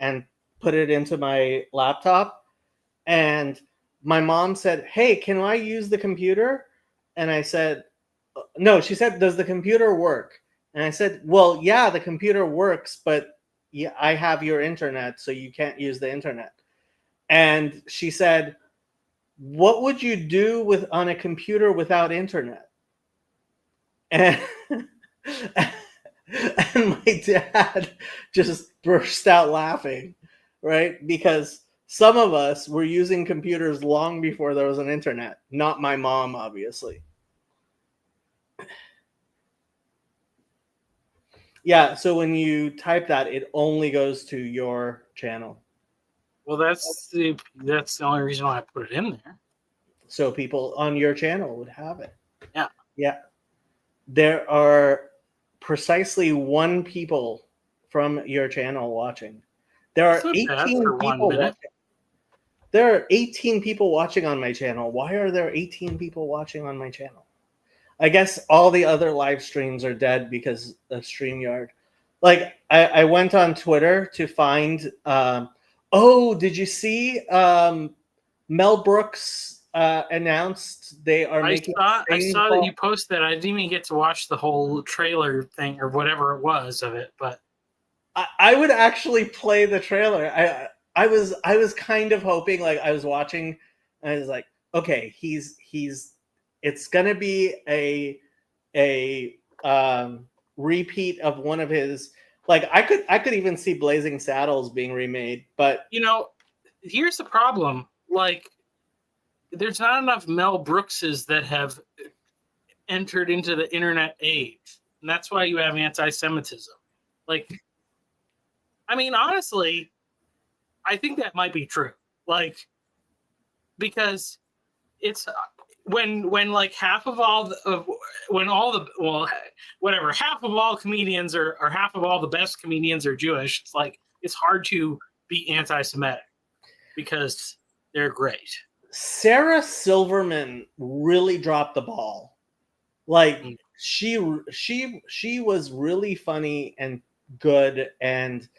and put it into my laptop. And my mom said, "Hey, can I use the computer?" And I said, "No." She said, "Does the computer work?" And I said, "Well, yeah, the computer works, but yeah, I have your internet, so you can't use the internet." And she said, "What would you do with on a computer without internet?" And and my dad just burst out laughing, right? Because some of us were using computers long before there was an internet. Not my mom, obviously. Yeah, so when you type that, it only goes to your channel. Well, that's the only reason why I put it in there. So people on your channel would have it. Yeah. Yeah. There are precisely one people from your channel watching. There are That's not bad 18 for 1 people minute. watching. There are 18 people watching on my channel. Why are there 18 people watching on my channel? I guess all the other live streams are dead because of StreamYard. Like, I went on Twitter to find. Oh, did you see Mel Brooks announced they are making? I saw that you posted that. I didn't even get to watch the whole trailer thing or whatever it was of it, but I would actually play the trailer. I was kind of hoping, like, I was watching and I was like, okay, he's it's gonna be a repeat of one of his, like, I could even see Blazing Saddles being remade, but here's the problem. Like, there's not enough Mel Brookses that have entered into the internet age. And that's why you have anti-Semitism. Like, I mean, honestly, I think that might be true. Like, because it's when like half of all the, when all the, well, whatever, half of all comedians or half of all the best comedians are Jewish. It's like, it's hard to be anti-Semitic because they're great. Sarah Silverman really dropped the ball. Like, she was really funny and good, and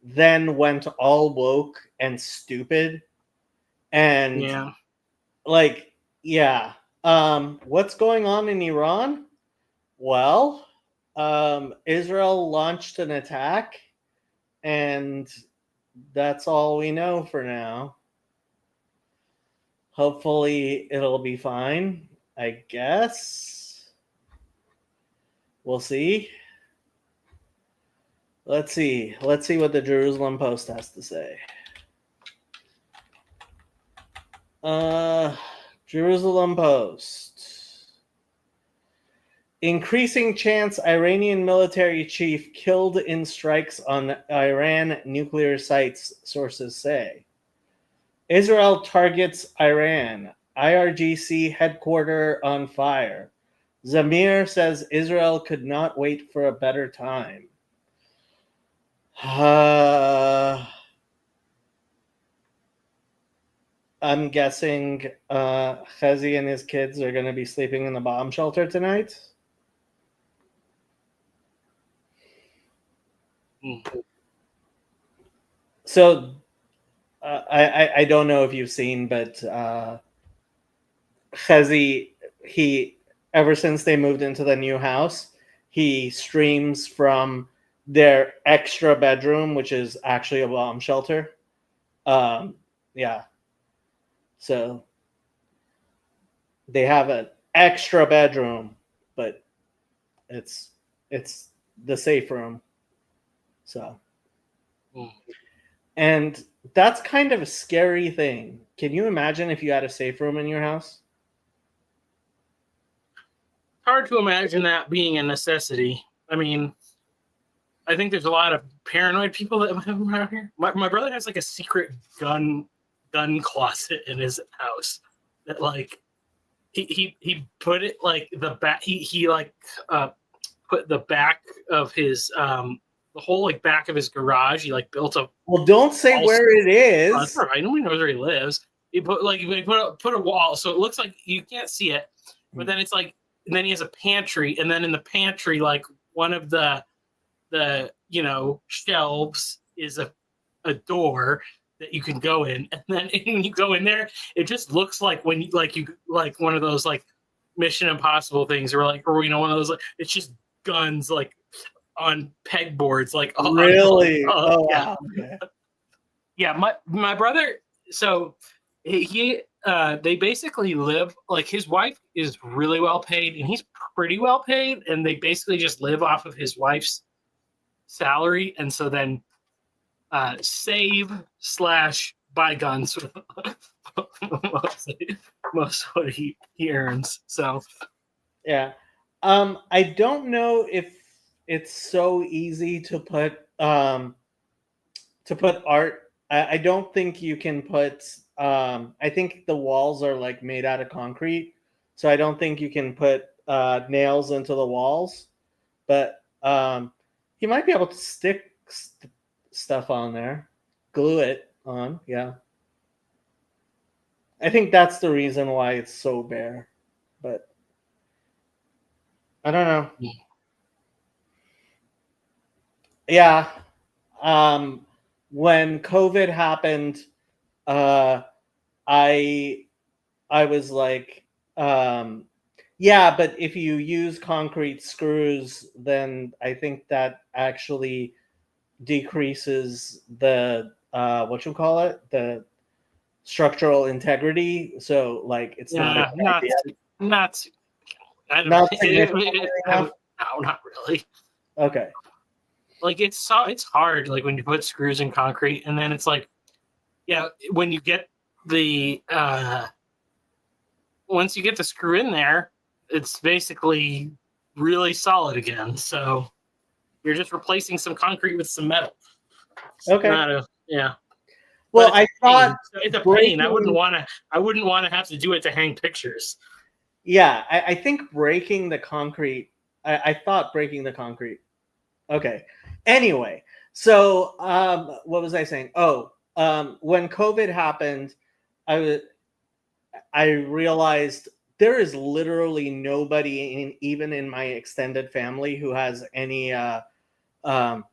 then went all woke and stupid. And yeah, like, yeah. What's going on in Iran? Well, Israel launched an attack, and that's all we know for now. Hopefully it'll be fine, I guess. We'll see. Let's see what the Jerusalem Post has to say. Jerusalem Post. Increasing chance Iranian military chief killed in strikes on Iran nuclear sites, sources say. Israel targets Iran. IRGC headquarters on fire. Zamir says Israel could not wait for a better time. I'm guessing Chazi and his kids are going to be sleeping in the bomb shelter tonight. So I don't know if you've seen, but Chazi, he, ever since they moved into the new house, he streams from their extra bedroom, which is actually a bomb shelter. Yeah. So they have an extra bedroom, but it's the safe room. So, and that's kind of a scary thing. Can you imagine if you had a safe room in your house? Hard to imagine that being a necessity. I mean, I think there's a lot of paranoid people that have them around here. My brother has like a secret gun closet in his house that, like, he put it like the back. He like put the back of his the whole like back of his garage. He like built a. Well, don't say where it is. Oh, that's all right. Nobody knows where he lives. He put a wall so it looks like you can't see it, but then it's like, and then he has a pantry, and then in the pantry, like, one of the shelves is a a door that you can go in, and then when you go in there, it just looks like when you like one of those like Mission Impossible things, or one of those like it's just guns like on pegboards, like Really? Oh yeah. wow. Okay. Yeah, my brother. So he they basically live like his wife is really well paid, and he's pretty well paid, and they basically just live off of his wife's salary, and so then save slash buy guns most what he earns. So Yeah. I don't know if it's so easy to put art. I don't think you can put I think the walls are like made out of concrete, so I don't think you can put nails into the walls, but you might be able to stick stuff on there, glue it on. Yeah, I think that's the reason why it's so bare, but I don't know. Yeah. Um, when COVID happened, uh, I I was like, yeah, but if you use concrete screws, then I think that actually decreases the what you call it, the structural integrity. So like, it's not a yeah, good idea. not. I don't. Not significantly enough. No, not really. Okay. Like it's hard. Like when you put screws in concrete, and then it's like, yeah, when you get the once you get the screw in there, it's basically really solid again. So you're just replacing some concrete with some metal. It's Okay. not a yeah. Well, But I thought it's a pain. breaking- I wouldn't want to have to do it to hang pictures. Yeah, I think breaking the concrete. I thought breaking the concrete. Okay. Anyway, so what was I saying? Oh, when COVID happened, I realized there is literally nobody even in my extended family who has any um,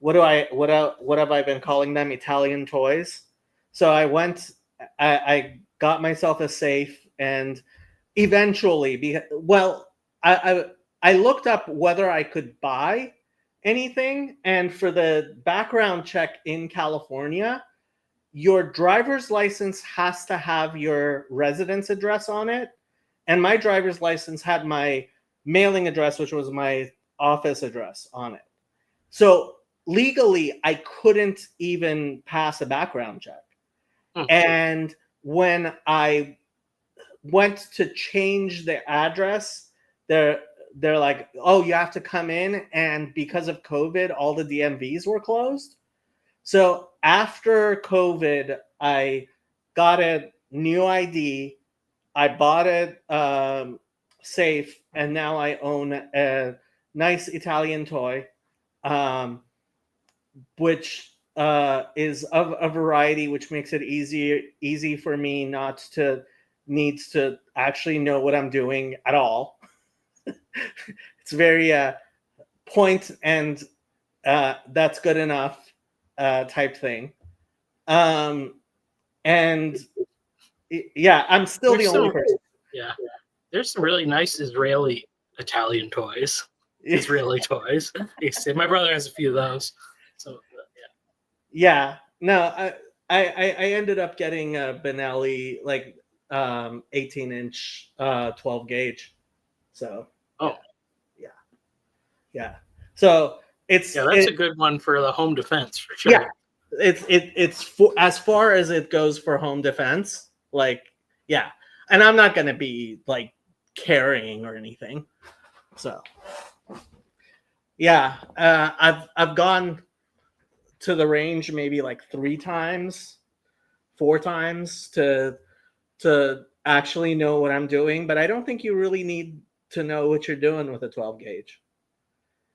what have I been calling them? Italian toys. So I got myself a safe, and eventually, I looked up whether I could buy anything, and for the background check in California, your driver's license has to have your residence address on it, and my driver's license had my mailing address, which was my office address, on it. So legally, I couldn't even pass a background check. And when I went to change the address, they're like, oh, you have to come in, and because of COVID, all the DMVs were closed. So after COVID, I got a new ID, I bought a safe, and now I own a nice Italian toy, which is of a variety, which makes it easy for me not to needs to actually know what I'm doing at all. It's very point and that's good enough type thing. And yeah, I'm still the only person. Yeah, there's some really nice Israeli Italian toys. Israeli toys. My brother has a few of those. So yeah, no, I ended up getting a Benelli, like 18-inch 12 gauge. So yeah. So that's a good one for the home defense for sure. Yeah, it's as far as it goes for home defense. Like, yeah, and I'm not gonna be like carrying or anything. So yeah, I've gone to the range maybe like 4 times to actually know what I'm doing, but I don't think you really need to know what you're doing with a 12 gauge.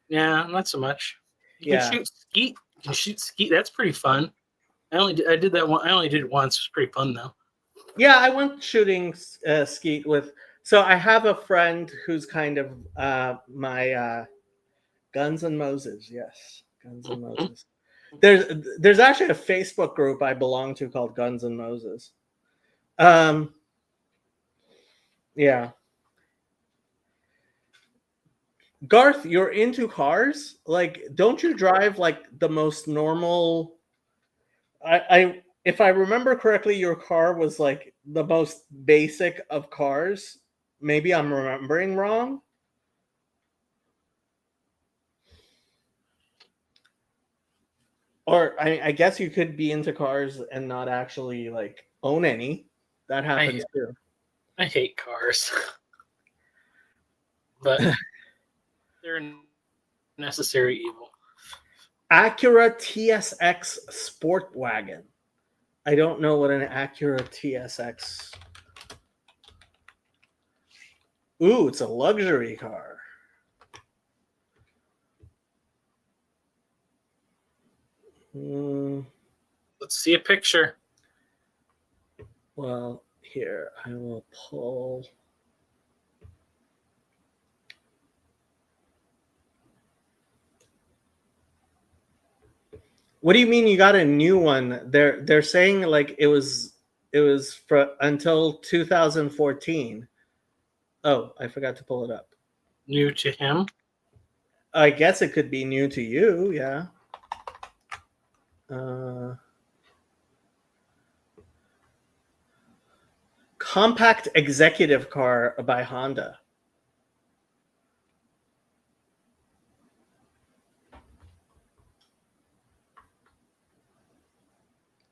Yeah, not so much. You Yeah. can shoot skeet. You can shoot skeet. That's pretty fun. I did that one. I only did it once. It was pretty fun though. Yeah, I went shooting skeet with. So I have a friend who's kind of my Guns and Moses. Yes, Guns and Moses. There's actually a Facebook group I belong to called Guns and Moses. Yeah. Garth, you're into cars? Like, don't you drive like the most normal? If I remember correctly, your car was like the most basic of cars. Maybe I'm remembering wrong. Or I guess you could be into cars and not actually like own any. That happens too. I hate cars, but they're a necessary evil. Acura TSX Sport Wagon. I don't know what an Acura TSX. Ooh, it's a luxury car. Let's see a picture. Well, here I will pull. What do you mean you got a new one? They're saying like it was for until 2014. Oh, I forgot to pull it up. New to him? I guess it could be new to you, yeah. Compact executive car by Honda.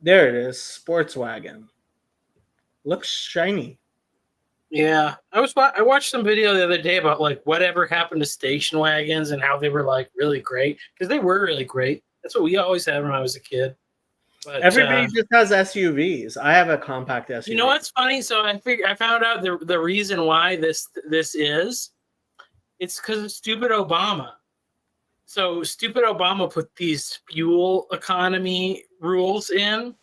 There it is, sports wagon. Looks shiny. Yeah, I watched some video the other day about like whatever happened to station wagons and how they were like really great, because they were really great. That's what we always had when I was a kid. But everybody just has SUVs. I have a compact SUV. You know what's funny? So I found out the reason why this is, it's because of stupid Obama. So stupid Obama put these fuel economy rules in,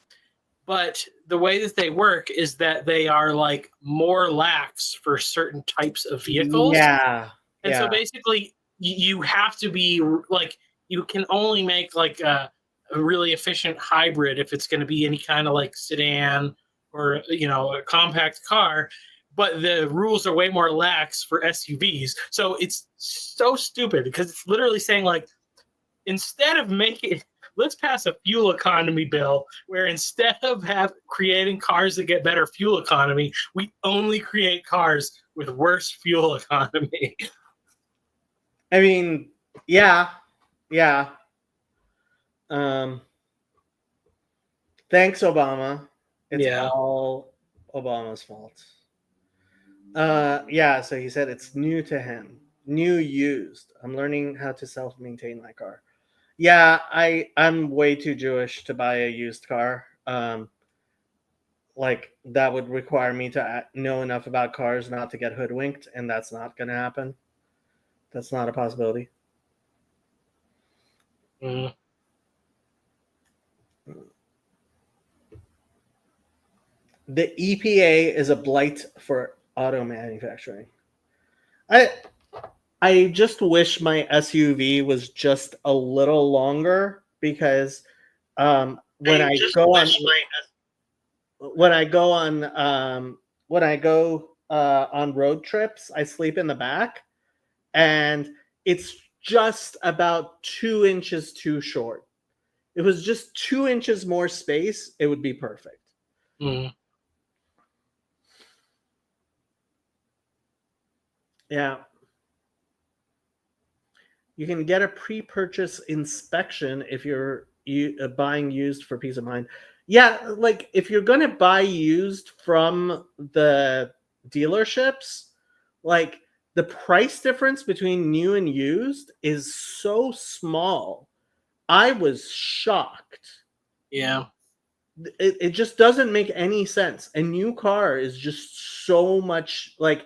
but the way that they work is that they are like more lax for certain types of vehicles. Yeah. And so basically you have to be like, you can only make like a really efficient hybrid if it's going to be any kind of like sedan or, you know, a compact car. But the rules are way more lax for SUVs. So it's so stupid because it's literally saying like, instead of let's pass a fuel economy bill where instead of creating cars that get better fuel economy, we only create cars with worse fuel economy. I mean, yeah. Thanks, Obama. It's all Obama's fault. Yeah, so he said it's new to him. New used. I'm learning how to self-maintain my car. Yeah, I'm way too Jewish to buy a used car. Like that would require me to know enough about cars not to get hoodwinked, and that's not going to happen. That's not a possibility. Mm. The EPA is a blight for auto manufacturing. I just wish my SUV was just a little longer because when I go on road trips, I sleep in the back, and it's just about 2 inches too short. If it was just 2 inches more space, it would be perfect. Mm. Yeah. You can get a pre-purchase inspection if you're buying used for peace of mind. Yeah, like if you're going to buy used from the dealerships, like the price difference between new and used is so small. I was shocked. Yeah. It just doesn't make any sense. A new car is just so much like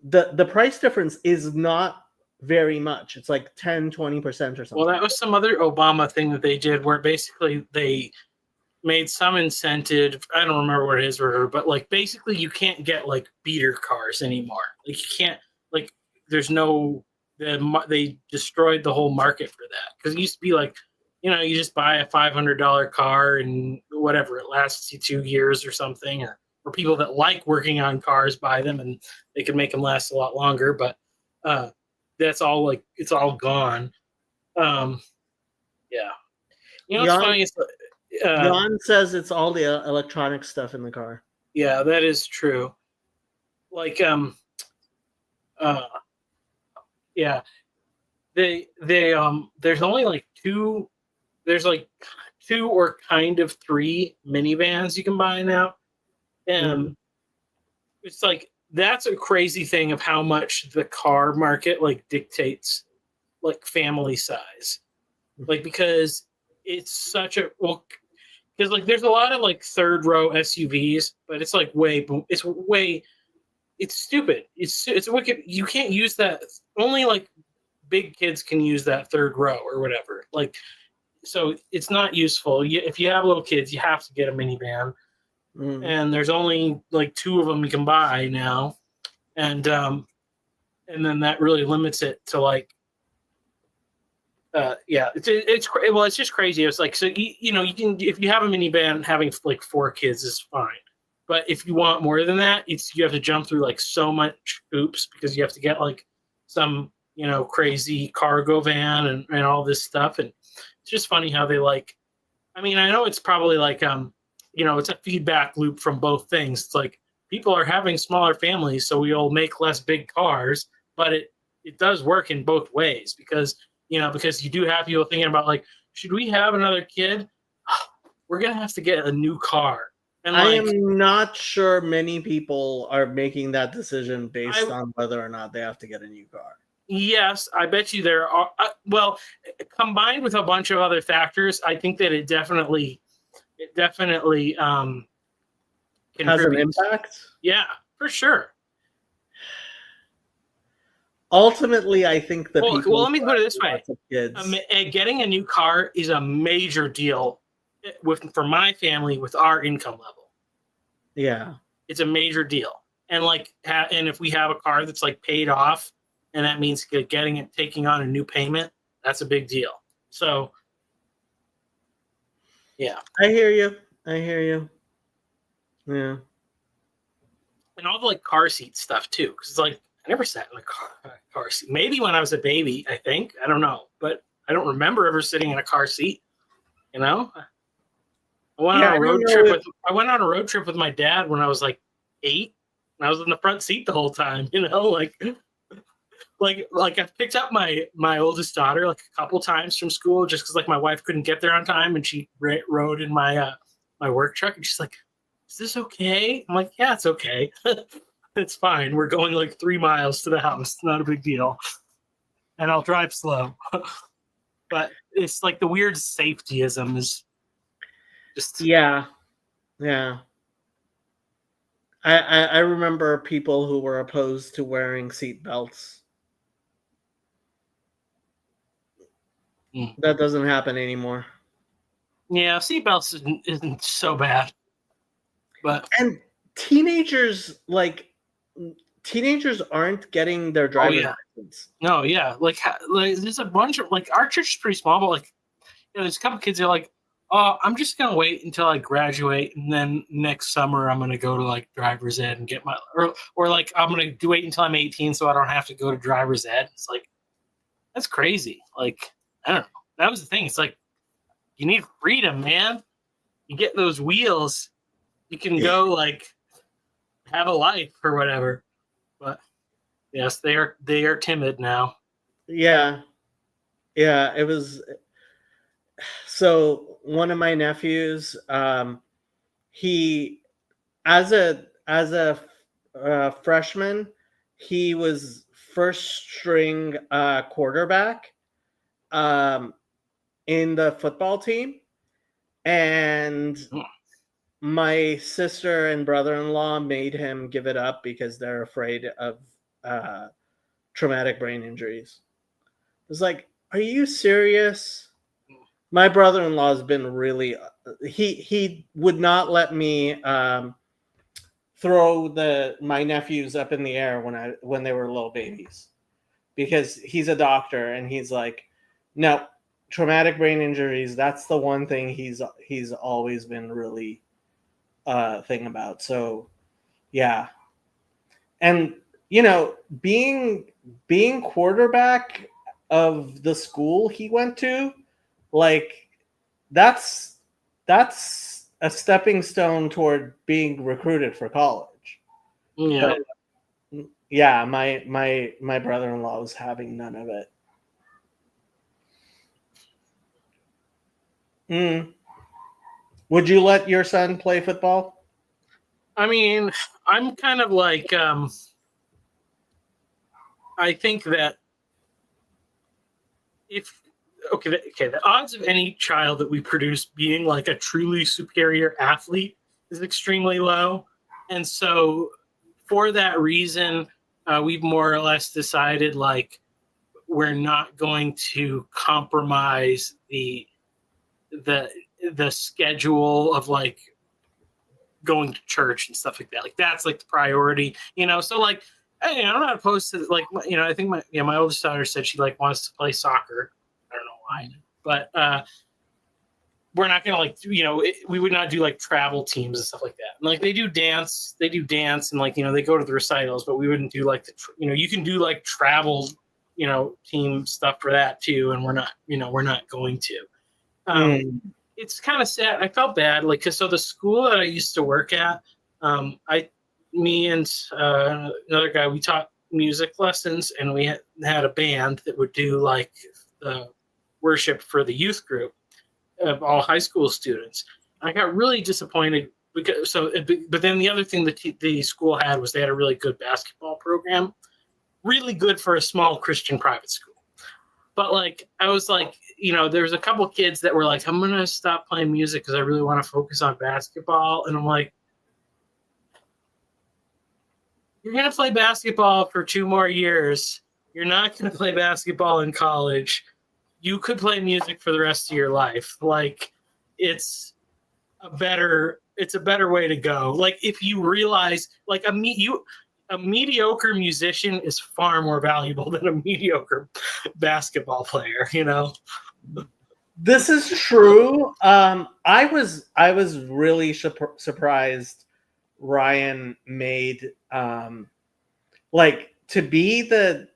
the price difference is not very much. It's like 10-20% or something. Well, that was some other Obama thing that they did where basically they made some incentive. I don't remember what it is, but like basically you can't get like beater cars anymore. Like you can't, like there's no, they destroyed the whole market for that because it used to be like, you just buy a $500 car and whatever, it lasts you 2 years or something, or people that like working on cars buy them and they can make them last a lot longer. But that's all like it's all gone. Yeah, what's Jan, funny is Jan says it's all the electronic stuff in the car. yeah, that is true. Like yeah, they there's only like two. There's like two or kind of three minivans you can buy now. And it's like that's a crazy thing of how much the car market like dictates like family size. Like because it's such a because like there's a lot of like third row SUVs, but it's like it's stupid. It's wicked. You can't use that. Only like big kids can use that third row or whatever. Like so it's not useful. If you have little kids, you have to get a minivan. And there's only like two of them you can buy now, and then that really limits it to like, it's just crazy. It's like so you can if you have a minivan, having like 4 kids is fine, but if you want more than that, you have to jump through like so much hoops because you have to get like some crazy cargo van and all this stuff, and it's just funny how they like. I mean, I know it's probably like it's a feedback loop from both things. It's like people are having smaller families, so we'll make less big cars, but it does work in both ways because you do have people thinking about like, should we have another kid? We're gonna have to get a new car. And I am not sure many people are making that decision based on whether or not they have to get a new car. Yes, I bet you there are. Well, combined with a bunch of other factors, I think that it definitely has an impact. Yeah, for sure. Ultimately, I think that well, let me put it this way: getting a new car is a major deal for my family with our income level. Yeah, it's a major deal, and and if we have a car that's like paid off, and that means taking on a new payment, that's a big deal. So, yeah, I hear you. Yeah, and all the like car seat stuff too, because it's like I never sat in a car seat. Maybe when I was a baby, I think. I don't know, but I don't remember ever sitting in a car seat. I went on a road trip with my dad when I was like 8, and I was in the front seat the whole time. Like I picked up my oldest daughter like a couple times from school just because like my wife couldn't get there on time, and she rode in my my work truck, and she's like, "Is this okay?" I'm like, "Yeah, it's okay." It's fine. We're going like 3 miles to the house. Not a big deal. And I'll drive slow. But it's like the weird safetyism is just. Yeah. I remember people who were opposed to wearing seat belts. That doesn't happen anymore. Yeah, seatbelts isn't so bad. And teenagers aren't getting their driver's license. No, yeah. Like there's a bunch of like our church is pretty small, but like there's a couple kids that are like, "Oh, I'm just gonna wait until I graduate, and then next summer I'm gonna go to like driver's ed and get my or like I'm gonna wait until I'm 18 so I don't have to go to driver's ed." It's like that's crazy. Like I don't know. That was the thing. It's like you need freedom, man. You get those wheels, you can go like have a life or whatever. But yes, they are timid now. Yeah, it was. So one of my nephews, he as a freshman, he was first string quarterback in the football team, and my sister and brother-in-law made him give it up because they're afraid of traumatic brain injuries. It was like, are you serious? My brother-in-law has been really he would not let me throw my nephews up in the air when they were little babies, because he's a doctor and he's like, no, traumatic brain injuries. That's the one thing he's always been really thing about. So yeah. And being quarterback of the school he went to, like that's a stepping stone toward being recruited for college. Yeah. But yeah, my brother-in-law was having none of it. Would you let your son play football? I mean, I'm kind of like, I think that the odds of any child that we produce being like a truly superior athlete is extremely low. And so for that reason, we've more or less decided like we're not going to compromise the schedule of like going to church and stuff like that. Like that's like the priority, So like, I'm not opposed to like, I think my oldest daughter said she like wants to play soccer. I don't know why, but we're not gonna like, we would not do like travel teams and stuff like that. And like they do dance, and like they go to the recitals, but we wouldn't do like you can do like travel, team stuff for that too, and we're not going to. It's kind of sad. I felt bad, like, cause so the school that I used to work at, me and another guy, we taught music lessons, and we had a band that would do like the worship for the youth group of all high school students. I got really disappointed because but then the other thing that the school had was they had a really good basketball program, really good for a small Christian private school. But like, I was like, there was a couple kids that were like, I'm going to stop playing music because I really want to focus on basketball. And I'm like, you're going to play basketball for 2 more years. You're not going to play basketball in college. You could play music for the rest of your life. Like, it's a better way to go. Like, if you realize, like, a mediocre musician is far more valuable than a mediocre basketball player, This is true. I was really surprised Ryan made like to be the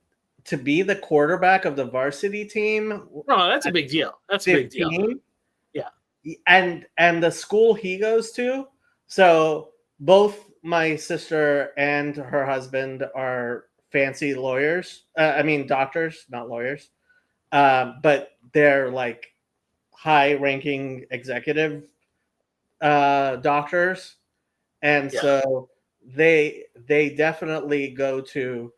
quarterback of the varsity team. Oh, that's a big deal. That's a big deal. Yeah. And the school he goes to. So both my sister and her husband are fancy lawyers. Doctors, not lawyers. But they're like high-ranking executive doctors, and so they definitely go to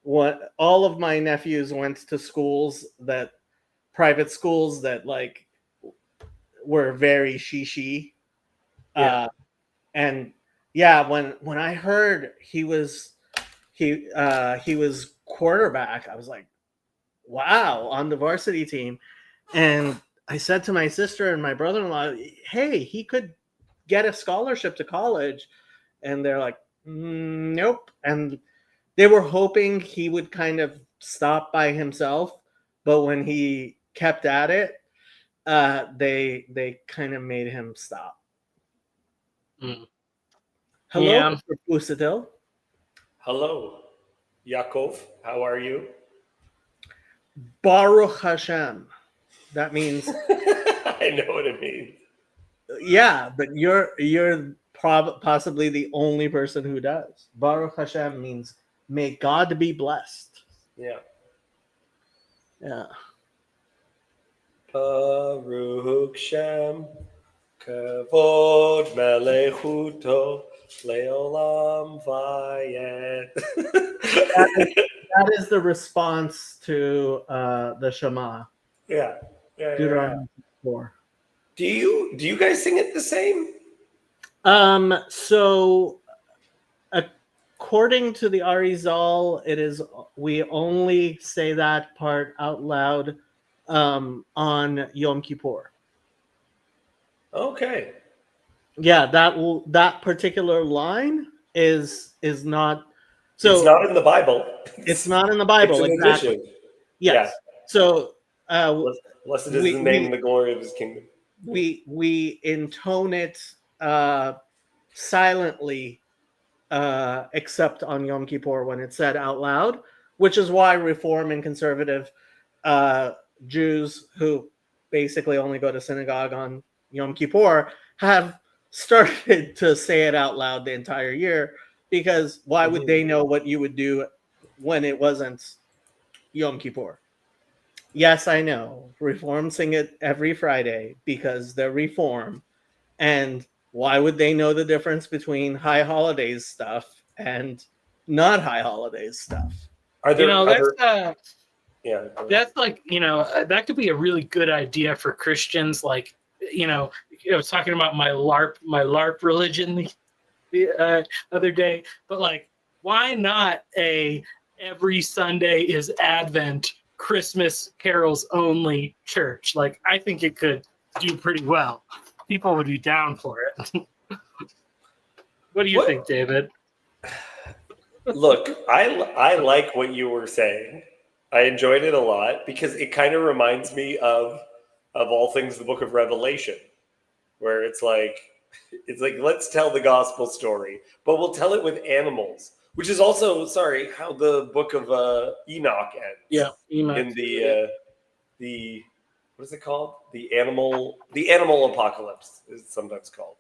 what all of my nephews went to private schools that like were very shishi. And yeah, when I heard he was quarterback, I was like, wow, on the varsity team. And I said to my sister and my brother-in-law, hey, he could get a scholarship to college. And they're like, nope. And they were hoping he would kind of stop by himself. But when he kept at it, they kind of made him stop. Hello, Mr. Pusatil. Hello, Yaakov. How are you? Baruch Hashem. That means I know what it means. Yeah, but you're possibly the only person who does. Baruch Hashem means may God be blessed. Yeah. Yeah. Baruch Shem Kavod Melechuto Leolam Vayet. That is the response to the Shema. Yeah. Deuteronomy 4. Do you guys sing it the same? So according to the Arizal, we only say that part out loud on Yom Kippur. Okay. Yeah, that particular line is not. So it's not in the Bible. It's not in the Bible. It's an exactly. addition. Yes. Yeah. So Blessed is We- the name we- and the glory of his kingdom. we intone it silently, except on Yom Kippur when it's said out loud, which is why Reform and conservative Jews who basically only go to synagogue on Yom Kippur have started to say it out loud the entire year, because why would they know what you would do when it wasn't Yom Kippur? Yes, I know. Reform sing it every Friday because they're Reform. And why would they know the difference between high holidays stuff and not high holidays stuff? Are there? You know, other, yeah. that's like, you know, that could be a really good idea for Christians. Like, you know, I was talking about my LARP religion the other day, but like, why not a every Sunday is Advent, Christmas carols only church? Like, I think it could do pretty well. People would be down for it. What do you think, David? Look, I like what you were saying. I enjoyed it a lot because it kind of reminds me of all things the book of Revelation, where it's like let's tell the gospel story, but we'll tell it with animals, which is also how the book of Enoch ends. Yeah, Enoch. In the what is it called? The animal apocalypse is sometimes called,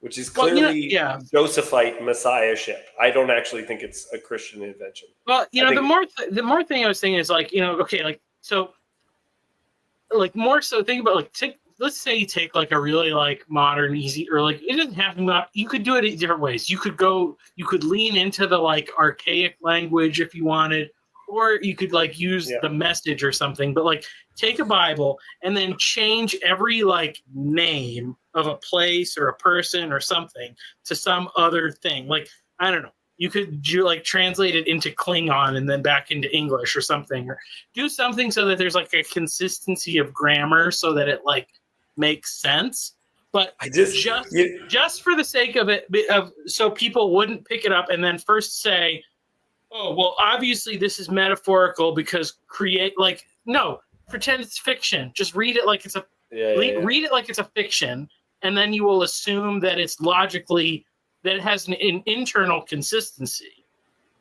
which is clearly Josephite messiahship. I don't actually think it's a Christian invention. Well, you know, the more thing I was saying is like, you know, okay, like so, like more so think about like let's say you take like a really like modern easy, or like it doesn't have to be, you could do it in different ways. You could lean into the like archaic language if you wanted, or you could like use the Message or something, but like take a Bible and then change every like name of a place or a person or something to some other thing. Like, I don't know, you could translate it into Klingon and then back into English or something, or do something so that there's like a consistency of grammar so that it like makes sense. But just for the sake of it, so people wouldn't pick it up and then first say, oh, well, obviously this is metaphorical because pretend it's fiction. Just read it like it's read it like it's a fiction, and then you will assume that it's logically, that it has an internal consistency,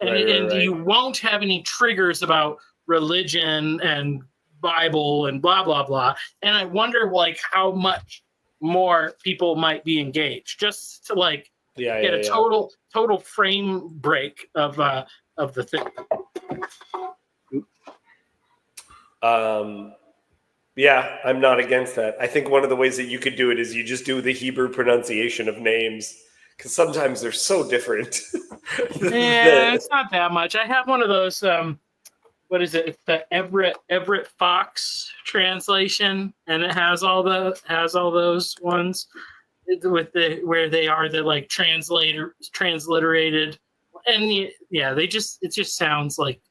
and you won't have any triggers about religion and Bible and blah blah blah. And I wonder like how much more people might be engaged just to like get a total frame break of the thing. Yeah, I'm not against that. I think one of the ways that you could do it is you just do the Hebrew pronunciation of names, because sometimes they're so different. Yeah, it's not that much. I have one of those. What is it? It's the Everett Fox translation, and it has all those ones with where they are the like transliterated, and it just sounds like,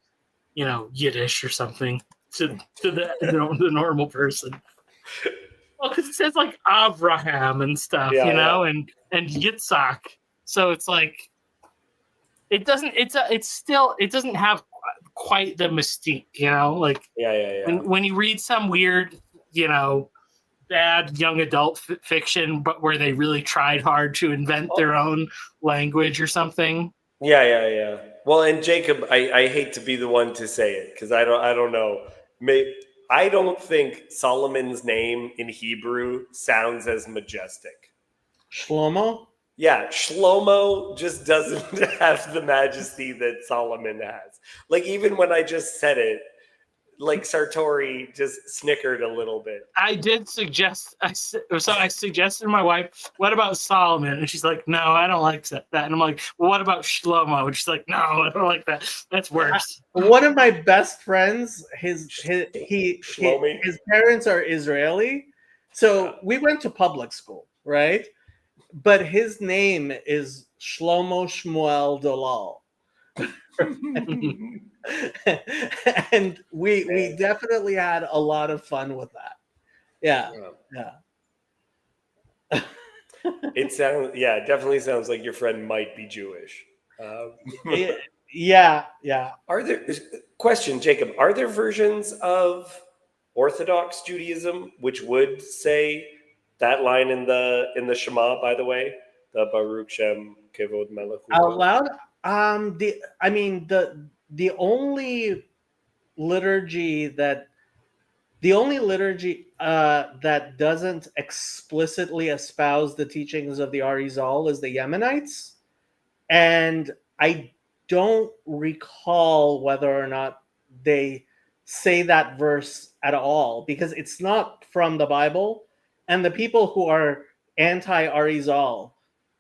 you know, Yiddish or something to the normal person. Well, because it says like Abraham and stuff, know, and Yitzhak. So it's like it doesn't have quite the mystique, you know, like when you read some weird, you know, bad young adult fiction, but where they really tried hard to invent their own language or something. Yeah. Well, and Jacob, I hate to be the one to say it because I don't know. I don't think Solomon's name in Hebrew sounds as majestic. Shlomo? Yeah, Shlomo just doesn't have the majesty that Solomon has. Like, even when I just said it, like Sartori just snickered a little bit. I did suggest, I suggested to my wife, what about Solomon? And she's like, no, I don't like that. And I'm like, well, what about Shlomo? And she's like, no, I don't like that. That's worse. One of my best friends, his parents are Israeli. So we went to public school, right? But his name is Shlomo Shmuel Dalal. And we definitely had a lot of fun with that. Yeah. It definitely sounds like your friend might be Jewish. Yeah. Are there, question, Jacob, are there versions of Orthodox Judaism, which would say that line in the Shema, by the way, the Baruch Shem Kevod Melech Out loud. The only liturgy that that doesn't explicitly espouse the teachings of the Arizal is the Yemenites, and I don't recall whether or not they say that verse at all, because it's not from the Bible, and the people who are anti-Arizal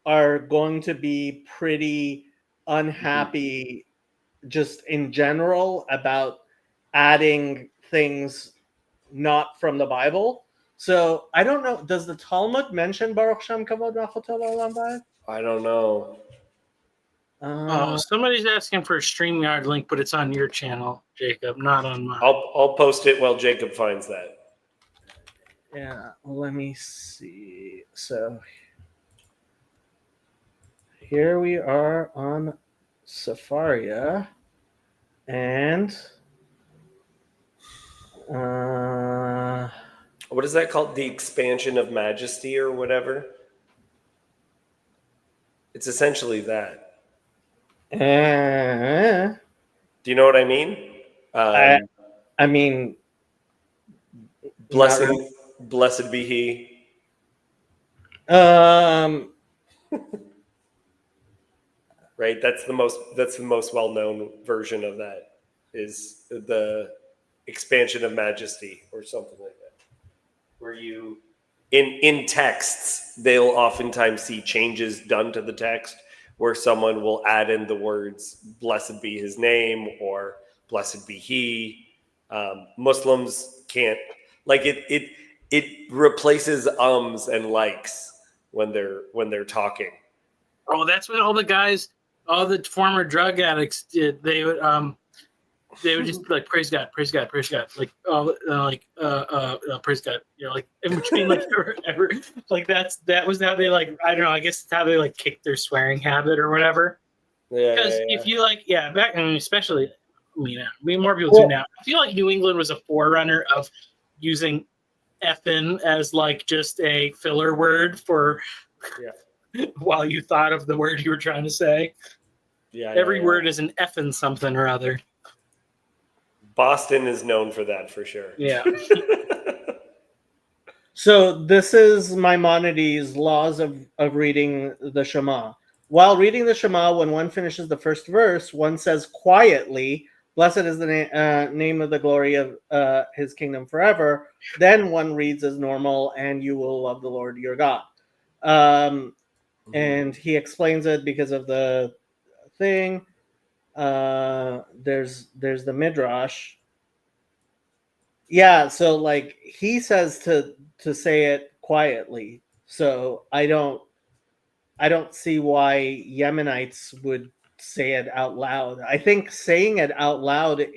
are going to be pretty unhappy just in general about adding things not from the Bible. So I don't know. Does the Talmud mention Baruch Shem Kavod Malchut Olam Va'ed? I don't know. Somebody's asking for a StreamYard link, but it's on your channel, Jacob, not on mine. I'll post it while Jacob finds that. Yeah, let me see. So here we are on Safaria, and what is that called? The expansion of majesty or whatever? It's essentially that. Do you know what I mean? I mean, blessed be he. Right, that's the most well-known version of that, is the expansion of majesty or something like that, where you in texts they'll oftentimes see changes done to the text where someone will add in the words blessed be his name or blessed be he. Muslims can't, like, it replaces ums and likes when they're talking. Oh, that's what all the former drug addicts did. They would just be like, praise God, praise God, praise God, like praise God, you know, like in between, like ever, like that was how they, like, I don't know, I guess it's how they like kicked their swearing habit or whatever. Because if you back, I mean, especially, more people do now. I feel like New England was a forerunner of using effing as like just a filler word for while you thought of the word you were trying to say. Every word is an effing something or other. Boston is known for that for sure. Yeah. So this is Maimonides' laws of reading the Shema. While reading the Shema, when one finishes the first verse, one says quietly, blessed is the name of the glory of his kingdom forever. Then one reads as normal, and you will love the Lord your God. And he explains it because of the thing. There's the Midrash. Yeah, so like he says to say it quietly. So I don't see why Yemenites would say it out loud. I think saying it out loud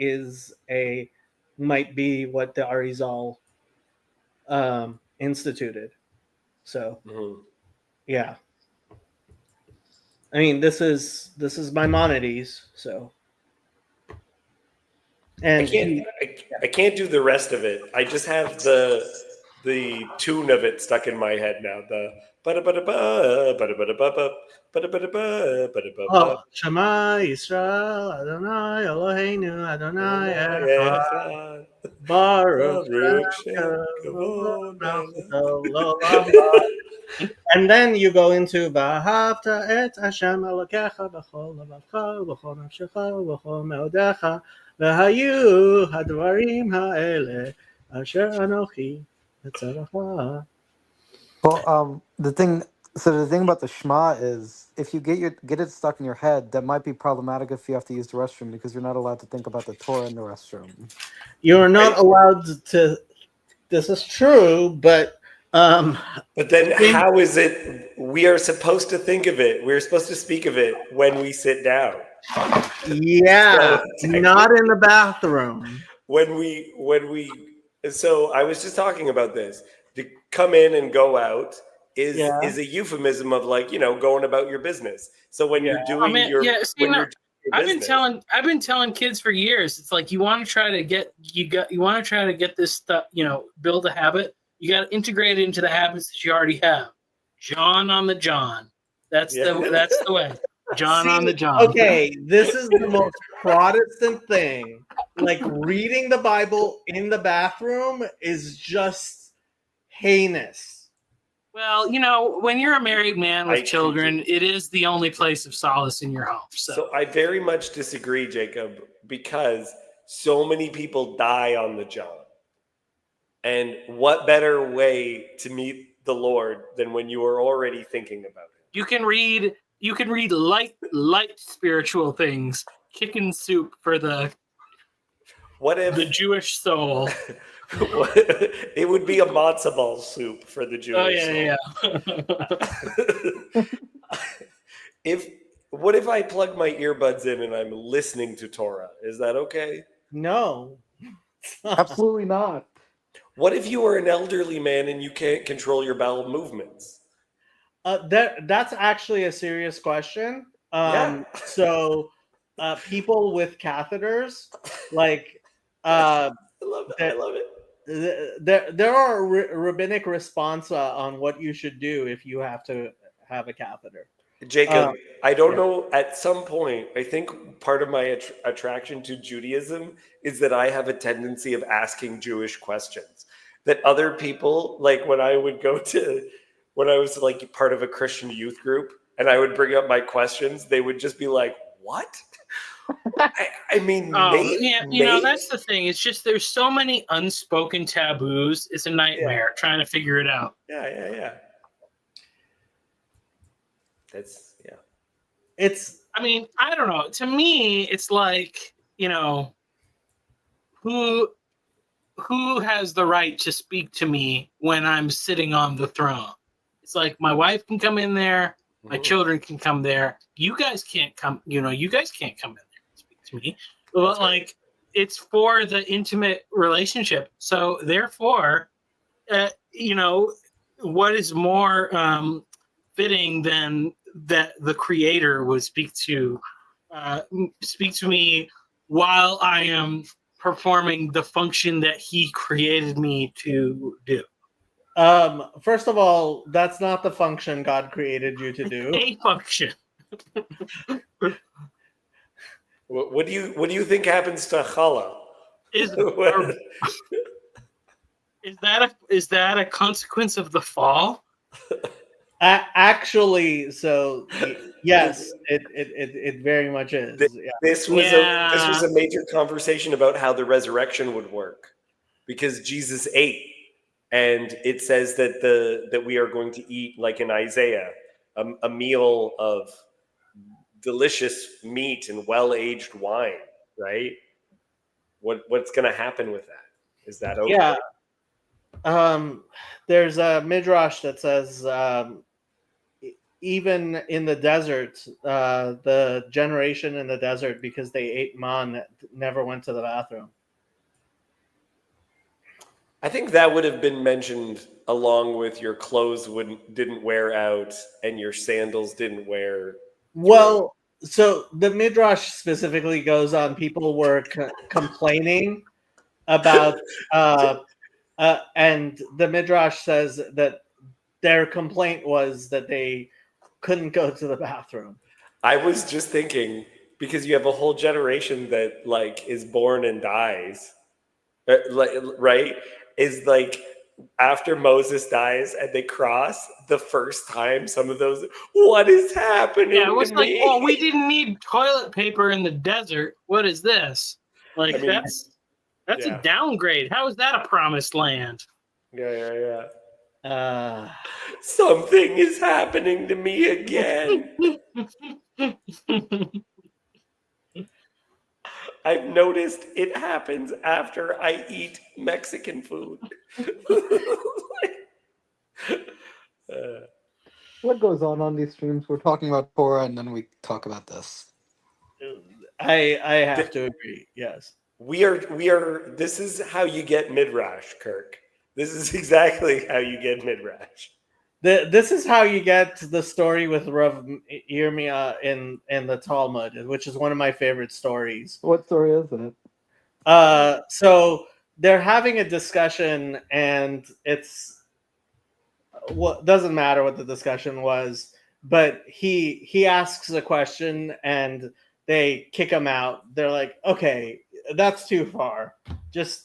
might be what the Arizal instituted. So yeah. I mean, this is Maimonides, so. And I can't do the rest of it. I just have the tune of it stuck in my head now. The Shema Yisrael Adonai Eloheinu Adonai Echad Baruch and then you go into V'ahavta et Hashem Elokecha b'chol levacha b'chol nafshecha b'chol meodecha v'hayu hadvarim ha'ele asher anochi etzarecha. Well, the thing about the Shema is if you get it stuck in your head, that might be problematic if you have to use the restroom, because you're not allowed to think about the Torah in the restroom. You're not allowed to. This is true, but then how is it we are supposed to think of it? We're supposed to speak of it when we sit down. Yeah, not in the bathroom. So I was just talking about this. To come in and go out is a euphemism of, like, you know, going about your business. So when you're doing I've been business. telling kids for years. It's like you want to try to get this stuff. Build a habit. You got to integrate it into the habits that you already have. John on the John. That's Yeah. the way. John on the See, John. okay, this is the most Protestant thing. Like reading the Bible in the bathroom is just heinous. Well, when you're a married man with I children, it is the only place of solace in your home. So I very much disagree, Jacob, because so many people die on the job. And what better way to meet the Lord than when you are already thinking about it? You can read light spiritual things. Chicken soup for the What if Jewish soul. it would be a matzo ball soup for the Jewish Oh yeah. What if I plug my earbuds in and I'm listening to Torah? Is that okay? No. Absolutely not. What if you are an elderly man and you can't control your bowel movements? That's actually a serious question. Yeah. So people with catheters, like I love it. I love it. there are rabbinic responsa on what you should do if you have to have a catheter. Jacob, I don't yeah. know. At some point, I think part of my attraction to Judaism is that I have a tendency of asking Jewish questions that other people, like when I was like part of a Christian youth group and I would bring up my questions, they would just be like, what? I mean, maybe. That's the thing. It's just there's so many unspoken taboos. It's a nightmare trying to figure it out. Yeah. I mean, I don't know. To me, it's like, who has the right to speak to me when I'm sitting on the throne? It's like my wife can come in there, my children can come there. You guys can't come, you guys can't come in there and speak to me. But like it's for the intimate relationship. So therefore, what is more fitting than that the Creator would speak to me while I am performing the function that He created me to do. First of all, that's not the function God created you to do. A function. What do you think happens to Chala? Is that a consequence of the fall? Actually, so yes, it very much is. This was a major conversation about how the resurrection would work, because Jesus ate, and it says that we are going to eat, like in Isaiah, a meal of delicious meat and well-aged wine, right? What's going to happen with that? Is that okay? Yeah. There's a midrash that says even in the desert, the generation in the desert, because they ate man, never went to the bathroom. I think that would have been mentioned along with your clothes didn't wear out and your sandals didn't wear. Well, so the midrash specifically goes on people were complaining about and the midrash says that their complaint was that they couldn't go to the bathroom. I was just thinking, because you have a whole generation that like is born and dies, right? Is like after Moses dies and they cross the first time, some of those, what is happening? Yeah, it was to like, me? oh, we didn't need toilet paper in the desert. What is this? Like, that's a downgrade. How is that a promised land? Yeah. Something is happening to me again. I've noticed it happens after I eat Mexican food. What goes on these streams? We're talking about Torah, and then we talk about this. I have to agree. Yes, we are. This is how you get midrash, Kirk. This is exactly how you get midrash. This is how you get the story with Rav Yirmiyah in the Talmud, which is one of my favorite stories. What story is it? So they're having a discussion, and it's what doesn't matter what the discussion was, but he asks a question and they kick him out. They're like, okay, that's too far. Just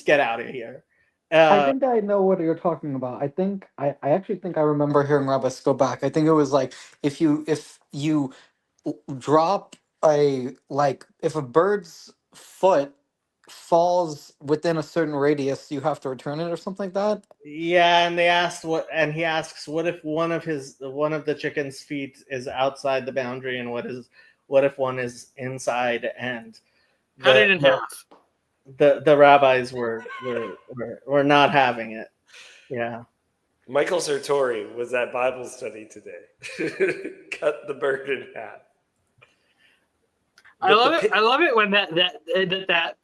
get out of here. I think I know what you're talking about. I actually think I remember hearing Rabbis go back. I think it was like if you drop if a bird's foot falls within a certain radius, you have to return it or something like that. Yeah, and he asks, what if one of the chicken's feet is outside the boundary, and what if one is inside? And Cut it in half. The rabbis were not having it. Yeah. Michael Sartori was at Bible study today. Cut the bird in half. I love it. I love it when that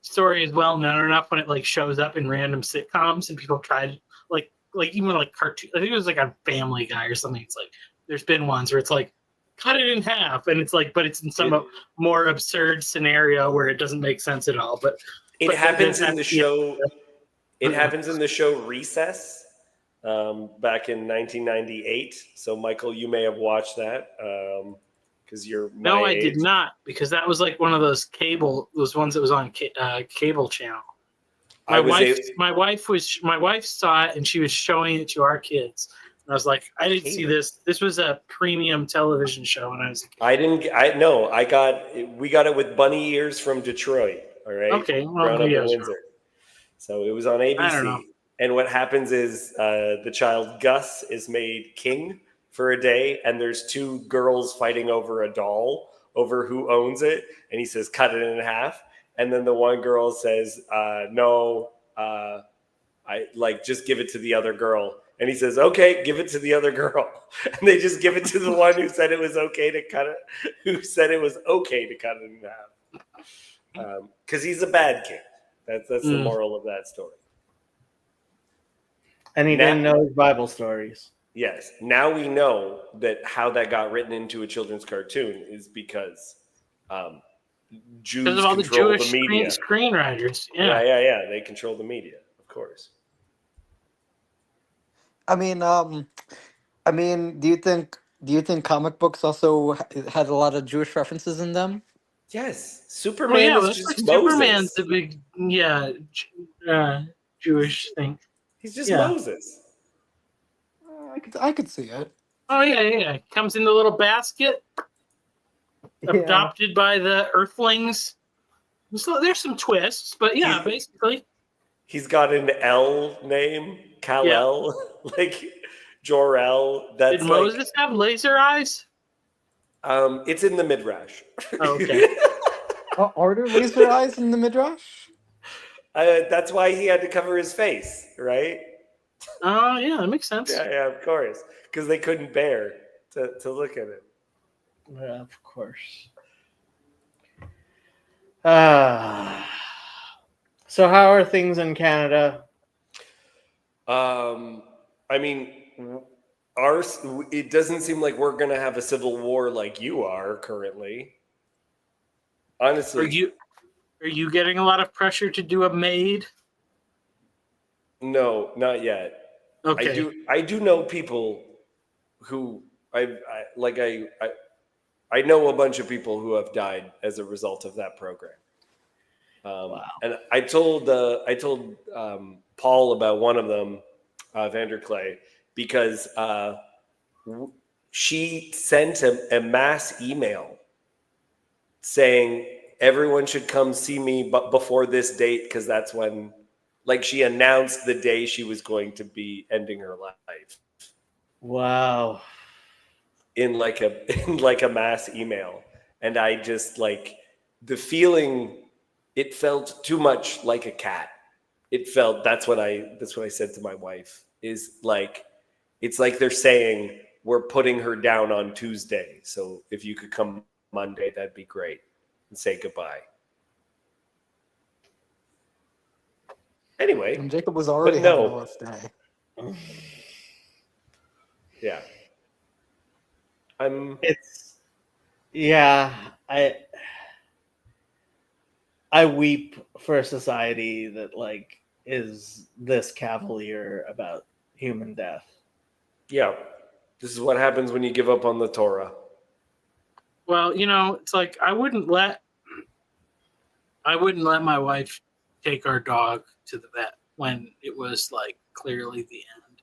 story is well known enough when it like shows up in random sitcoms and people try like even like cartoon. I think it was like on Family Guy or something. It's like there's been ones where it's like cut it in half, and it's like, but it's in some more absurd scenario where it doesn't make sense at all. But it happens in the show. It happens in the show Recess back in 1998. So, Michael, you may have watched that because you're my no, I age. did not, because that was like one of those ones that was on cable channel. My wife saw it and she was showing it to our kids. And I was like, I didn't see this. This was a premium television show, and I was like, we got it with Bunny Ears from Detroit. All right. Okay. Well, Grown up in yes. Windsor. So it was on I don't know. ABC. And what happens is the child Gus is made king for a day, and there's two girls fighting over a doll over who owns it. And he says, cut it in half. And then the one girl says, no, just give it to the other girl. And he says, okay, give it to the other girl. And they just give it to the one who said it was okay to cut it, in half. Because he's a bad kid. That's the moral of that story. And he didn't know his Bible stories. Yes. Now we know that how that got written into a children's cartoon is because Jews Because of all the control Jewish the media. screenwriters. Yeah. Yeah. They control the media, of course. I mean, do you think comic books also had a lot of Jewish references in them? Yes, Superman is just Moses. Superman's the big Jewish thing. He's just Moses. I could see it. Oh yeah. Comes in the little basket, adopted by the Earthlings. So there's some twists, but basically. He's got an L name, Kal-El, like Jor-El. Did Moses have laser eyes? It's in the Midrash. Oh, okay. Are there laser eyes in the Midrash? That's why he had to cover his face, right? Oh, yeah, that makes sense. Yeah, of course. Because they couldn't bear to look at it. Yeah, of course. So how are things in Canada? I mean, it doesn't seem like we're going to have a civil war like you are currently. Honestly. Are you getting a lot of pressure to do a maid? No, not yet. Okay. I do know people who I know a bunch of people who have died as a result of that program. Wow. And I told Paul about one of them, Vanderclay, because she sent a mass email saying everyone should come see me before this date, because that's when, like, she announced the day she was going to be ending her life. Wow. In like a mass email. And I just, like, the feeling, it felt too much like a cat. It felt, that's what I said to my wife, is like, it's like they're saying we're putting her down on Tuesday, so if you could come Monday, that'd be great, and say goodbye. Anyway, And Jacob was already no. having a rough day. yeah. Yeah, I weep for a society that like is this cavalier about human death. Yeah. This is what happens when you give up on the Torah. Well, it's like I wouldn't let my wife take our dog to the vet when it was like clearly the end.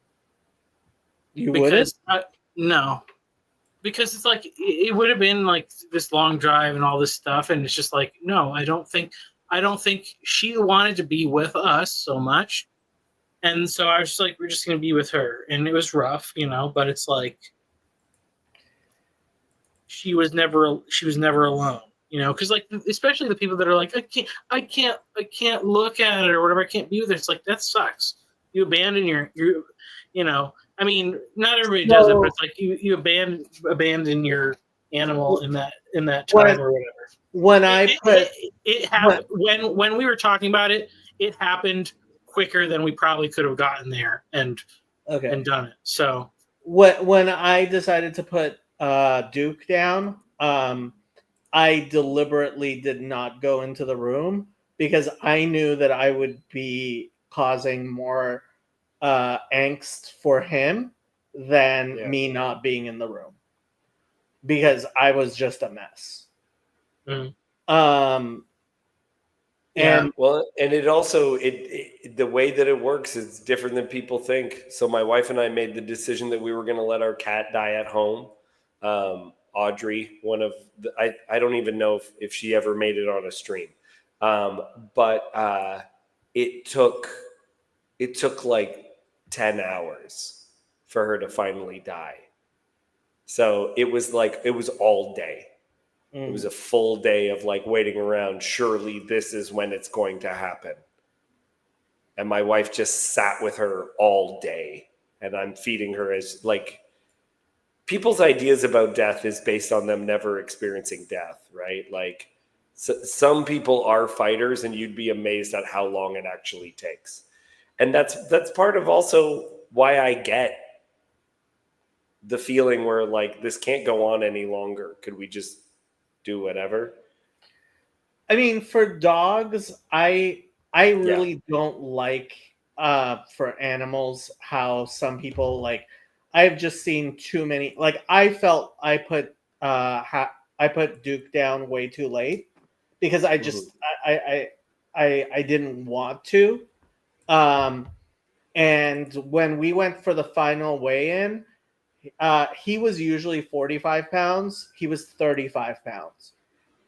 You wouldn't? No, because it's like it would have been like this long drive and all this stuff, and it's just like no, I don't think she wanted to be with us so much, and so I was just like, we're just gonna be with her, and it was rough, but it's like she was never alone, because like especially the people that are like I can't look at it or whatever, I can't be with it. It's like that sucks. You abandon I mean, not everybody does it, but it's like you abandon your animal in that time or whatever. When It happened when we were talking about it. It happened quicker than we probably could have gotten there and done it. So when I decided to put Duke down, I deliberately did not go into the room because I knew that I would be causing more angst for him than me not being in the room because I was just a mess. Mm-hmm. And it also the way that it works is different than people think. So my wife and I made the decision that we were going to let our cat die at home. Audrey, I don't even know if she ever made it on a stream, but it took like 10 hours for her to finally die. So it was all day. It was a full day of like waiting around. Surely this is when it's going to happen. And my wife just sat with her all day, and I'm feeding her as like people's ideas about death is based on them never experiencing death, right? Like some people are fighters, and you'd be amazed at how long it actually takes. And that's part of also why I get the feeling where like this can't go on any longer. Could we just do whatever? I mean, for dogs, I really don't like for animals how some people like. I've just seen too many. Like I felt I put Duke down way too late because I just I didn't want to. And when we went for the final weigh-in, he was usually 45 pounds. He was 35 pounds.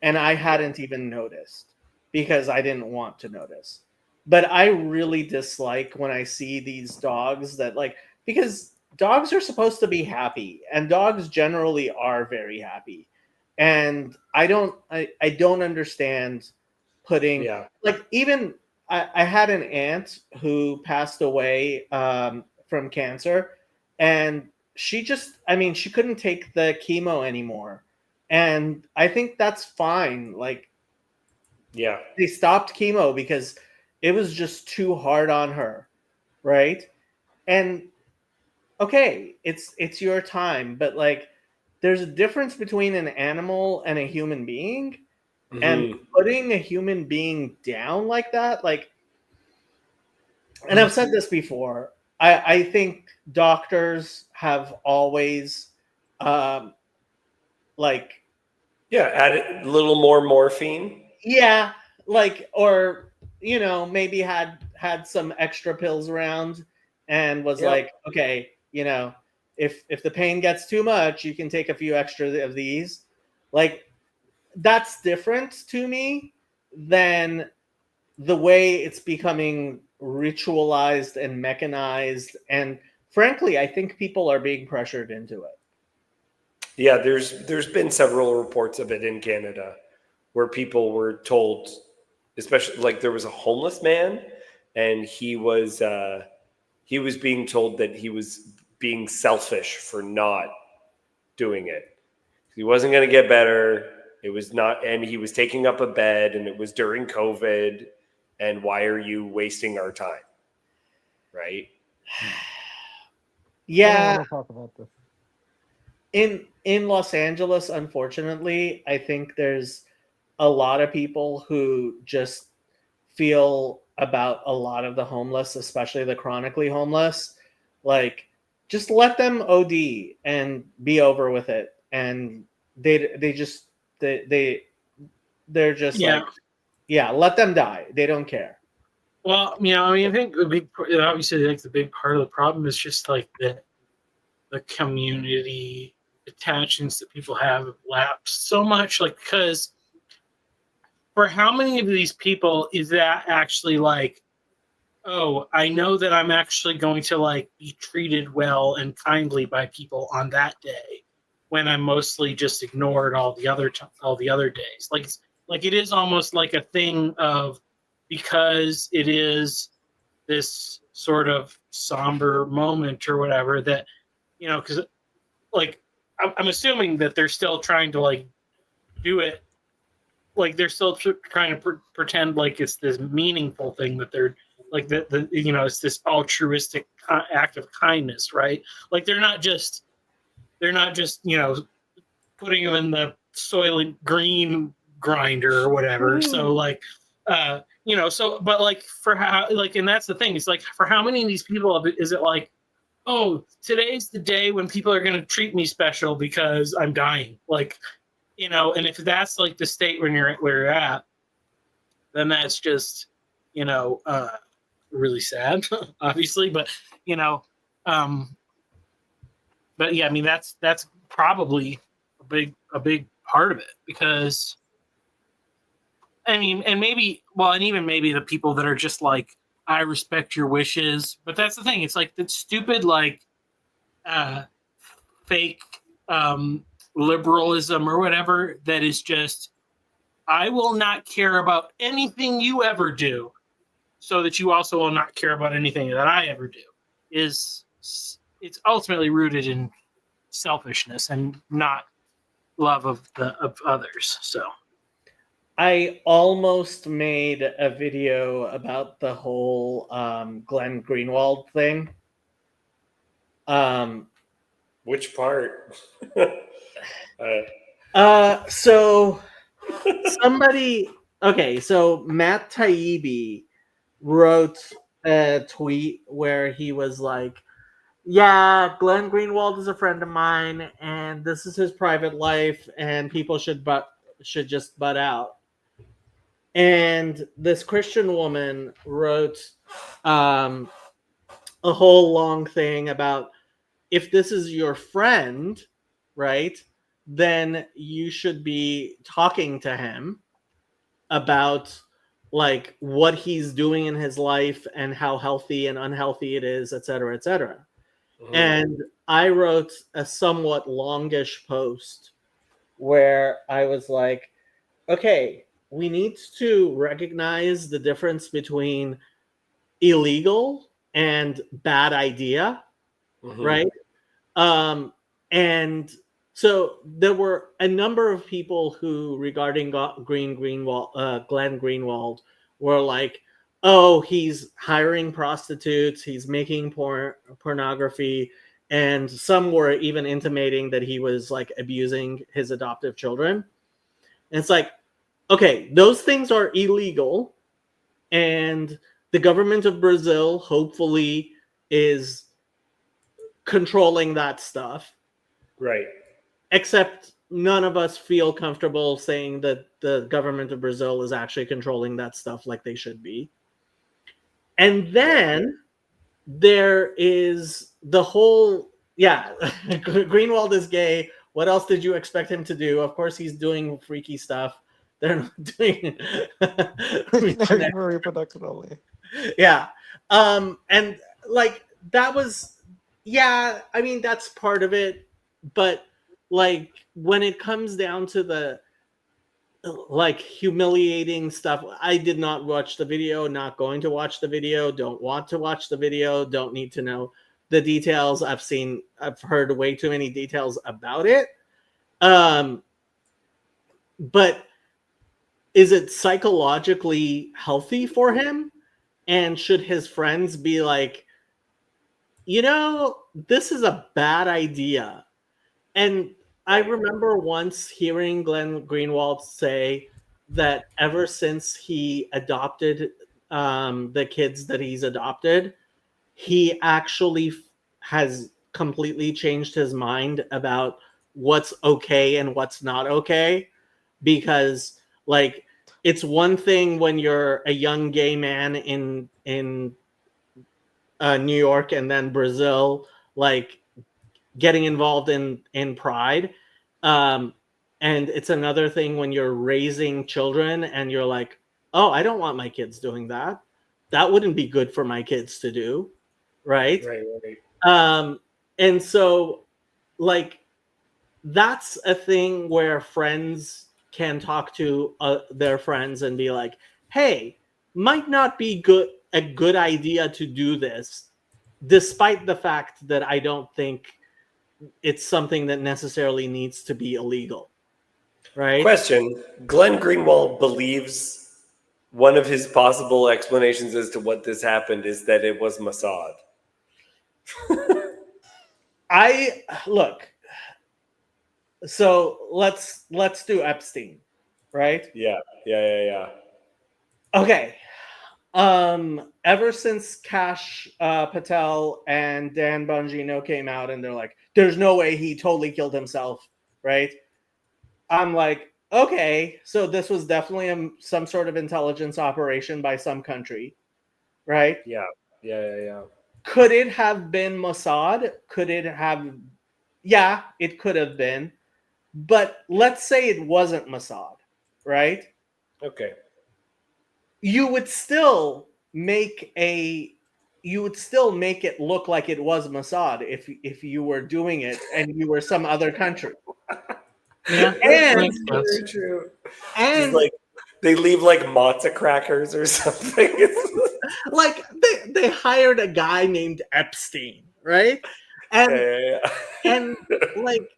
And I hadn't even noticed because I didn't want to notice. But I really dislike when I see these dogs that like, because dogs are supposed to be happy and dogs generally are very happy. And I don't understand putting like even I had an aunt who passed away from cancer, and she couldn't take the chemo anymore. And I think that's fine. Like, they stopped chemo because it was just too hard on her, right? And okay, it's your time, but like, there's a difference between an animal and a human being, and putting a human being down like that, like, and I've said this before. I think doctors have always, like, add a little more morphine. Yeah, like, or maybe had some extra pills around, and was like, okay, if the pain gets too much, you can take a few extra of these. Like, that's different to me than the way it's becoming ritualized and mechanized, and frankly, I think people are being pressured into it. Yeah, there's been several reports of it in Canada where people were told, especially like there was a homeless man, and he was being told that he was being selfish for not doing it. He wasn't going to get better. It was not, and he was taking up a bed, and it was during COVID, and why are you wasting our time? Right? I Yeah, don't want to talk about this. in Los Angeles, unfortunately, I think there's a lot of people who just feel about a lot of the homeless, especially the chronically homeless, like just let them OD and be over with it. And they're just Yeah. like, yeah, let them die. They don't care. Well, I mean, I think obviously, like the big part of the problem is just like the community attachments that people have lapsed so much. Like, because for how many of these people is that actually like, oh, I know that I'm actually going to like be treated well and kindly by people on that day, when I'm mostly just ignored all the other days. Like it is almost like a thing of, because it is this sort of somber moment or whatever, that because like I'm assuming that they're still trying to like do it, like they're still trying to pretend like it's this meaningful thing, that they're like the it's this altruistic act of kindness, right? Like they're not just putting them in the Soylent Green grinder or whatever. So like so, but like for how, like, and that's the thing, it's like, for how many of these people is it like, oh, today's the day when people are going to treat me special because I'm dying, like, and if that's like the state when where you're at, then that's just really sad, obviously. But um but yeah, I mean, that's probably a big part of it, because I mean, and maybe, well, and even maybe the people that are just like, I respect your wishes, but that's the thing, it's like that stupid like fake liberalism or whatever, that is just, I will not care about anything you ever do, so that you also will not care about anything that I ever do. It's ultimately rooted in selfishness and not love of others. So I almost made a video about the whole Glenn Greenwald thing. Which part? So somebody, okay, so Matt Taibbi wrote a tweet where he was like, yeah, Glenn Greenwald is a friend of mine, and this is his private life, and people should just butt out. And this Christian woman wrote a whole long thing about, if this is your friend, right, then you should be talking to him about like what he's doing in his life and how healthy and unhealthy it is, et cetera, et cetera. And I wrote a somewhat longish post where I was like, okay, we need to recognize the difference between illegal and bad idea, right? And so there were a number of people who, regarding Glenn Greenwald, were like, oh, he's hiring prostitutes, he's making pornography, and some were even intimating that he was like abusing his adoptive children. And it's like, okay, those things are illegal, and the government of Brazil hopefully is controlling that stuff. Right. Except none of us feel comfortable saying that the government of Brazil is actually controlling that stuff like they should be. And then there is the whole, Greenwald is gay. What else did you expect him to do? Of course, he's doing freaky stuff. They're not doing reproductive only. Yeah. And like that was, yeah, I mean, that's part of it. But like when it comes down to the like humiliating stuff, I did not watch the video, not going to watch the video, don't want to watch the video, don't need to know the details. I've heard way too many details about it. But is it psychologically healthy for him? And should his friends be like, this is a bad idea? And I remember once hearing Glenn Greenwald say that ever since he adopted the kids that he's adopted, he actually has completely changed his mind about what's okay and what's not okay. Because, like, it's one thing when you're a young gay man in New York and then Brazil, like, getting involved in pride, and it's another thing when you're raising children and you're like, oh, I don't want my kids doing that. That wouldn't be good for my kids to do, right? Right. And so, like, that's a thing where friends can talk to their friends and be like, hey, might not be a good idea to do this, despite the fact that I don't think it's something that necessarily needs to be illegal, right? Question: Glenn Greenwald believes one of his possible explanations as to what this happened is that it was Mossad. Look. So let's do Epstein, right? Yeah. Okay. Ever since Kash Patel and Dan Bongino came out and they're like, there's no way he totally killed himself, right? I'm like, okay, so this was definitely some sort of intelligence operation by some country, right? Yeah. Could it have been Mossad? Could it have? Yeah, it could have been. But let's say it wasn't Mossad, right? Okay. You would still make it look like it was Mossad if you were doing it and you were some other country. Yeah, And- makes sense. Very true. And Just like they leave like matzo crackers or something. like they hired a guy named Epstein, right? And Yeah. and like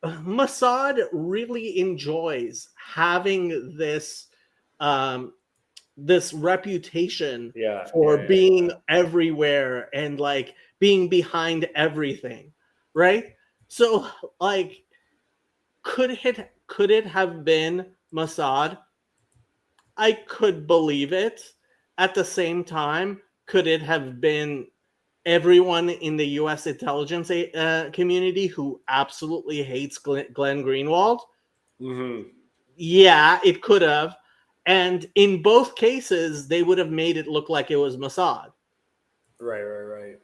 Mossad really enjoys having this this reputation Yeah. for yeah. being everywhere and like being behind everything, right? So, like, could it have been Mossad? I could believe it. At the same time, could it have been everyone in the U.S. intelligence community who absolutely hates Glenn Greenwald? Mm-hmm. Yeah, it could have. And in both cases, they would have made it look like it was Mossad. Right.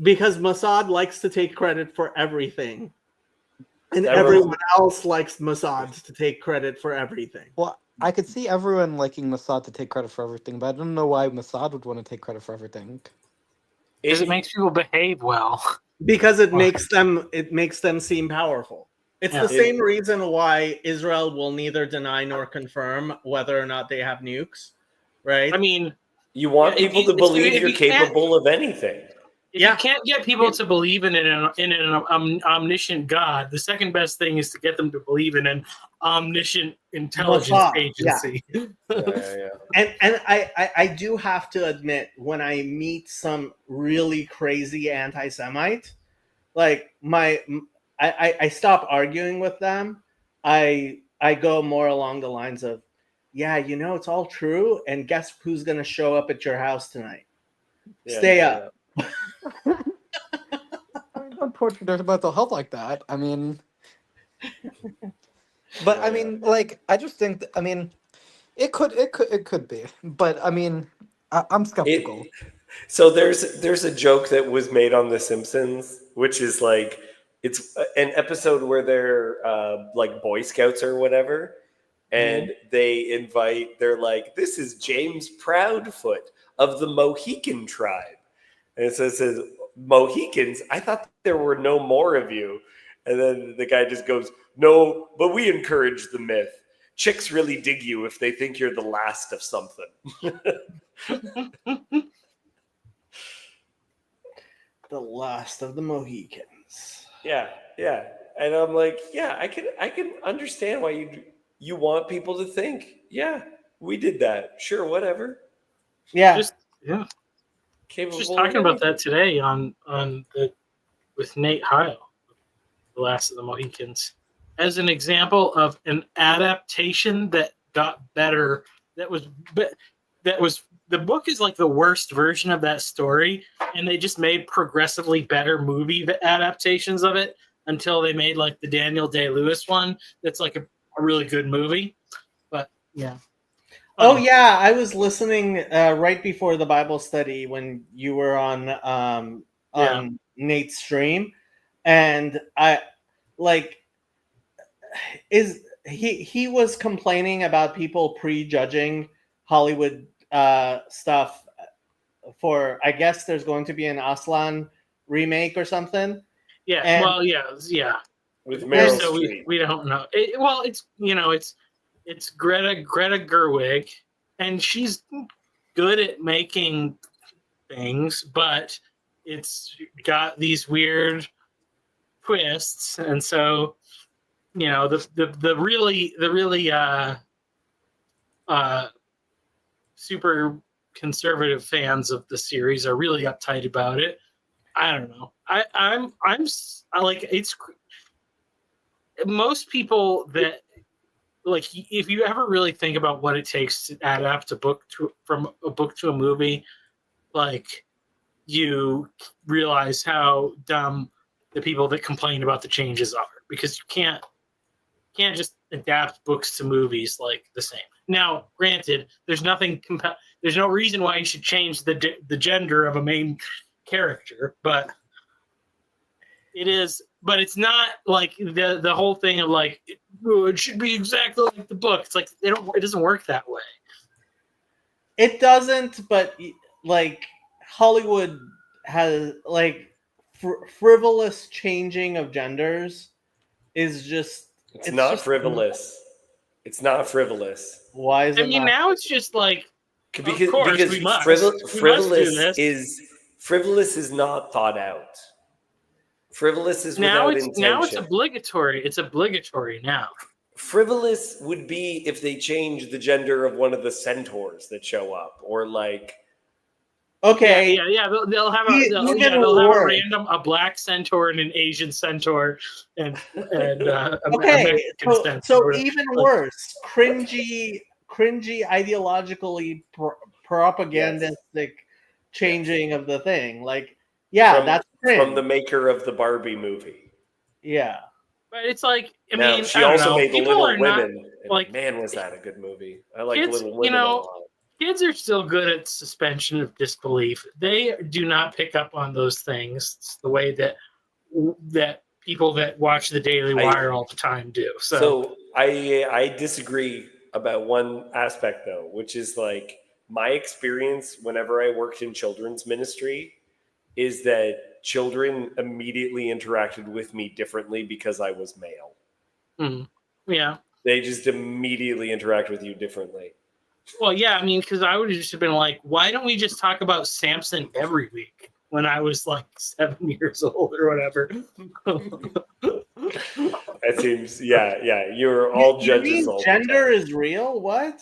Because Mossad likes to take credit for everything. And That everyone else likes Mossad to take credit for everything. Well, I could see everyone liking Mossad to take credit for everything, but I don't know why Mossad would want to take credit for everything. Because it makes people behave well. Because it makes them seem powerful. It's Yeah. the same reason why Israel will neither deny nor confirm whether or not they have nukes, right? I mean, You want if people you- to believe if you're you can't- capable of anything. if Yeah. you can't get people to believe in an omniscient God, the second best thing is to get them to believe in an omniscient intelligence Mossad, agency. Yeah. And I do have to admit, when I meet some really crazy anti-Semite, like I stop arguing with them. I go more along the lines of, yeah, it's all true, and guess who's gonna show up at your house tonight? Stay up. I mean, don't torture their mental health like that. I mean, but I mean, like, I just think that, I mean, it could be, but I mean, I'm skeptical. So there's a joke that was made on The Simpsons, which is like it's an episode where they're like Boy Scouts or whatever, and they're like, this is James Proudfoot of the Mohican tribe, and it says Mohicans. I thought there were no more of you, and then the guy just goes, no, but we encourage the myth. Chicks really dig you if they think you're the last of something. The last of the Mohicans. Yeah, and I'm like, yeah, I can understand why you want people to think Yeah, we did that. Sure, whatever. Yeah. Just yeah. Capable Just of talking about anything. that today on the with Nate Heil, The Last of the Mohicans, as an example of an adaptation that got better. That was the book is like the worst version of that story, and they just made progressively better movie adaptations of it until they made like the Daniel Day-Lewis one. That's like a really good movie, but yeah. Oh yeah, I was listening right before the Bible study when you were on Yeah. Nate's stream, and I like is he was complaining about people prejudging Hollywood stuff for, I guess there's going to be an Aslan remake or something. Yeah. And Well, yeah. With Meryl So Streep. we don't know. Well, it's Greta Gerwig, and she's good at making things, but it's got these weird twists, and so the really super conservative fans of the series are really uptight about it. I don't know. I like it's most people that like if you ever really think about what it takes to adapt from a book to a movie, like you realize how dumb the people that complain about the changes are, because you can't just adapt books to movies like the same. Now, granted, there's no reason why you should change the gender of a main character, but it's not like the whole thing of like it should be exactly like the book. It's like it doesn't work that way. it doesn't, but like Hollywood has like frivolous changing of genders is just It's not just frivolous. It's not frivolous. Why is I it mean, not? now it's just like Because, of course because we must. frivolous Do this. is not thought out. Frivolous is without intention. Now it's obligatory. It's obligatory now. Frivolous would be if they change the gender of one of the centaurs that show up, or like Okay, Yeah. They'll have a black centaur and an Asian centaur and okay. American So centaur. even worse, cringy, ideologically propagandistic changing of the thing. Like, yeah, that's cringe. from the maker of the Barbie movie. Yeah. But it's like, Now, she I don't also know. made People Little are not- Women. And like- man, was that a good movie? I like Kids, Little Women a lot. Kids are still good at suspension of disbelief. They do not pick up on those things the way that people that watch the Daily Wire all the time do. So I disagree about one aspect though, which is like my experience whenever I worked in children's ministry is that children immediately interacted with me differently because I was male. Yeah. They just immediately interact with you differently. Well, yeah, I mean, because I would have just been like, why don't we just talk about Samson every week when I was like 7 years old or whatever? That seems, yeah. You're all You judges mean all the gender time. is real? What?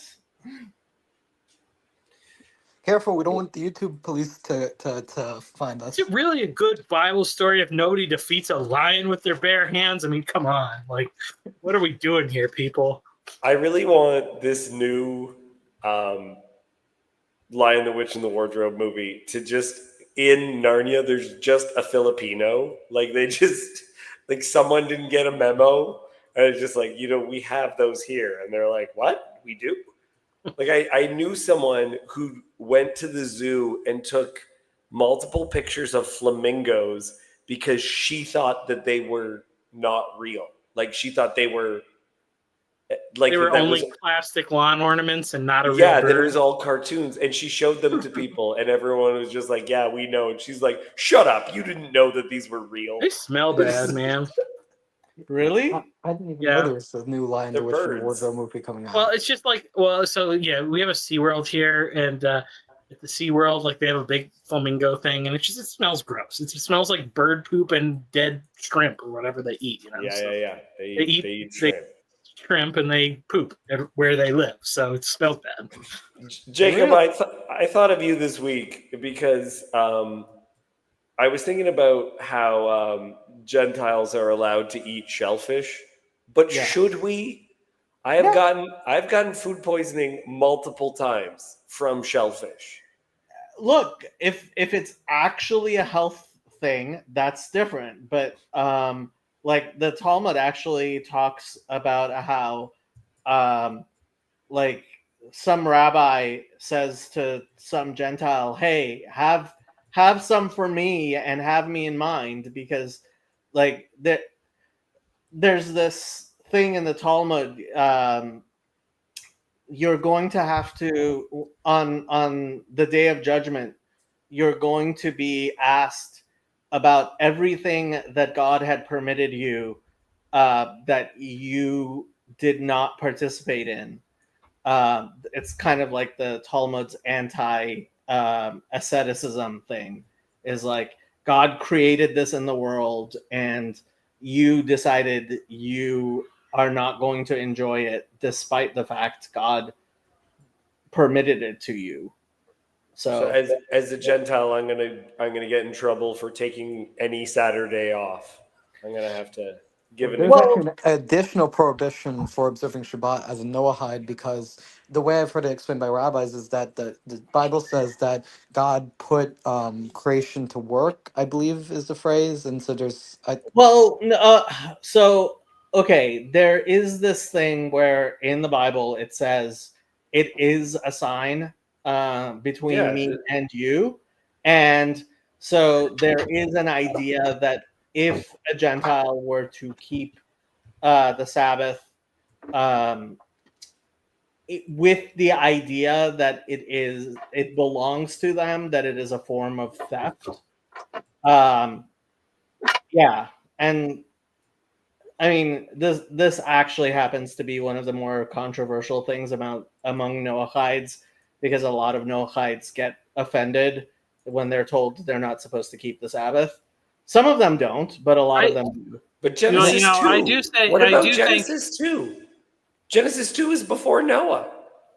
Careful, we don't want the YouTube police to find us. Is it really a good Bible story if nobody defeats a lion with their bare hands? I mean, come on. Like, what are we doing here, people? I really want this new Lion, the Witch, and the Wardrobe movie to just, in Narnia, there's just a Filipino. Like, they just, like, someone didn't get a memo. And it's just like, we have those here. And they're like, what? We do? Like, I knew someone who went to the zoo and took multiple pictures of flamingos because she thought that they were not real. Like, she thought they were like, they were that only was, plastic lawn ornaments and not a real that bird. it was all cartoons. And she showed them to people, and everyone was just like, yeah, we know. And she's like, shut up. You didn't know that these were real. They smell bad, man. Really? I didn't even Yeah. know there was a new Lion, the They're Witch, and the birds. Wardrobe movie coming out. Well, it's just like, so yeah, we have a SeaWorld here, and at the SeaWorld, like, they have a big flamingo thing, and it smells gross. It smells like bird poop and dead shrimp or whatever they eat, Yeah. So They They eat eat- shrimp. shrimp and they poop where they live, so it's spelled bad. Jacob, Really? I thought of you this week because I was thinking about how Gentiles are allowed to eat shellfish, but Yeah. should we? Yeah. I've gotten food poisoning multiple times from shellfish. Look, if it's actually a health thing, that's different. But like the Talmud actually talks about how like some rabbi says to some Gentile, "Hey, have some for me and have me in mind," because like there's this thing in the Talmud. You're going to have to on the day of judgment, you're going to be asked about everything that God had permitted you that you did not participate in. It's kind of like the Talmud's anti asceticism thing, is like God created this in the world and you decided you are not going to enjoy it despite the fact God permitted it to you. So So as a Gentile, I'm gonna get in trouble for taking any Saturday off. I'm gonna have to give an There's well, actually an additional prohibition for observing Shabbat as a Noahide because the way I've heard it explained by rabbis is that the Bible says that God put creation to work, I believe is the phrase. And so so okay, there is this thing where in the Bible it says it is a sign between yeah. me and you, and so there is an idea that if a Gentile were to keep the Sabbath, um, with the idea that it belongs to them, that it is a form of theft. Um, yeah, and I mean, this actually happens to be one of the more controversial things among Noachides, because a lot of Noachides get offended when they're told they're not supposed to keep the Sabbath. Some of them don't, but a lot of I, them do. But Genesis I 2. do say, What I about do think, Genesis 2? Genesis 2 is before Noah.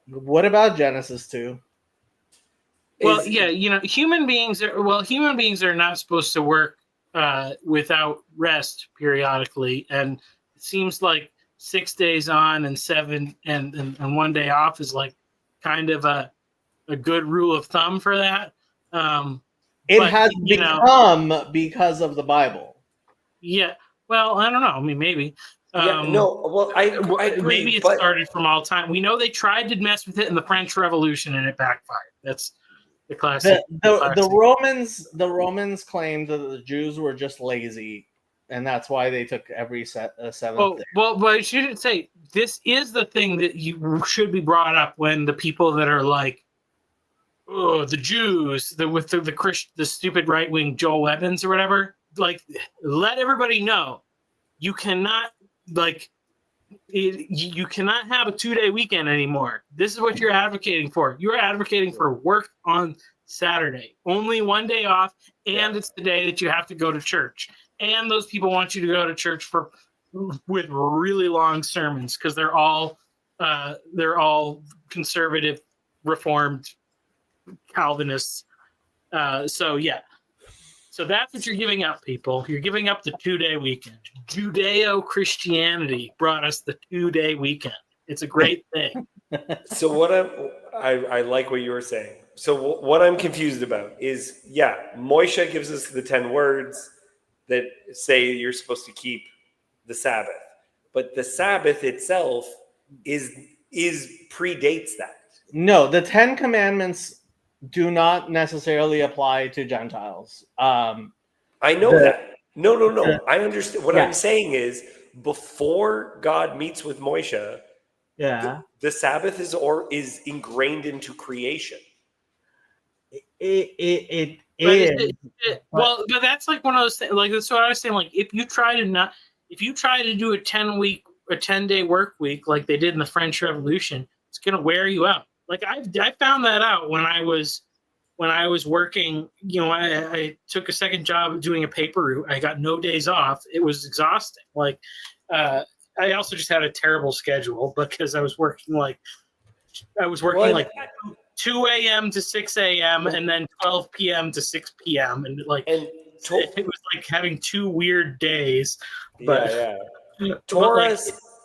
What about Genesis 2? well, Is yeah, human beings are not supposed to work without rest periodically, and it seems like 6 days on and seven and 1 day off is like kind of a good rule of thumb for that. It But has become because of the Bible. yeah, well, I don't know. I mean, maybe. no, well, I agree, Maybe it but started from all time. We know they tried to mess with it in the French Revolution and it backfired. That's the classic. The Romans claimed that the Jews were just lazy, and that's why they took every seventh day. Well, but I shouldn't say this is the thing that you should be brought up when the people that are like, oh, the Jews, the stupid right wing Joel Evans or whatever, like, let everybody know you cannot you cannot have a 2-day weekend anymore. This is what you're advocating for. You're advocating for work on Saturday, only 1 day off, and it's the day that you have to go to church. And those people want you to go to church with really long sermons because they're all conservative, reformed Calvinists. So yeah. So that's what you're giving up, people. You're giving up the 2-day weekend. Judeo-Christianity brought us the 2-day weekend. It's a great thing. so what I like what you were saying. So what I'm confused about is, Moshe gives us the 10 words that say you're supposed to keep the Sabbath, but the Sabbath itself is predates that. No, the 10 Commandments do not necessarily apply to Gentiles. I know that. No. I understand. What I'm saying is, before God meets with Moshe, the Sabbath is ingrained into creation. It But is. But that's like one of those things. Like that's what I was saying. Like if you try to do a 10-day work week like they did in the French Revolution, it's gonna wear you out. Like I found that out when I was working. I took a second job doing a paper route. I got no days off. It was exhausting. Like I also just had a terrible schedule because I was working like Well, 2 a.m. to 6 a.m. and then 12 p.m. to 6 p.m. and like and it was like having 2 weird days. But yeah. but, like,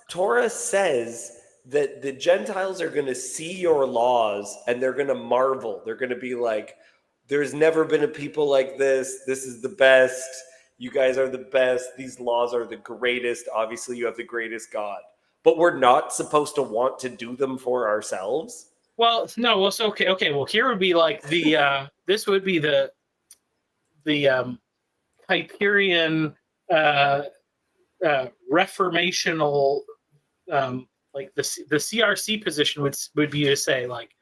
Torah says that the Gentiles are going to see your laws and they're going to marvel. They're going to be like, there's never been a people like this. This is the best. You guys are the best. These laws are the greatest. Obviously, you have the greatest God. But we're not supposed to want to do them for ourselves. well, no, well, so okay. Well, here would be like this would be the Hyperion reformational like the CRC position would be to say like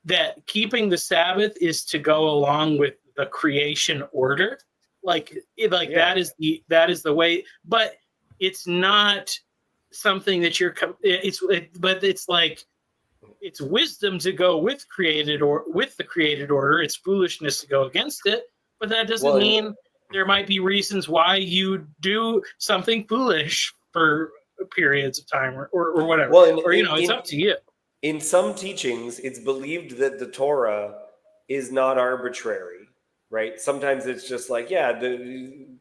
that keeping the Sabbath is to go along with the creation order, that is the way, but it's not something that but it's like it's wisdom to go with created or with the created order. It's foolishness to go against it, but that doesn't mean there might be reasons why you do something foolish for periods of time or whatever. Well, it's up to you. In some teachings, it's believed that the Torah is not arbitrary, right? Sometimes it's just like, the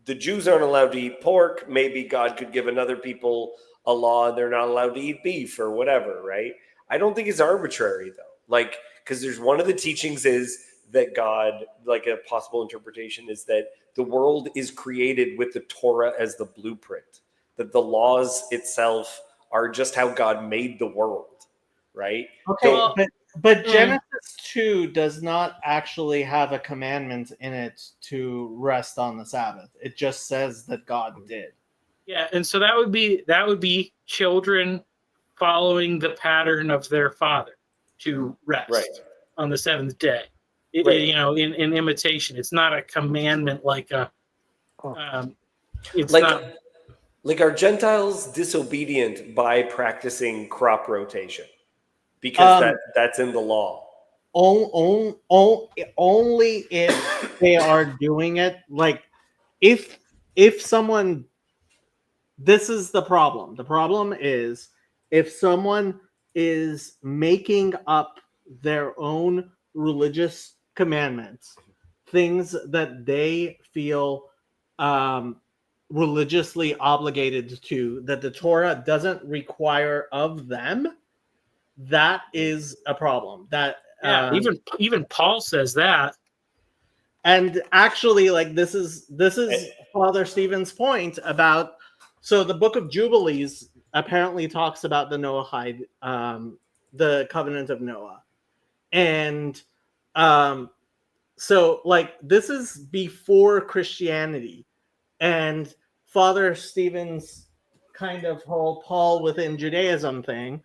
Jews aren't allowed to eat pork. Maybe God could give another people a law and they're not allowed to eat beef or whatever, right? I don't think it's arbitrary though. Like, because there's one of the teachings is that God, like a possible interpretation is that the world is created with the Torah as the blueprint, that the laws itself are just how God made the world, right? Okay, but Genesis 2 does not actually have a commandment in it to rest on the Sabbath. It just says that God did. Yeah, and so that would be children following the pattern of their father to rest on the seventh day. In imitation. It's not a commandment like a. It's like, not. Like, are Gentiles disobedient by practicing crop rotation? Because that's in the law. Only if they are doing it. Like, if someone, this is the problem. The problem is if someone is making up their own religious commandments, things that they feel religiously obligated to, that the Torah doesn't require of them, that is a problem. That even Paul says that. And actually, like, this is Father Stephen's point about. So the Book of Jubilees apparently talks about the Noahide, the covenant of Noah, and so like this is before Christianity, and Father Stephen's kind of whole Paul within Judaism thing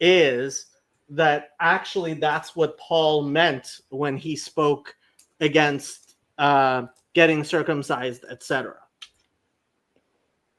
is that actually that's what Paul meant when he spoke against getting circumcised, etc.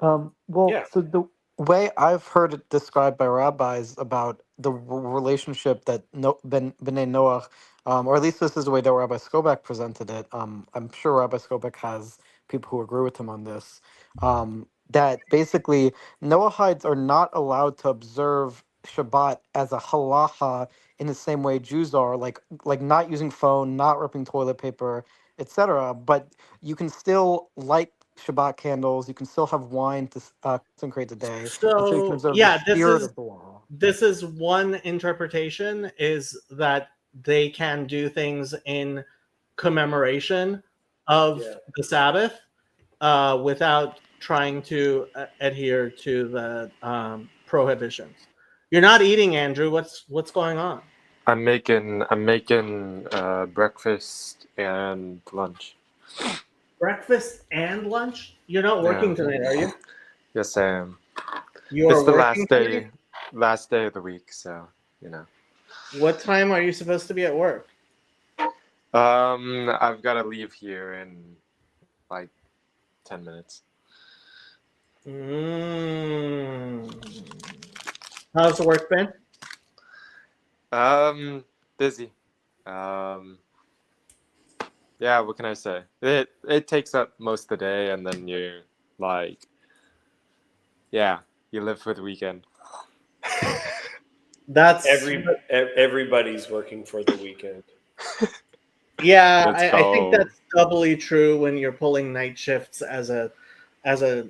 So the way I've heard it described by rabbis about the relationship that B'nai Noach, or at least this is the way that Rabbi Skobek presented it. I'm sure Rabbi Skobek has people who agree with him on this. That basically Noahides are not allowed to observe Shabbat as a halacha in the same way Jews are, like not using phone, not ripping toilet paper, etc. But you can still light Shabbat candles. You can still have wine to consecrate the day. So you can observe the spirit of the law. This is one interpretation, is that they can do things in commemoration of the Sabbath without trying to adhere to the prohibitions. You're not eating, Andrew. What's going on? I'm making breakfast and lunch. Breakfast and lunch? You're not working tonight, are you? Yes, I am. It's the last day of the week, so What time are you supposed to be at work? I've got to leave here in like 10 minutes. How's the work been? Busy. Yeah, what can I say? It takes up most of the day, and then you're like Yeah, you live for the weekend. That's Everybody's working for the weekend. yeah. Let's I think go. that's doubly true when you're pulling night shifts as an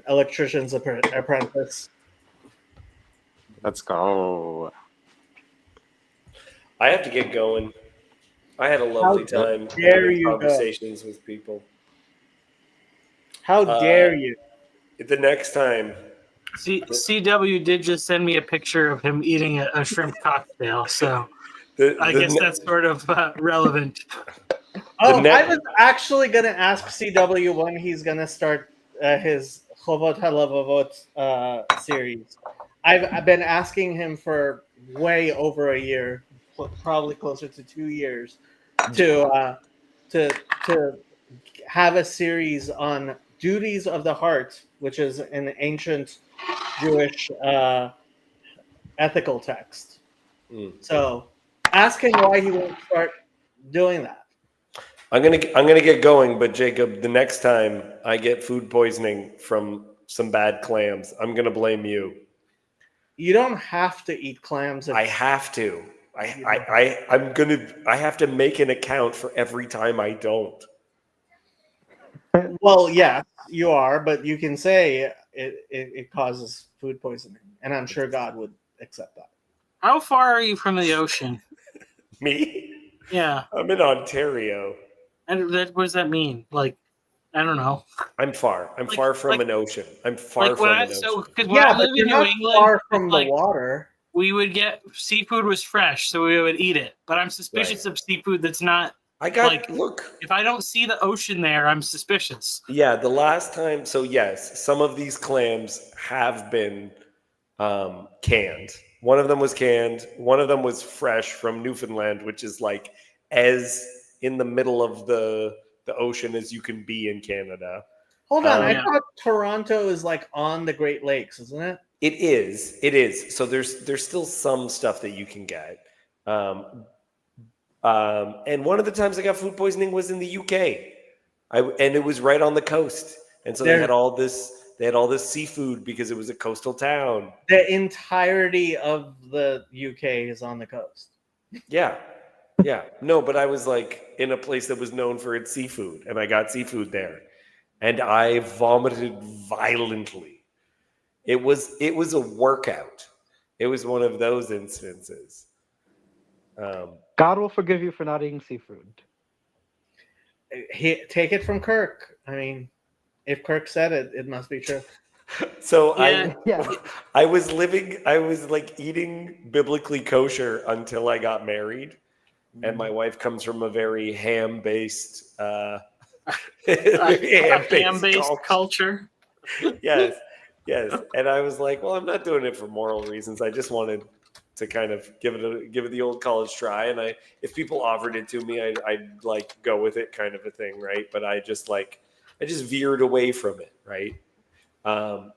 electrician's apprentice. Let's go. I have to get going. I had a lovely time dare having you go. conversations with people. How dare Uh, you? The next time, CW did just send me a picture of him eating a shrimp cocktail, so I the guess that's sort of relevant. Oh, next- I was actually going to ask CW when he's going to start his Chovot HaLevavot series. I've been asking him for way over a year, probably closer to 2 years, to have a series on duties of the heart, which is an ancient Jewish ethical text. Mm. So ask him why he won't start doing that. I'm gonna get going, but Jacob, the next time I get food poisoning from some bad clams, I'm gonna blame you. You don't have to eat clams. I have to. I have to make an account for every time I don't. Well, yeah, you are, but you can say it causes food poisoning, and I'm sure God would accept that. How far are you from the ocean? Me? Yeah, I'm in Ontario. and what does that mean? Like, I don't know. I'm far. I'm Like- far from like- an ocean. I'm far Like from when an ocean. because when Yeah, I but live you're in New not England, far from it's the like water. we would get seafood was fresh, so we would eat it. But I'm suspicious of seafood that's not. I got like- look. If I don't see the ocean there, I'm suspicious. Yeah, the last time. So yes, some of these clams have been canned. One of them was canned. One of them was fresh from Newfoundland, which is like as in the middle of the ocean as you can be in Canada. Hold on, I Yeah. thought Toronto is like on the Great Lakes, isn't it? It is. It is. So there's still some stuff that you can get. And one of the times I got food poisoning was in the UK. And it was right on the coast. And so they There- had all this seafood because it was a coastal town. The entirety of the UK is on the coast. Yeah. Yeah. No, but I was like in a place that was known for its seafood, and I got seafood there. And I vomited violently. It was a workout. It was one of those instances. God will forgive you for not eating seafood. Take it from Kirk. I mean, if Kirk said it, it must be true. So Yeah. Yeah. I was like eating biblically kosher until I got married. And my wife comes from a very ham-based Ham-based culture. Yes. And I was like, well, I'm not doing it for moral reasons. I just wanted to kind of give it the old college try. And if people offered it to me, I'd like go with it, kind of a thing, right? But I just veered away from it, right? And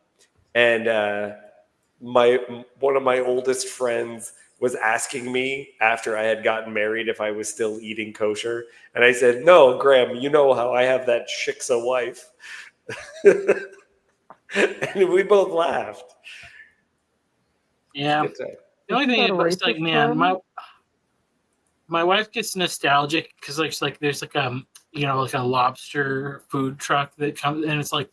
one of my oldest friends was asking me after I had gotten married if I was still eating kosher. And I said, no, Graham, you know how I have that shiksa wife. And we both laughed. Yeah. Good time. The only thing Isn't that a is like, racist man, term? my wife gets nostalgic because like there's like like a lobster food truck that comes, and it's like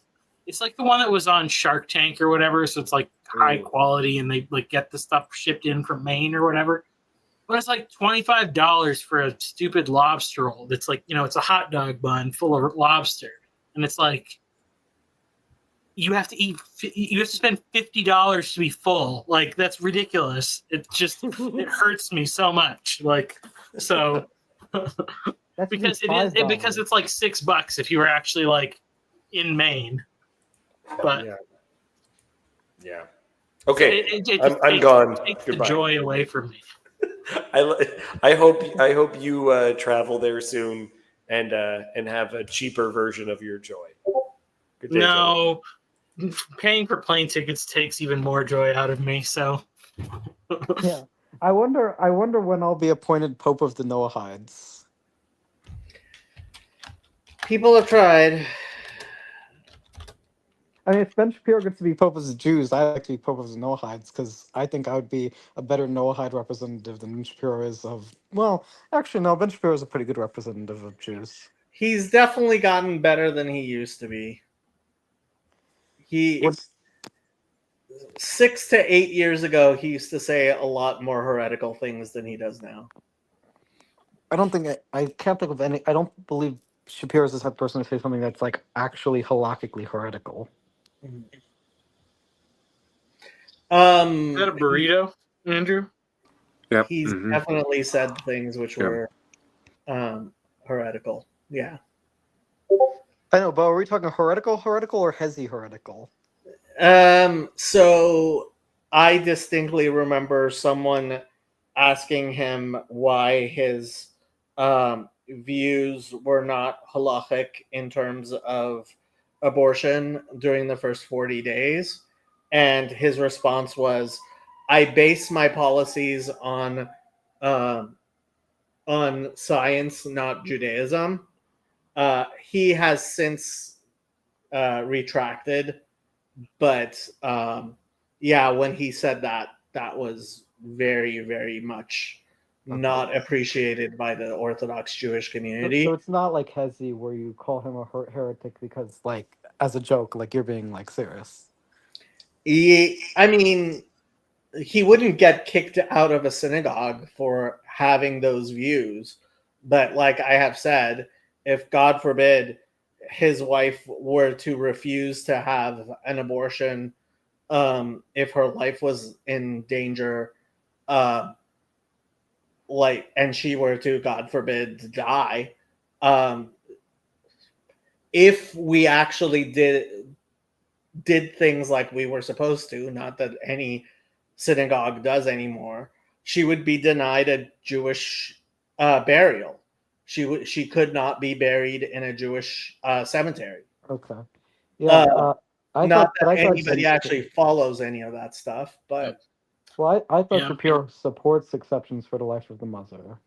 the one that was on Shark Tank or whatever. So it's like high quality, and they like get the stuff shipped in from Maine or whatever. But it's like $25 for a stupid lobster roll. That's like it's a hot dog bun full of lobster, and it's like you have to spend $50 to be full. Like that's ridiculous. It just it hurts me so much. Like so That's because just because it's like $6 if you were actually like in Maine. But Yeah. Okay. it just I'm gone. takes the Goodbye. joy away from me. I hope you travel there soon and have a cheaper version of your joy. Good day, No, paying for plane tickets takes even more joy out of me. So Yeah. I wonder when I'll be appointed Pope of the Noahides. People have tried. I mean, if Ben Shapiro gets to be Pope of the Jews, I'd like to be Pope of the Noahides because I think I would be a better Noahide representative than Ben Shapiro is of. Well, actually, no. Ben Shapiro is a pretty good representative of Jews. He's definitely gotten better than he used to be. He What's 6 to 8 years ago, he used to say a lot more heretical things than he does now. I don't think I can't think of any. I don't believe Shapiro's the type of person to say something that's like actually halakhically heretical. Is that a burrito, Andrew? Yep. He's mhm. definitely said things which Yep. were heretical. Yeah. I know, but are we talking heretical, or hezi heretical? So I distinctly remember someone asking him why his views were not halachic in terms of abortion during the first 40 days. And his response was, I base my policies um, on science, not Judaism. He has since retracted, but yeah, when he said that, that was very, very much not appreciated by the Orthodox Jewish community. So it's not like hezi where you call him a heretic because, like, as a joke, like you're being like serious. I mean, he wouldn't get kicked out of a synagogue for having those views, but like I have said, if God forbid his wife were to refuse to have an abortion, if her life was in danger, like, and she were to, God forbid, die, if we actually did things like we were supposed to, not that any synagogue does anymore, she would be denied a Jewish burial. She could not be buried in a Jewish cemetery. Okay. Yeah. I Not thought, but that I thought anybody actually follows any of that stuff, but Well, I thought Yeah. Shapiro supports exceptions for the life of the mother.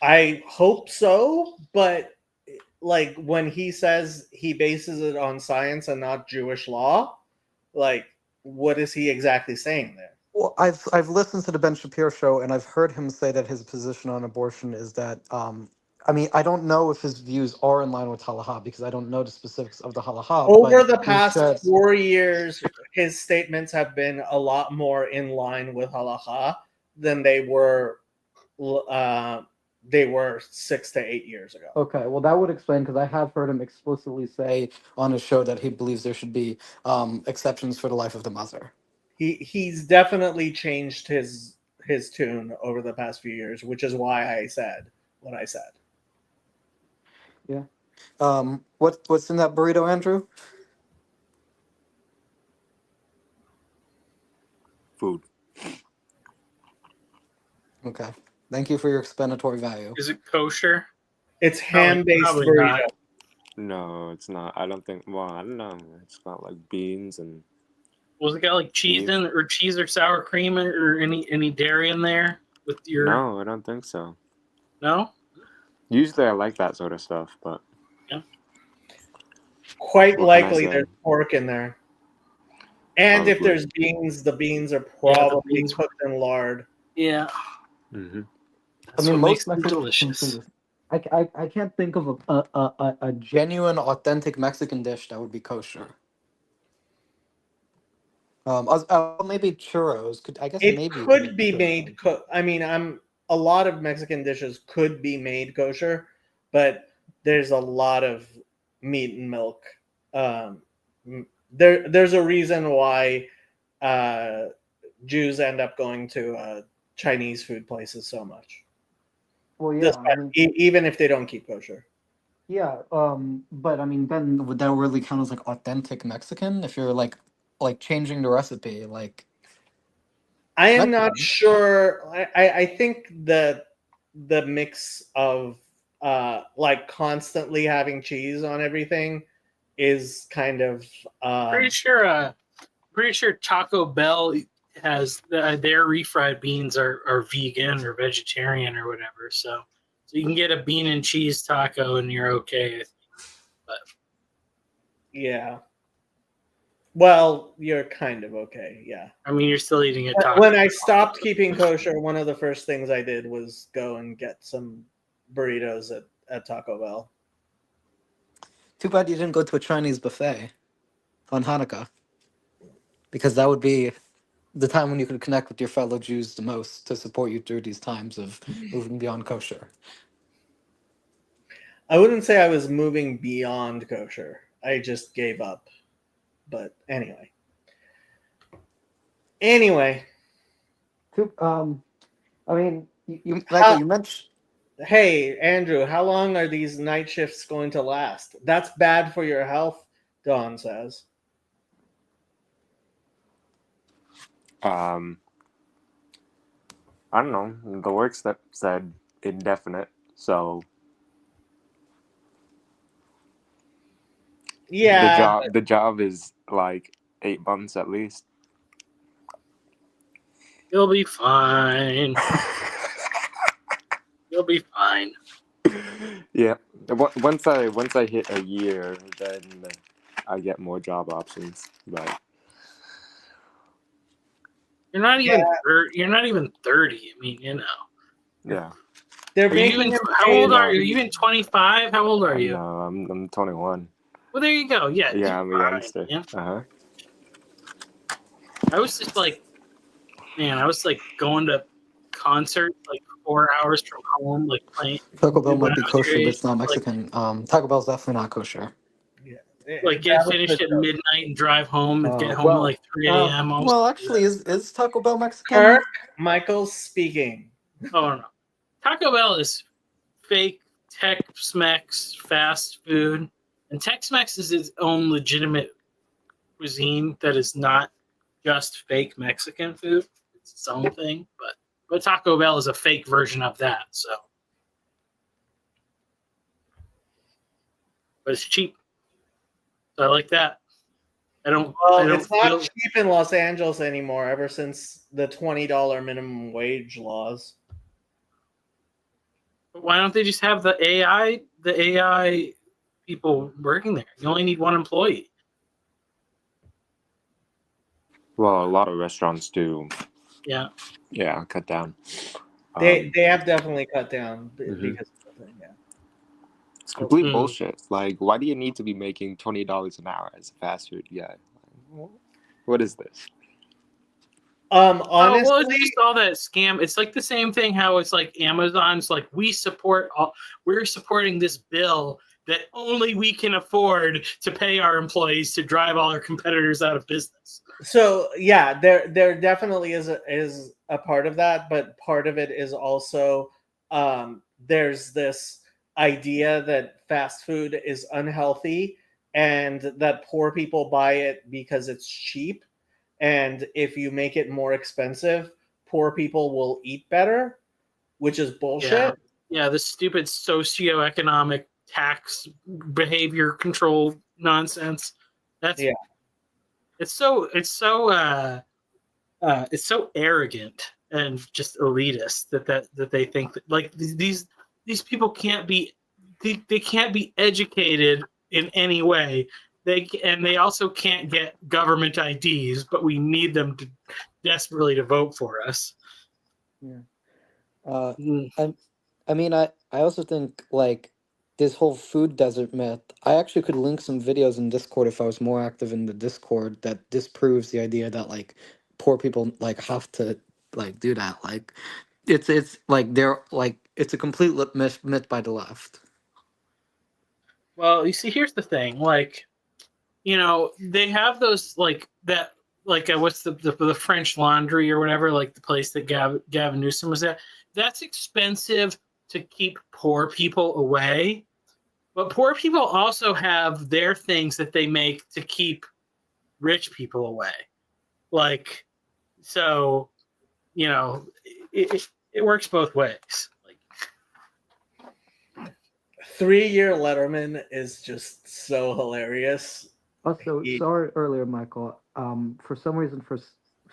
I hope so. But like when he says he bases it on science and not Jewish law, like what is he exactly saying there? Well, I've listened to the Ben Shapiro show, and I've heard him say that his position on abortion is that I mean, I don't know if his views are in line with halacha because I don't know the specifics of the halacha. Over but the he past says- 4 years, his statements have been a lot more in line with halacha than they were 6 to 8 years ago. Okay, well, that would explain because I have heard him explicitly say on his show that he believes there should be exceptions for the life of the mother. He's definitely changed his tune over the past few years, which is why I said what I said. Yeah. What's in that burrito, Andrew? Food. Okay. Thank you for your explanatory value. Is it kosher? It's ham-based Probably burrito. not. No, it's not. I don't think. Well, I don't know. It's got like beans and Was it got like cheese in, or cheese or sour cream, or any dairy in there with your? no, I don't think so. No? Usually, I like that sort of stuff, but Quite What can I likely say? there's pork in there. And if Probably. there's beans, the beans are Yeah, the probably beans- cooked in lard. Yeah. hmm That's what makes them delicious. I can't think of a genuine, authentic Mexican dish that would be kosher. Maybe churros. I guess It maybe could be churros. made I mean, a lot of Mexican dishes could be made kosher, but there's a lot of meat and milk. There's a reason why Jews end up going to Chinese food places so much, Well, yeah, I mean, even if they don't keep kosher. yeah. But I mean, then would that really count as like authentic Mexican if you're like changing the recipe? Like, I am not Mexican. sure. I think the mix of like constantly having cheese on everything is kind of Pretty sure Taco Bell has their refried beans are vegan or vegetarian or whatever. So you can get a bean and cheese taco and you're okay. yeah. Well, you're kind of okay, yeah. I mean, you're still eating a taco. When I stopped keeping kosher, one of the first things I did was go and get some burritos at Taco Bell. Too bad you didn't go to a Chinese buffet on Hanukkah, because that would be the time when you could connect with your fellow Jews the most to support you through these times of moving beyond kosher. I wouldn't say I was moving beyond kosher. I just gave up. But anyway. I mean, you How- you mentioned. Hey, Andrew, how long are these night shifts going to last? That's bad for your health, Dawn says. I don't know. The works that said indefinite, so Yeah. the job is like 8 months at least. You'll be fine. You'll be fine. Yeah. Once I hit a year, then I get more job options. But You're not even you're not even 30. I mean, you know. yeah, They're Are you making even, him how pay old are you? them. Are you even 25? How old are you? No, I'm 21. Well, there you go. Yeah. Yeah, I'm a fine, youngster. man. Uh-huh. I was just like, man, I was like going to concerts like 4 hours from home, like playing. Taco Bell when might be I was kosher, your but age, it's not like- Mexican. Taco Bell's definitely not kosher. Like That get was finished the at joke. midnight and drive home and get home Well, at like 3 a.m. Well, actually, is Taco Bell Mexican? Kirk Michaels speaking. Oh no, Taco Bell is fake Tex-Mex fast food, and Tex-Mex is its own legitimate cuisine that is not just fake Mexican food. It's its own thing, but Taco Bell is a fake version of that. So, but it's cheap. So I like that. I don't Well, it's not feel- cheap in Los Angeles anymore ever since the $20 minimum wage laws. Why don't they just have the AI people working there? You only need one employee. Well, a lot of restaurants do. Yeah. Yeah, cut down. They have definitely cut down Mhm. because of the thing, yeah. It's complete Mm. bullshit. Like, why do you need to be making $20 an hour as a fast food guy? What is this? Honestly, Well, it's just all that scam. It's like the same thing. How it's like Amazon's like we're supporting this bill that only we can afford to pay our employees to drive all our competitors out of business. so yeah, there definitely is a part of that, but part of it is also there's this idea that fast food is unhealthy and that poor people buy it because it's cheap, and if you make it more expensive, poor people will eat better, which is bullshit. Yeah, this stupid socioeconomic tax behavior control nonsense. That's Yeah. It's so arrogant and just elitist that they think that like these people can't be they can't be educated in any way. They also can't get government IDs, but we need them to desperately to vote for us. Mm. I mean, I also think like this whole food desert myth. I actually could link some videos in Discord if I was more active in the Discord that disproves the idea that like poor people like have to like do that. Like it's like they're like it's a complete myth by the left. Well, you see, here's the thing. Like, you know, they have those like that. Like, what's the French Laundry or whatever? Like the place that Gavin Newsom was at. That's expensive to keep poor people away. But poor people also have their things that they make to keep rich people away. Like, so, you know, it works both ways. Like, 3-year Letterman is just so hilarious. Also, Ye- sorry earlier, Michael. For some reason,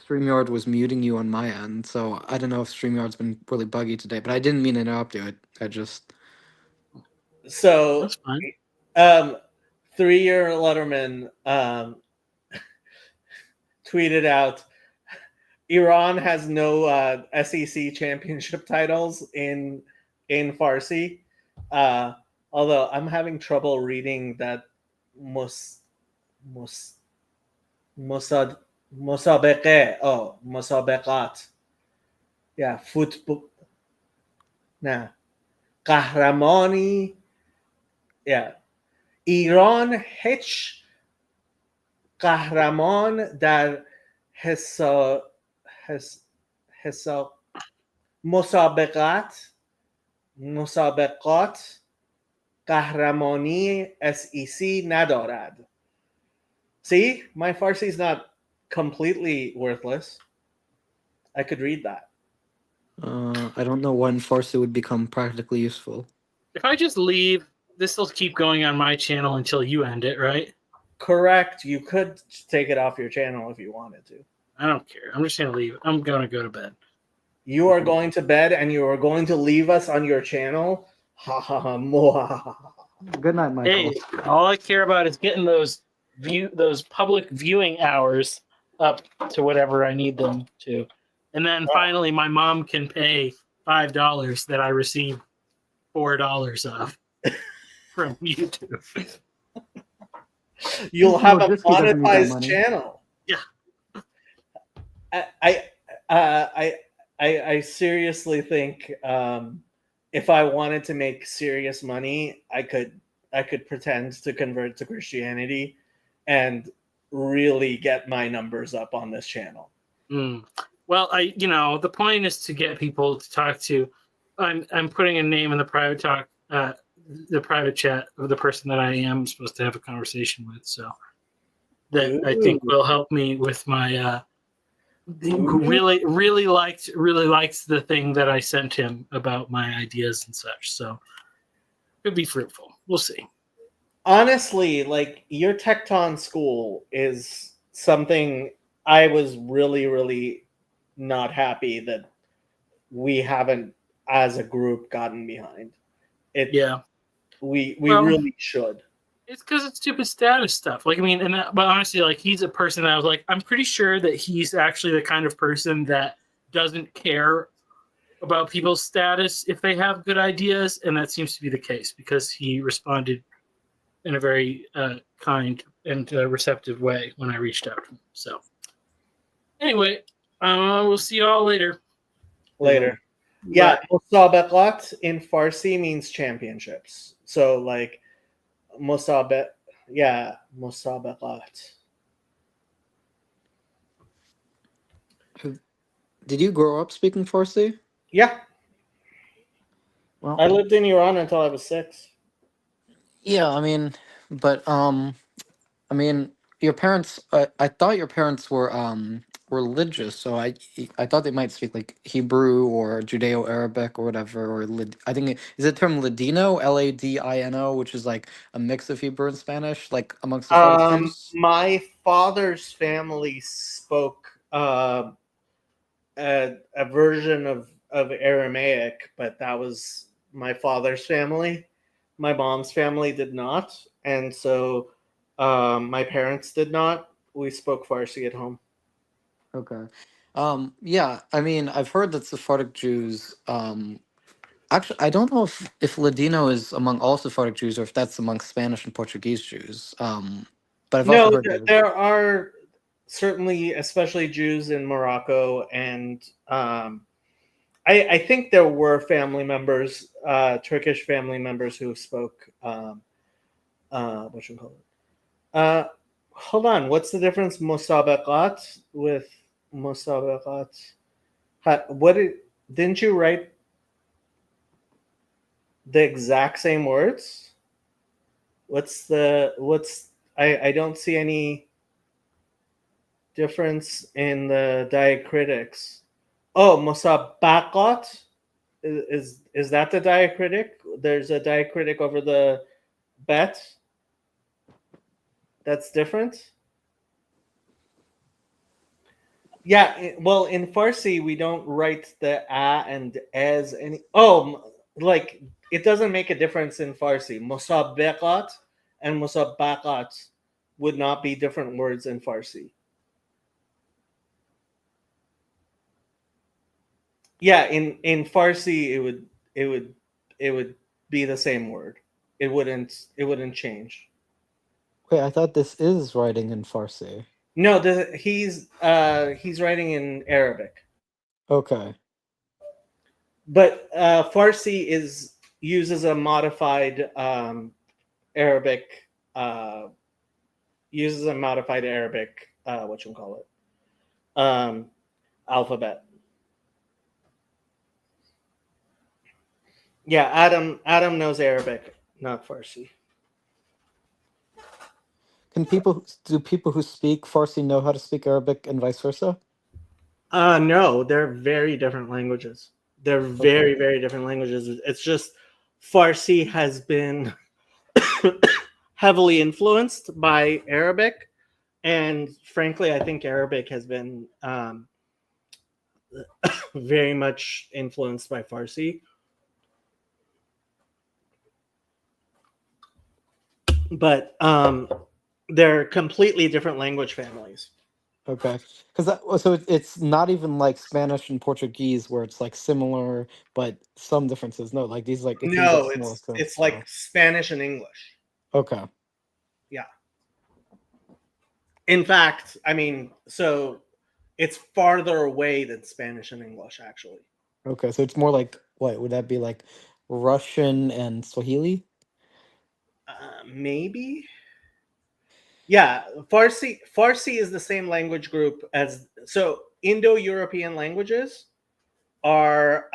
StreamYard was muting you on my end, so I don't know if StreamYard's been really buggy today. But I didn't mean to interrupt you. I just So that's fine. 3-year Letterman tweeted out, Iran has no SEC championship titles in Farsi. Although I'm having trouble reading that mus mus musad مسابقه. Oh, مسابقات. Yeah, football. Nah. قهرمانی. Yeah. ایران هیچ قهرمان در حساب مسابقات قهرمانی SEC ندارد. See, my Farsi is not completely worthless. I could read that. I don't know when Farsi would become practically useful. If I just leave, this will keep going on my channel until you end it, right? Correct. You could take it off your channel if you wanted to. I don't care. I'm just going to leave. I'm going to go to bed. You are going to bed and you are going to leave us on your channel? Ha ha ha. Moha. Good night, Michael. Hey, all I care about is getting those public viewing hours up to whatever I need them to. And then finally my mom can pay $5 that I received $4 of from YouTube. You'll have a Disney doesn't need that monetized money. channel. Yeah. I seriously think if I wanted to make serious money, I could pretend to convert to Christianity and really get my numbers up on this channel. Well, the point is to get people to talk to. I'm putting a name in the private talk, the private chat of the person that I am supposed to have a conversation with. So that I think will help me with my. Who really liked the thing that I sent him about my ideas and such. So it'd be fruitful. We'll see. Honestly, like your Tecton school is something I was really, really not happy that we haven't, as a group, gotten behind. We really should. It's because it's stupid status stuff. Like, I mean, but honestly, like, he's a person that I was like, I'm pretty sure that he's actually the kind of person that doesn't care about people's status if they have good ideas, and that seems to be the case because he responded in a very kind and receptive way when I reached out to him. So, anyway, we'll see you all later. Yeah, مسابقات in Farsi means championships. So, like, مسابقات. Did you grow up speaking Farsi? Yeah, Well, I lived in Iran until I was 6. yeah, I mean, but your parents. I thought your parents were religious, so I thought they might speak like Hebrew or Judeo-Arabic or whatever. Or I think is it term Ladino, Ladino, which is like a mix of Hebrew and Spanish, like amongst the Sephardic Jews. My father's family spoke a version of Aramaic, but that was my father's family. My mom's family did not, and so my parents did not. We spoke Farsi at home. Okay. Yeah, I mean, I've heard that Sephardic Jews. Actually, I don't know if Ladino is among all Sephardic Jews or if that's among Spanish and Portuguese Jews. But I've also heard that there are certainly, especially Jews in Morocco, and I think there were family members, Turkish family members who spoke. What should we call it? Hold on. What's the difference? Musabaqat with musabaqat. Didn't you write the exact same words? I don't see any difference in the diacritics. Oh, musabaqat is that the diacritic? There's a diacritic over the bet. That's different. Yeah, well, in Farsi we don't write the a and as any. Oh, like it doesn't make a difference in Farsi. Musabaqat and musabaqat would not be different words in Farsi. Yeah, in Farsi it would be the same word. It wouldn't change. Wait, I thought this is writing in Farsi. No, he's writing in Arabic, Okay. but Farsi uses a modified Arabic uh, what you call it, alphabet. Yeah, Adam knows Arabic, not Farsi. Do people who speak Farsi know how to speak Arabic and vice versa? No, they're very different languages. They're Okay. very, very different languages. It's just Farsi has been heavily influenced by Arabic, and frankly, I think Arabic has been very much influenced by Farsi. But they're completely different language families. Okay. Because so it's not even like Spanish and Portuguese where it's like similar but some differences. No, like these like it seems like No, similar things. it's like Spanish and English. Okay. Yeah. In fact, I mean, so it's farther away than Spanish and English, actually. Okay. So it's more like what would that be like Russian and Swahili? Maybe. Yeah, Farsi is the same language group as so Indo-European languages are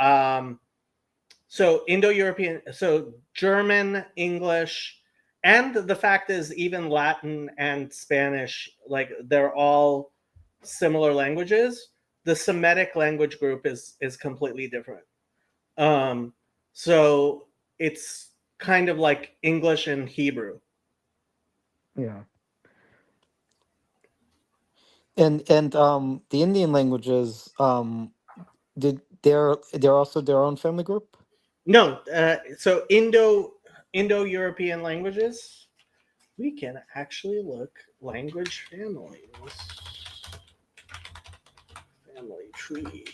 so Indo-European, so German, English, and the fact is even Latin and Spanish, like they're all similar languages. The Semitic language group is completely different. Um, so it's kind of like English and Hebrew. Yeah. And the Indian languages did they're also their own family group? No, so Indo-European languages. We can actually look language families. Family tree.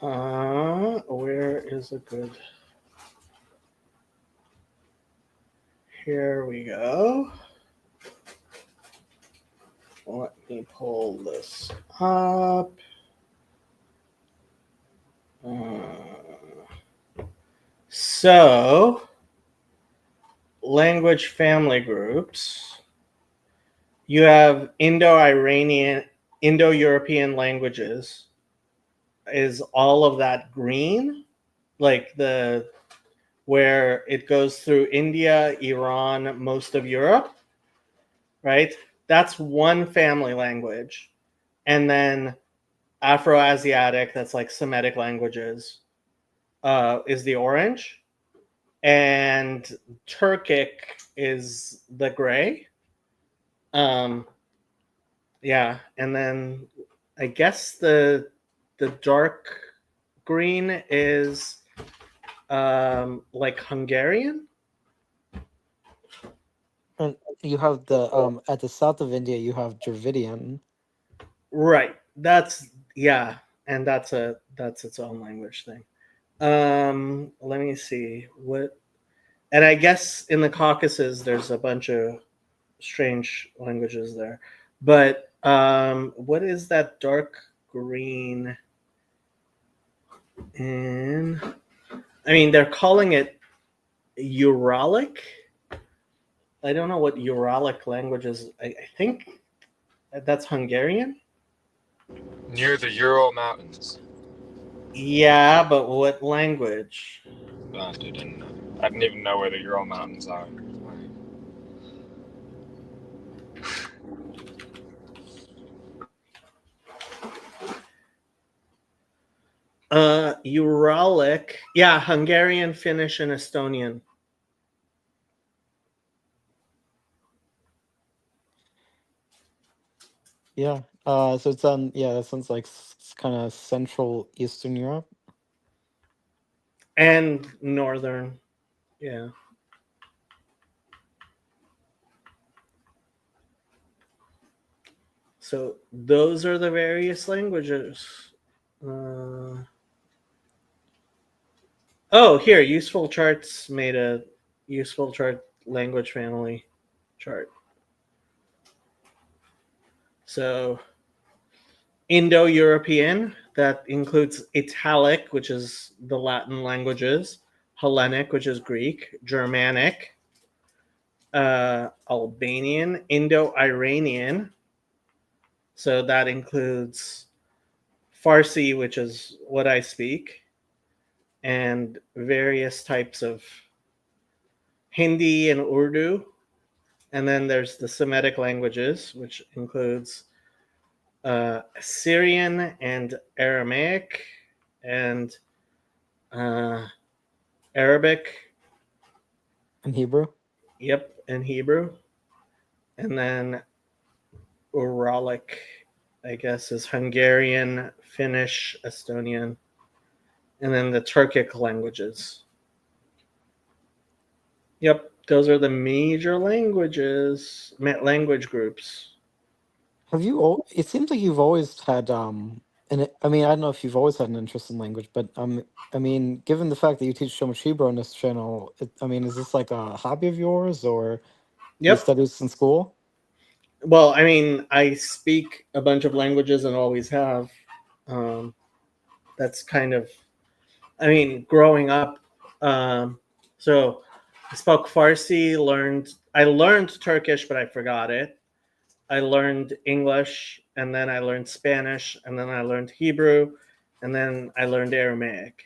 Where is a good? Here we go. Let me pull this up. So, language family groups. You have Indo-Iranian, Indo-European languages. Is all of that green? Like the where it goes through India, Iran, most of Europe, right? That's one family language. And then Afro-Asiatic, that's like Semitic languages, is the orange. And Turkic is the gray. Um, yeah, and then I guess the dark green is like Hungarian. And you have the at the south of India you have Dravidian. Right. Yeah, and that's its own language thing. Let me see what, and I guess in the Caucasus there's a bunch of strange languages there. But what is that dark green in? I mean, they're calling it Uralic. I don't know what Uralic language is. I think that's Hungarian. Near the Ural Mountains. Yeah, but what language? I didn't even know where the Ural Mountains are. Uralic. Yeah, Hungarian, Finnish, and Estonian. Yeah. So it's that sounds like kind of Central Eastern Europe. And Northern. Yeah. So those are the various languages. Oh, here, useful charts made a useful chart language family chart. So Indo-European, that includes Italic, which is the Latin languages, Hellenic, which is Greek, Germanic, Albanian, Indo-Iranian. So that includes Farsi, which is what I speak, and various types of Hindi and Urdu. And then there's the Semitic languages, which includes Syrian and Aramaic and Arabic. In Hebrew? Yep, and Hebrew. And then Uralic, I guess, is Hungarian, Finnish, Estonian, and then the Turkic languages. Yep, those are the major language groups. Have you? It seems like you've always had I mean, I don't know if you've always had an interest in language, but I mean, given the fact that you teach so much Hebrew on this channel, I mean, is this like a hobby of yours, or you Yep. studied this in school? Well, I mean, I speak a bunch of languages and always have. That's kind of, I mean, growing up. So I spoke Farsi, I learned Turkish, but I forgot it. I learned English, and then I learned Spanish, and then I learned Hebrew, and then I learned Aramaic.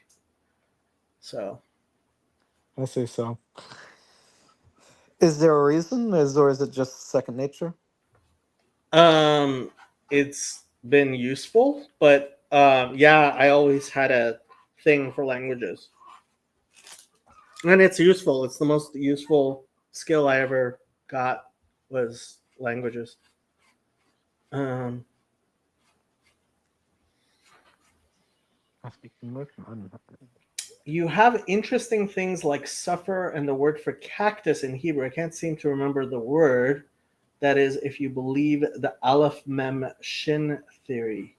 So I see. So, is there a reason? Or is it just second nature? it's been useful, but yeah, I always had a thing for languages. And it's useful. It's the most useful skill I ever got was languages. Um, I speak English. you have interesting things like suffer and the word for cactus in Hebrew. I can't seem to remember the word. That is, if you believe the Aleph Mem Shin theory.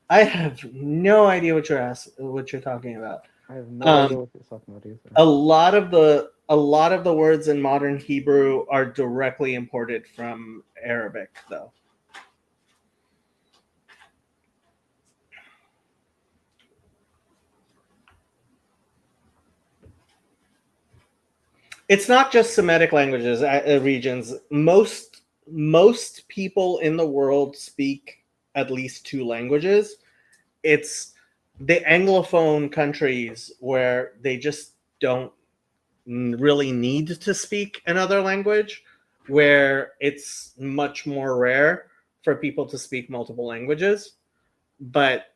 I have no idea what you're talking about. I have no idea what you're talking about either. A lot of the words in modern Hebrew are directly imported from Arabic, though. It's not just Semitic languages, regions. Most people in the world speak at least two languages. It's the Anglophone countries where they just don't really need to speak another language, where it's much more rare for people to speak multiple languages. But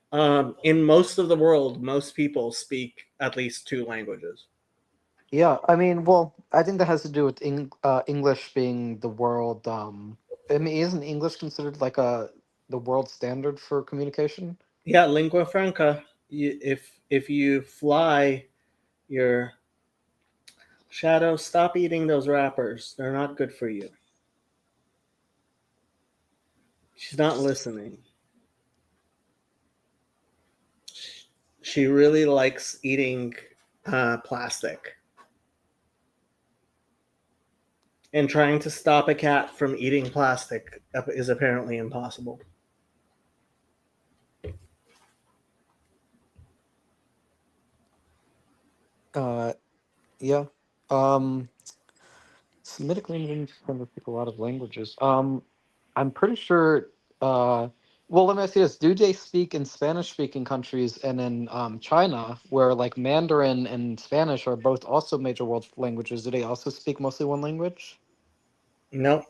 in most of the world, most people speak at least two languages. Yeah, I mean, well, I think that has to do with English being the world. I mean, isn't English considered like the world standard for communication? Yeah, lingua franca. If you fly your shadow, stop eating those wrappers. They're not good for you. She's not listening. She really likes eating plastic. And trying to stop a cat from eating plastic is apparently impossible. Yeah. Semitic languages kind of speak a lot of languages. I'm pretty sure. Well, let me ask you this: do they speak in Spanish-speaking countries and in China, where like Mandarin and Spanish are both also major world languages? Do they also speak mostly one language? No,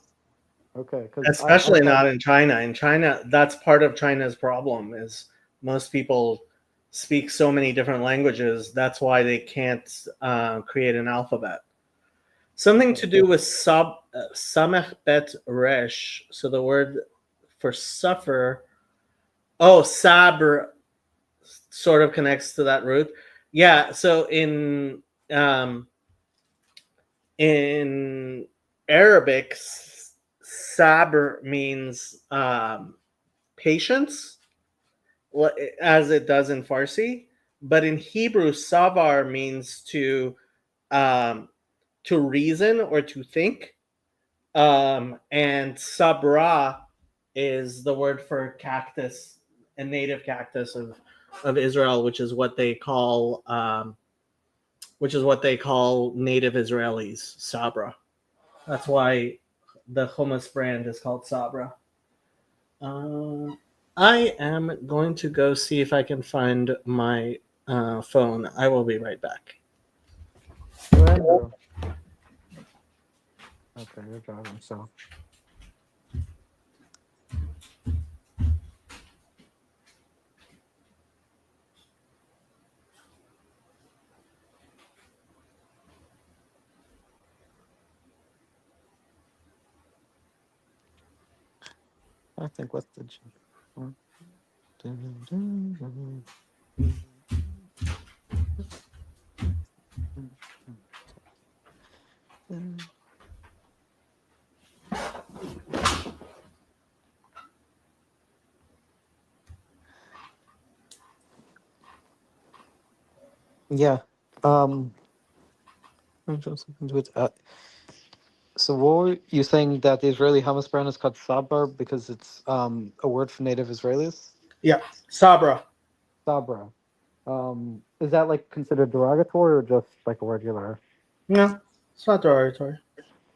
Okay, because especially not in China. In China, that's part of China's problem is most people speak so many different languages. That's why they can't create an alphabet. Something to do with samech bet resh. So the word for suffer, sabr sort of connects to that root. Yeah. So in Arabic, sabr means patience, as it does in Farsi. but in Hebrew, savar means to reason or to think. And sabra is the word for cactus, a native cactus of Israel, which is what they call native Israelis, sabra. That's why the hummus brand is called sabra. I am going to go see if I can find my phone. I will be right back. Andrew. Okay, you're driving, so. I think what's the Yeah. So what were you saying that the Israeli hummus brand is called Sabra because it's a word for native Israelis? Yeah, sabra. Sabra. Is that like considered derogatory or just like a regular? No, it's not derogatory.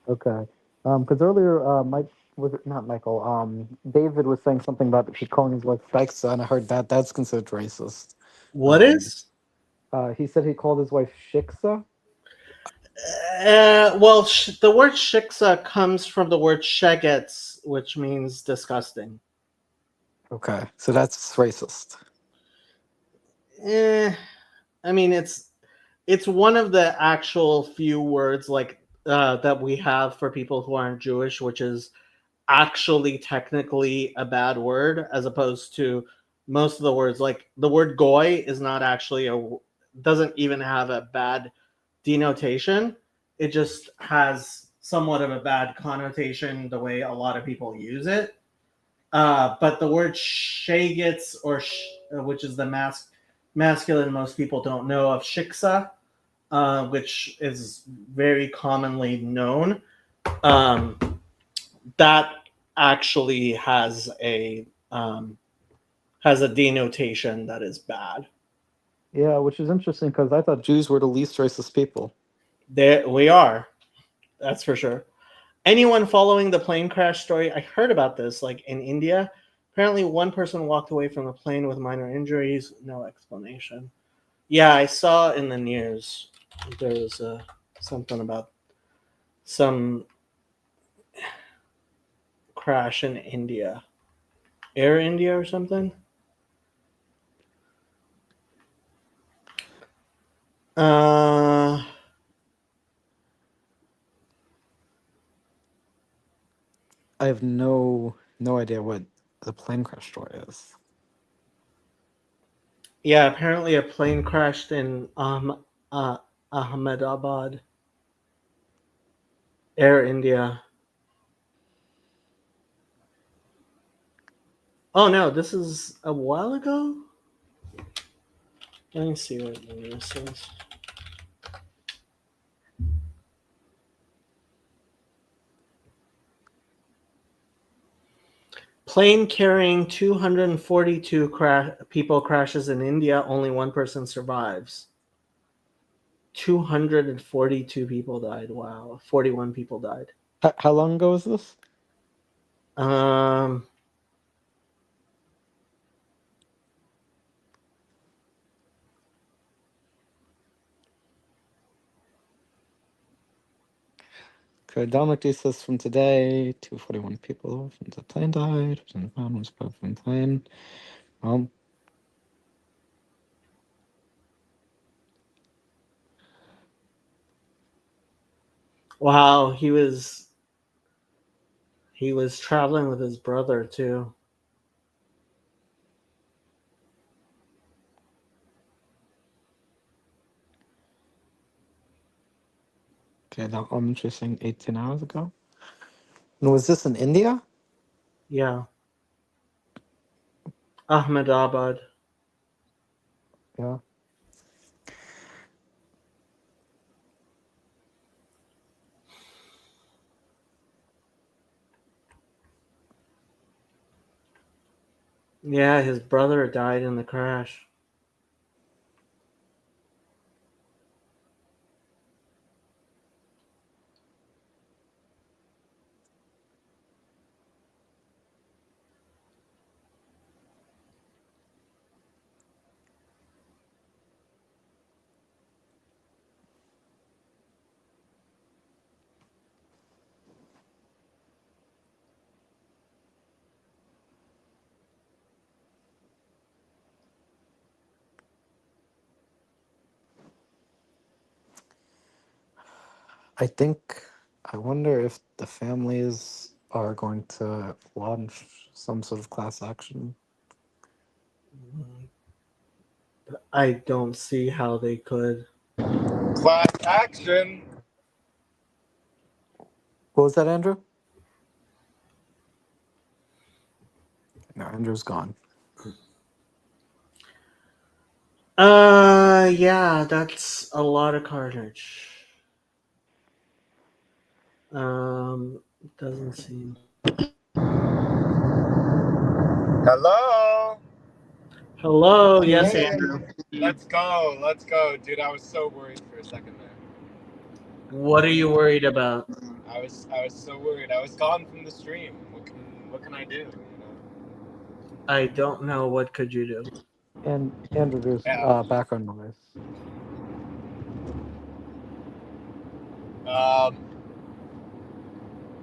Okay. Because earlier, Mike was it not Michael? David was saying something about he calling his wife Shiksa, and I heard that that's considered racist. What is? He said he called his wife Shiksa. Well, the word shiksa comes from the word shegetz, which means disgusting. Okay, so that's racist. I mean, it's one of the actual few words like that we have for people who aren't Jewish, which is actually technically a bad word, as opposed to most of the words. Like the word goy is not actually doesn't even have a bad denotation. It just has somewhat of a bad connotation the way a lot of people use it. But the word shagets, which is the masculine most people don't know of, shiksa, which is very commonly known, um, that actually has a denotation that is bad. Yeah, which is interesting because I thought Jews were the least racist people. There we are. That's for sure. Anyone following the plane crash story? I heard about this, like in India. Apparently, one person walked away from the plane with minor injuries. No explanation. Yeah, I saw in the news there was something about some crash in India, Air India or something. Uh, I have no idea what the plane crash story is. yeah, apparently a plane crashed in Ahmedabad, Air India. Oh no, this is a while ago. Let me see what the news says. Plane carrying 242 people crashes in India. Only one person survives. 242 people died. Wow. 41 people died. How long ago was this? Um, Okay, Dominic D says from today, 241 people from the plane died. Was from the plane. wow, he was traveling with his brother too. Okay, that I'm interesting. 18 hours ago. And was this in India? Yeah. Ahmedabad. Yeah. Yeah, his brother died in the crash. I think I wonder if the families are going to launch some sort of class action. I don't see how they could. Class action. What was that, Andrew? No, Andrew's gone. Yeah, that's a lot of carnage. Doesn't seem. Hello. Hello, yes, Hey. Andrew. Let's go. Let's go, dude. I was so worried for a second there. What are you worried about? I was so worried. I was gone from the stream. What can I do? You know. I don't know. What could you do? And Andrew, there's Yeah. background noise.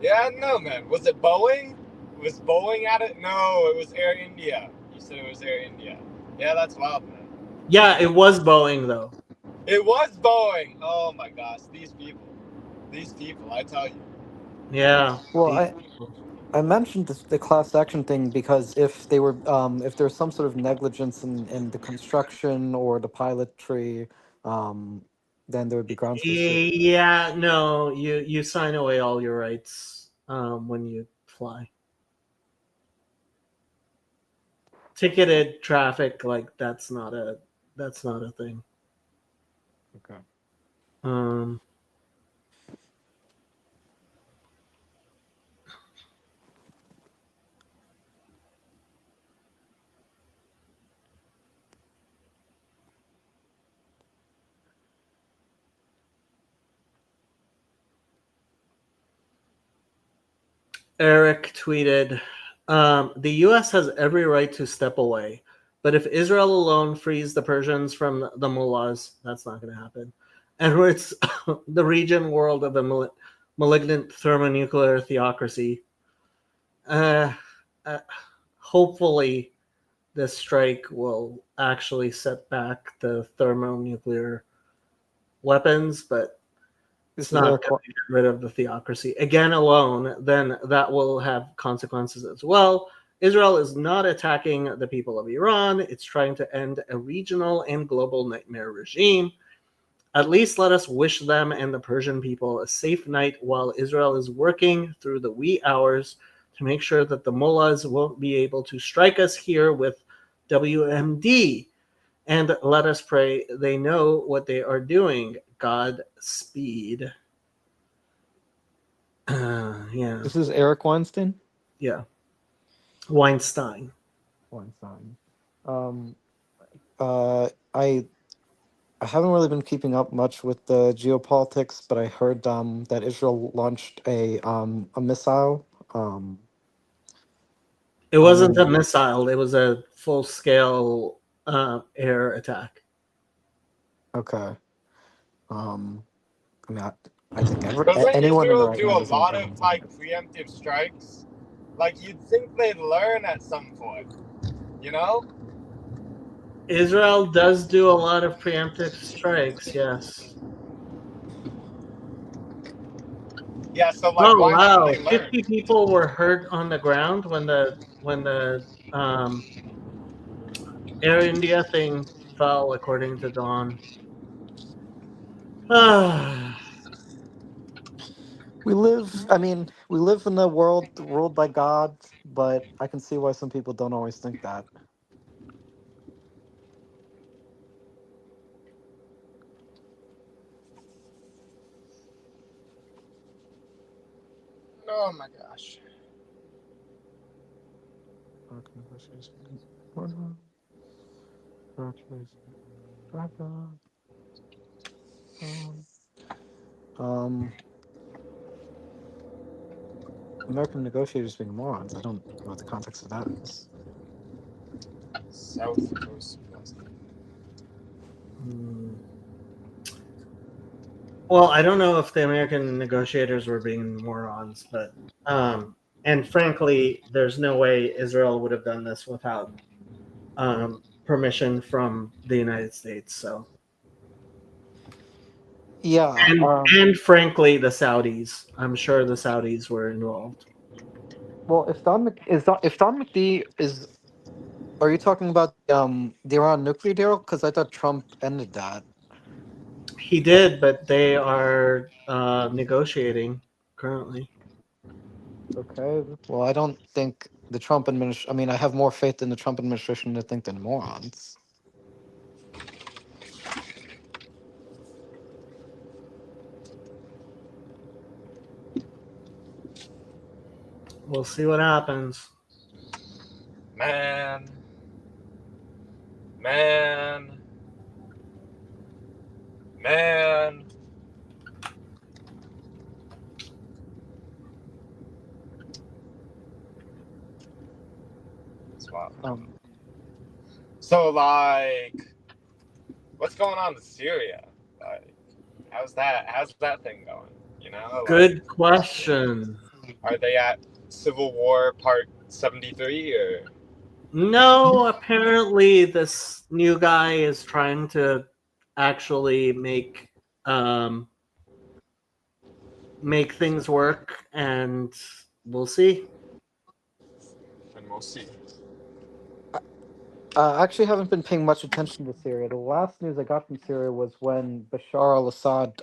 Yeah. I don't know, man. Was it Boeing? Was Boeing at it? No, it was Air India. You said it was Air India. Yeah, that's wild, man. Yeah, it was Boeing though. It was Boeing. Oh my gosh, these people. I tell you. Yeah. Well, these I people. I mentioned the class action thing because if there was some sort of negligence in the construction or the pilotry, um, then there would be grounds for suit. Yeah, no, you sign away all your rights when you fly. Ticketed traffic, like that's not a thing. Okay. Um, Eric tweeted, "The U.S. has every right to step away, but if Israel alone frees the Persians from the mullahs, that's not going to happen. And it's the region world of a malignant thermonuclear theocracy. Uh, uh, Hopefully, this strike will actually set back the thermonuclear weapons, but it's This is not Eric. going to get rid of the theocracy again alone. Then that will have consequences as well. Israel is not attacking the people of Iran. It's trying to end a regional and global nightmare regime. At least let us wish them and the Persian people a safe night while Israel is working through the wee hours to make sure that the mullahs won't be able to strike us here with WMD. And let us pray they know what they are doing. Godspeed." Yeah, This is Eric Weinstein. yeah. Weinstein. Weinstein. Um, I haven't really been keeping up much with the geopolitics, but I heard that Israel launched a missile. It I wasn't a mean, missile, it was a full scale air attack. okay. Um, I mean, I think Doesn't anyone in the Israel right do mind a is going to lot try of and like do it. preemptive strikes? Like you'd think they'd learn at some point, you know? Israel does do a lot of preemptive strikes, yes. Yeah, so like Oh why haven't wow, they 50 learned? people were hurt on the ground when the Air India thing fell, according to Dawn. We live in a world ruled by God, but I can see why some people don't always think that. Oh my gosh. American negotiators speaking more on. Um, American negotiators being morons. I don't know what the context of that is. South Coast Plaza. Hmm. Well, I don't know if the American negotiators were being morons, but and frankly, there's no way Israel would have done this without permission from the United States. So, Yeah. and frankly, the Saudis. I'm sure the Saudis were involved. Well, if if Don McD is, are you talking about the Iran nuclear deal? Because I thought Trump ended that. He did, but they are negotiating currently. Okay. Well, I don't think the Trump administration. I mean, I have more faith in the Trump administration to think than morons. We'll see what happens. Man. That's wild. So, like, what's going on with Syria? Like, how's that thing going? You know, Good question. are they at Civil War Part 73 or? No, apparently this new guy is trying to actually make things work, and we'll see. And we'll see. I actually haven't been paying much attention to Syria. The last news I got from Syria was when Bashar al-Assad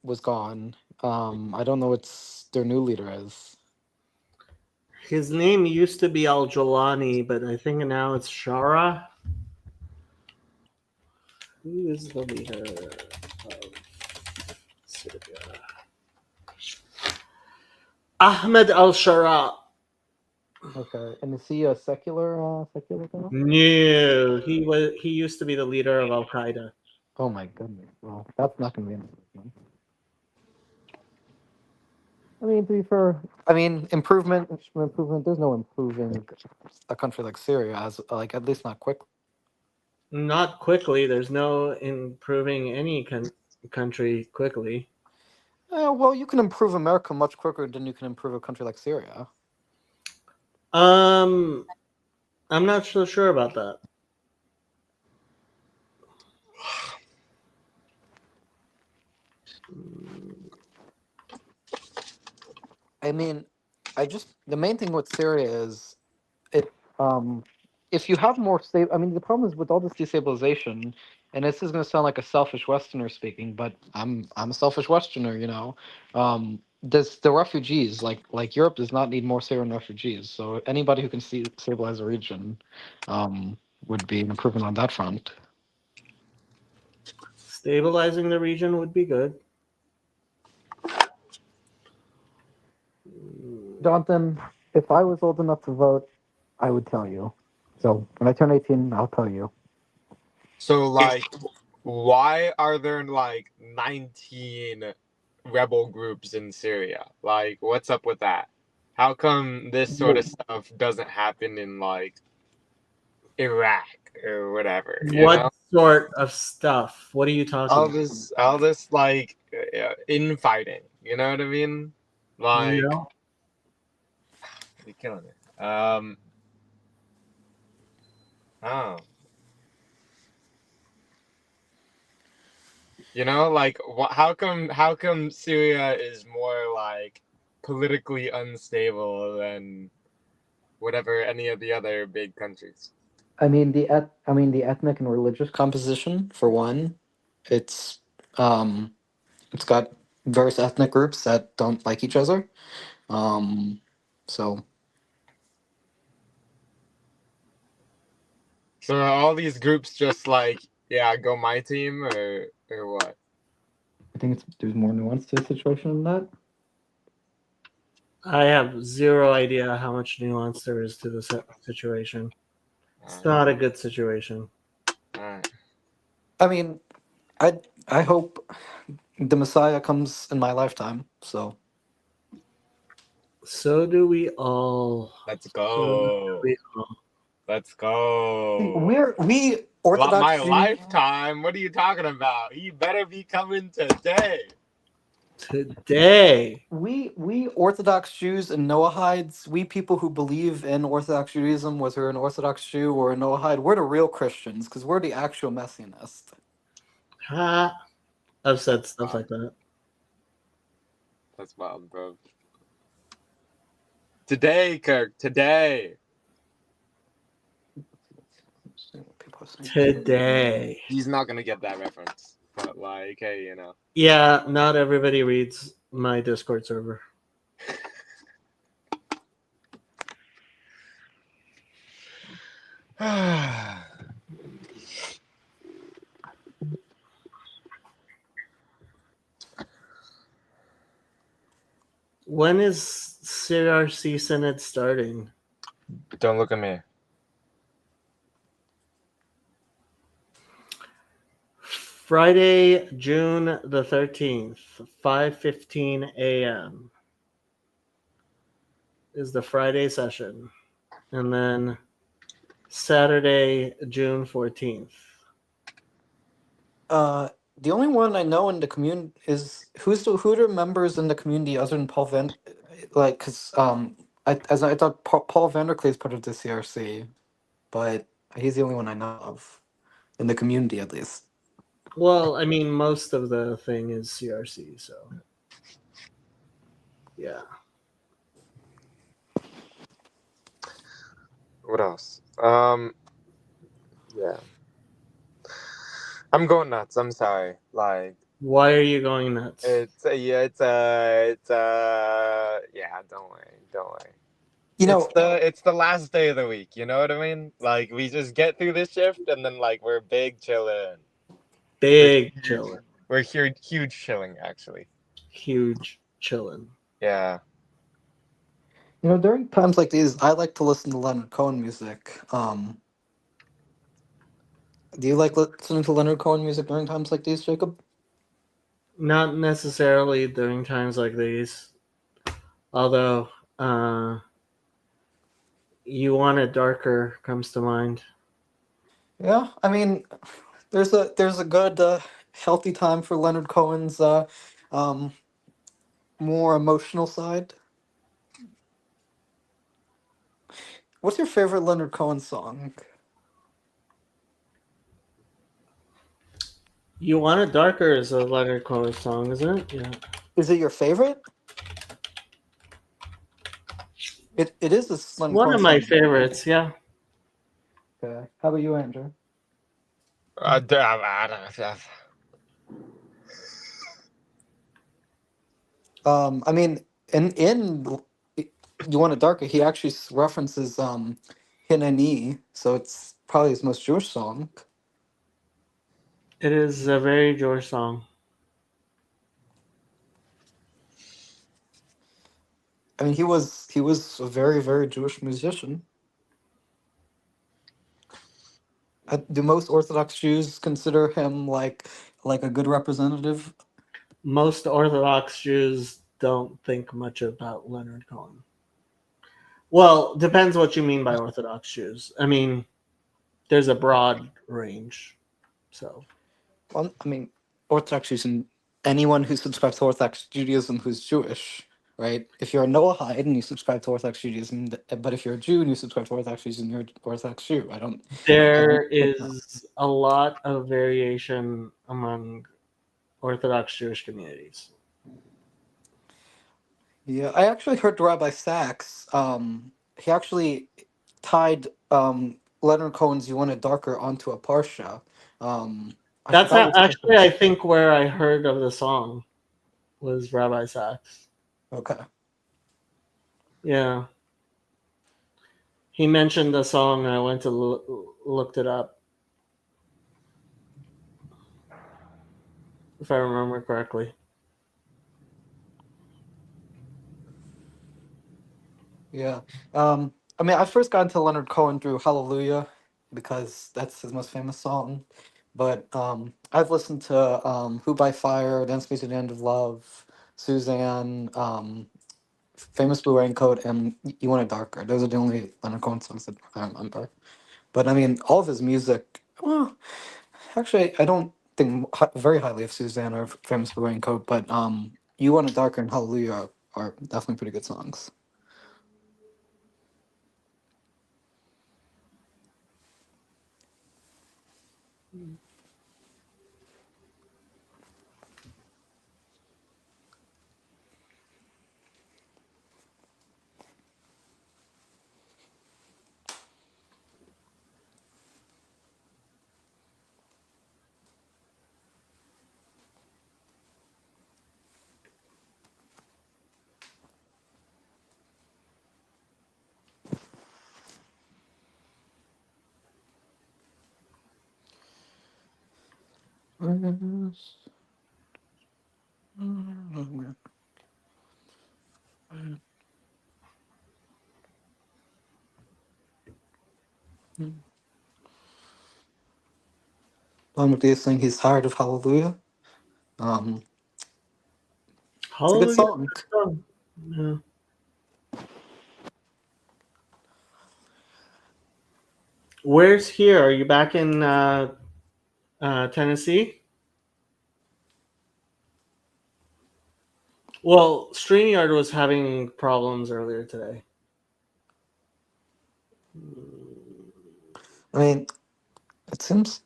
was gone. I don't know what their new leader is. His name used to be Al Jolani, but I think now it's Shara. Who is the leader of Syria? Ahmed Al Shara. Okay, and is he a secular guy? No, he used to be the leader of Al Qaeda. Oh my goodness! Well, that's not going to be an improvement. I mean, to be fair, improvement. There's no improving a country like Syria as at least not quick. Not quickly. There's no improving any country quickly. Well, you can improve America much quicker than you can improve a country like Syria. I'm not so sure about that. I mean, the main thing with Syria is if you have more stable. I mean, the problem is with all this destabilization, and this is going to sound like a selfish Westerner speaking, but I'm a selfish Westerner, you know. Does the refugees like Europe does not need more Syrian refugees? So anybody who can stabilize a region would be an improvement on that front. Stabilizing the region would be good. Jonathan, if I was old enough to vote, I would tell you. So when I turn 18, I'll tell you. So, like, why are there like 19 rebel groups in Syria? Like, what's up with that? How come this sort of stuff doesn't happen in like Iraq or whatever? You What know? sort of stuff? What are you talking All this like infighting. You know what I mean? Like, No. you're killing it. Oh. You know, like, how come Syria is more like politically unstable than whatever any of the other big countries? I mean the ethnic and religious composition for one. It's it's got various ethnic groups that don't like each other. So So are all these groups just like, yeah, go my team or what? I think there's more nuance to the situation than that. I have zero idea how much nuance there is to this situation. It's not a good situation. Alright. I mean, I hope the Messiah comes in my lifetime. So So do we all. Let's So go. do we all. Let's go. we Orthodox My Jews, lifetime? What are you talking about? He better be coming today. Today. we Orthodox Jews and Noahides, we people who believe in Orthodox Judaism, whether you're an Orthodox Jew or a Noahide, we're the real Christians because we're the actual messianists. Ha. I've said stuff like that. That's wild, bro. Today, Kirk. Today. Today. He's not gonna get that reference. But like, hey, you know. Yeah, not everybody reads my Discord server. When is CRC Synod starting? Don't look at me. Friday, June the 13th, 5:15 a.m. is the Friday session. And then Saturday, June 14th. The only one I know in the community is who are the members in the community other than Paul Van, like because I thought Paul Vanderklee is part of the CRC, but he's the only one I know of in the community at least. Well, I mean, most of the thing is CRC, so yeah. What else? Yeah. I'm going nuts. I'm sorry. Like, Why are you going nuts? yeah, don't worry. You know, It's the last day of the week, you know what I mean? Like, we just get through this shift and then like we're big chilling. Big chillin'. We're huge chilling actually. Huge chillin'. Yeah. during times like these, I like to listen to Leonard Cohen music. Do you like listening to Leonard Cohen music during times like these, Jacob? Not necessarily during times like these. Although, You Want It Darker comes to mind. Yeah, I mean, there's a good healthy time for Leonard Cohen's um, more emotional side. What's your favorite Leonard Cohen song? You Want It Darker is a Leonard Cohen song, isn't it? Yeah. Is it your favorite? It is a Leonard One Cohen of my song. favorites, yeah. Okay. How about you, Andrew? I mean, in You Want It Darker, he actually references Hineni, so it's probably his most Jewish song. It is a very George song. I mean, he was a very very Jewish musician. Do most Orthodox Jews consider him like a good representative? Most Orthodox Jews don't think much about Leonard Cohen. Well, depends what you mean by Orthodox Jews. I mean, there's a broad range. So, Well, I mean, Orthodox Jews and anyone who subscribes to Orthodox Judaism who's Jewish, right? If you're a Noahide and you subscribe to Orthodox Judaism, but if you're a Jew and you subscribe to Orthodox Judaism, you're an Orthodox Jew. there is a lot of variation among Orthodox Jewish communities. Yeah, I actually heard Rabbi Sachs. He actually tied Leonard Cohen's "You Want It Darker" onto a parsha. I That's forgot not, which actually, parsha. I think, where I heard of the song was Rabbi Sachs. Okay. Yeah. He mentioned the song, and I went to looked it up. If I remember correctly. Yeah. I mean, I first got into Leonard Cohen through Hallelujah because that's his most famous song. But I've listened to Who by Fire, Dance Me to the End of Love, Suzanne, Famous Blue Raincoat, and You Want It Darker. Those are the only Leonard Cohen songs that I remember. But I mean, all of his music, well, actually, I don't think very highly of Suzanne or Famous Blue Raincoat, but You Want It Darker and Hallelujah are definitely pretty good songs. Amadeus saying he's tired of Hallelujah. Um, it's a good Hallelujah. song. Yeah. Where's here? Are you back in Tennessee? Well, StreamYard was having problems earlier today. I mean, it seems.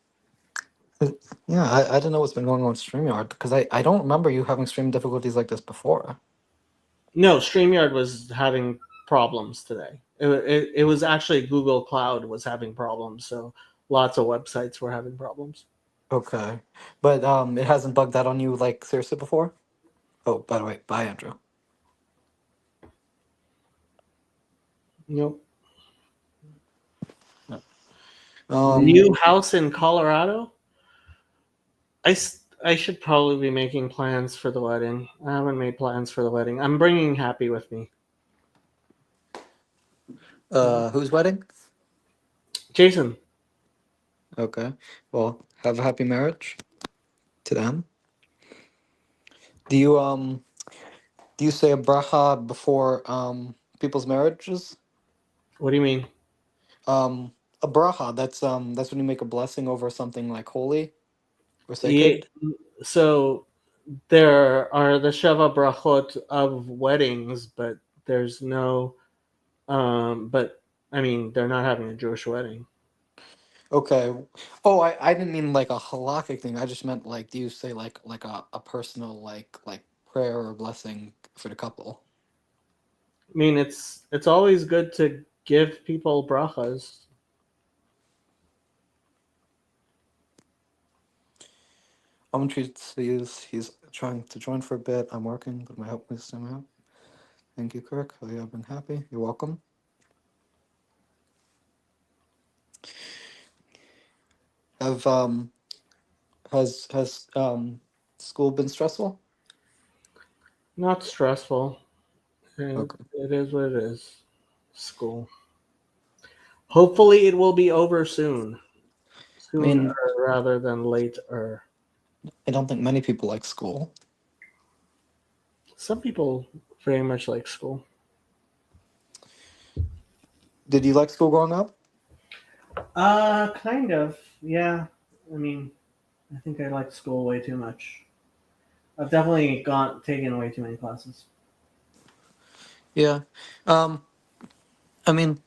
Yeah, I don't know what's been going on with StreamYard because I don't remember you having stream difficulties like this before. No, StreamYard was having problems today. It was actually Google Cloud was having problems, so lots of websites were having problems. Okay, but it hasn't bugged out on you like seriously before. Oh, by the way, bye, Andrew. Nope. Um, New house in Colorado? I should probably be making plans for the wedding. I haven't made plans for the wedding. I'm bringing Happy with me. whose wedding? Jason, Okay, well, have a happy marriage to them. Do you do you say a bracha before people's marriages? what do you mean? A bracha, that's when you make a blessing over something like holy or Yeah, sacred. so there are the Sheva Brachot of weddings, but there's no but I mean they're not having a Jewish wedding. Okay. Oh, I didn't mean like a halakhic thing. I just meant like do you say like a personal like prayer or blessing for the couple? I mean it's always good to give people brachas. I'm intrigued. He's trying to join for a bit. I'm working, but my help is him out. Thank you, Kirk. Oh, yeah, I've been happy. You're welcome. Have has school been stressful? Not stressful. Okay. It is what it is. School. Hopefully it will be over soon. I Sooner mean, rather than later. I don't think many people like school. Some people very much like school. Did you like school growing up? Kind of. Yeah. I mean, I think I like school way too much. I've definitely taken way too many classes. Yeah. Um, I mean,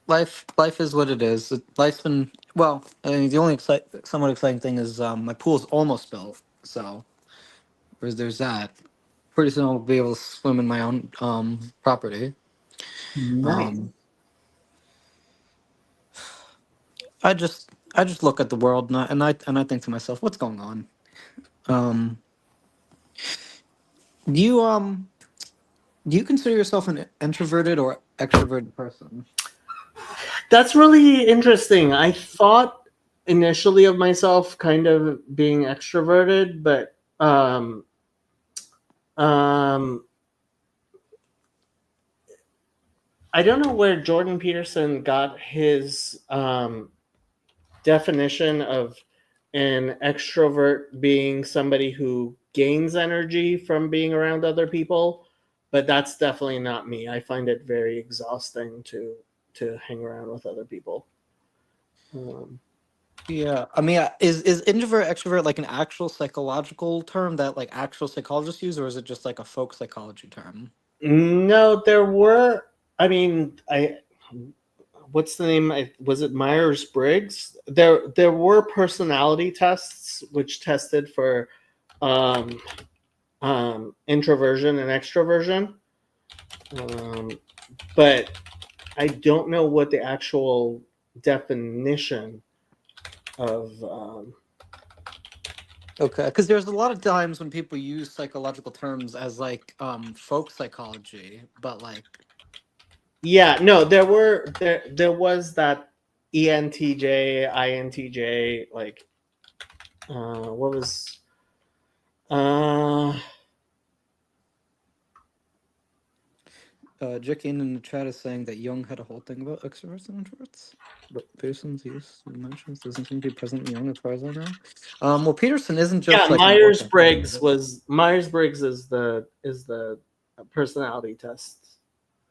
life is what it is. Life's been well. I mean, the only somewhat exciting thing is my pool's almost built. So there's that. Pretty soon I'll be able to swim in my own property. Nice. Um, I just look at the world and I think to myself, what's going on? Um, do you do you consider yourself an introverted or extroverted person? That's really interesting. I thought initially of myself kind of being extroverted, but um, I don't know where Jordan Peterson got his definition of an extrovert being somebody who gains energy from being around other people, but that's definitely not me. I find it very exhausting to hang around with other people. Yeah, I mean, is introvert extrovert like an actual psychological term that like actual psychologists use, or is it just like a folk psychology term? No, there were. I mean, what's the name? Was it Myers Briggs? There were personality tests which tested for introversion and extroversion, but I don't know what the actual definition of. Okay, because there's a lot of times when people use psychological terms as like folk psychology, but like Yeah, no, there was that ENTJ, INTJ, like what was Jackie in the chat is saying that Jung had a whole thing about extroverts and introverts, but Peterson's use mentions doesn't seem to be present in Jung as far as I know. Well, Peterson isn't just yeah, like Myers Briggs is the personality test.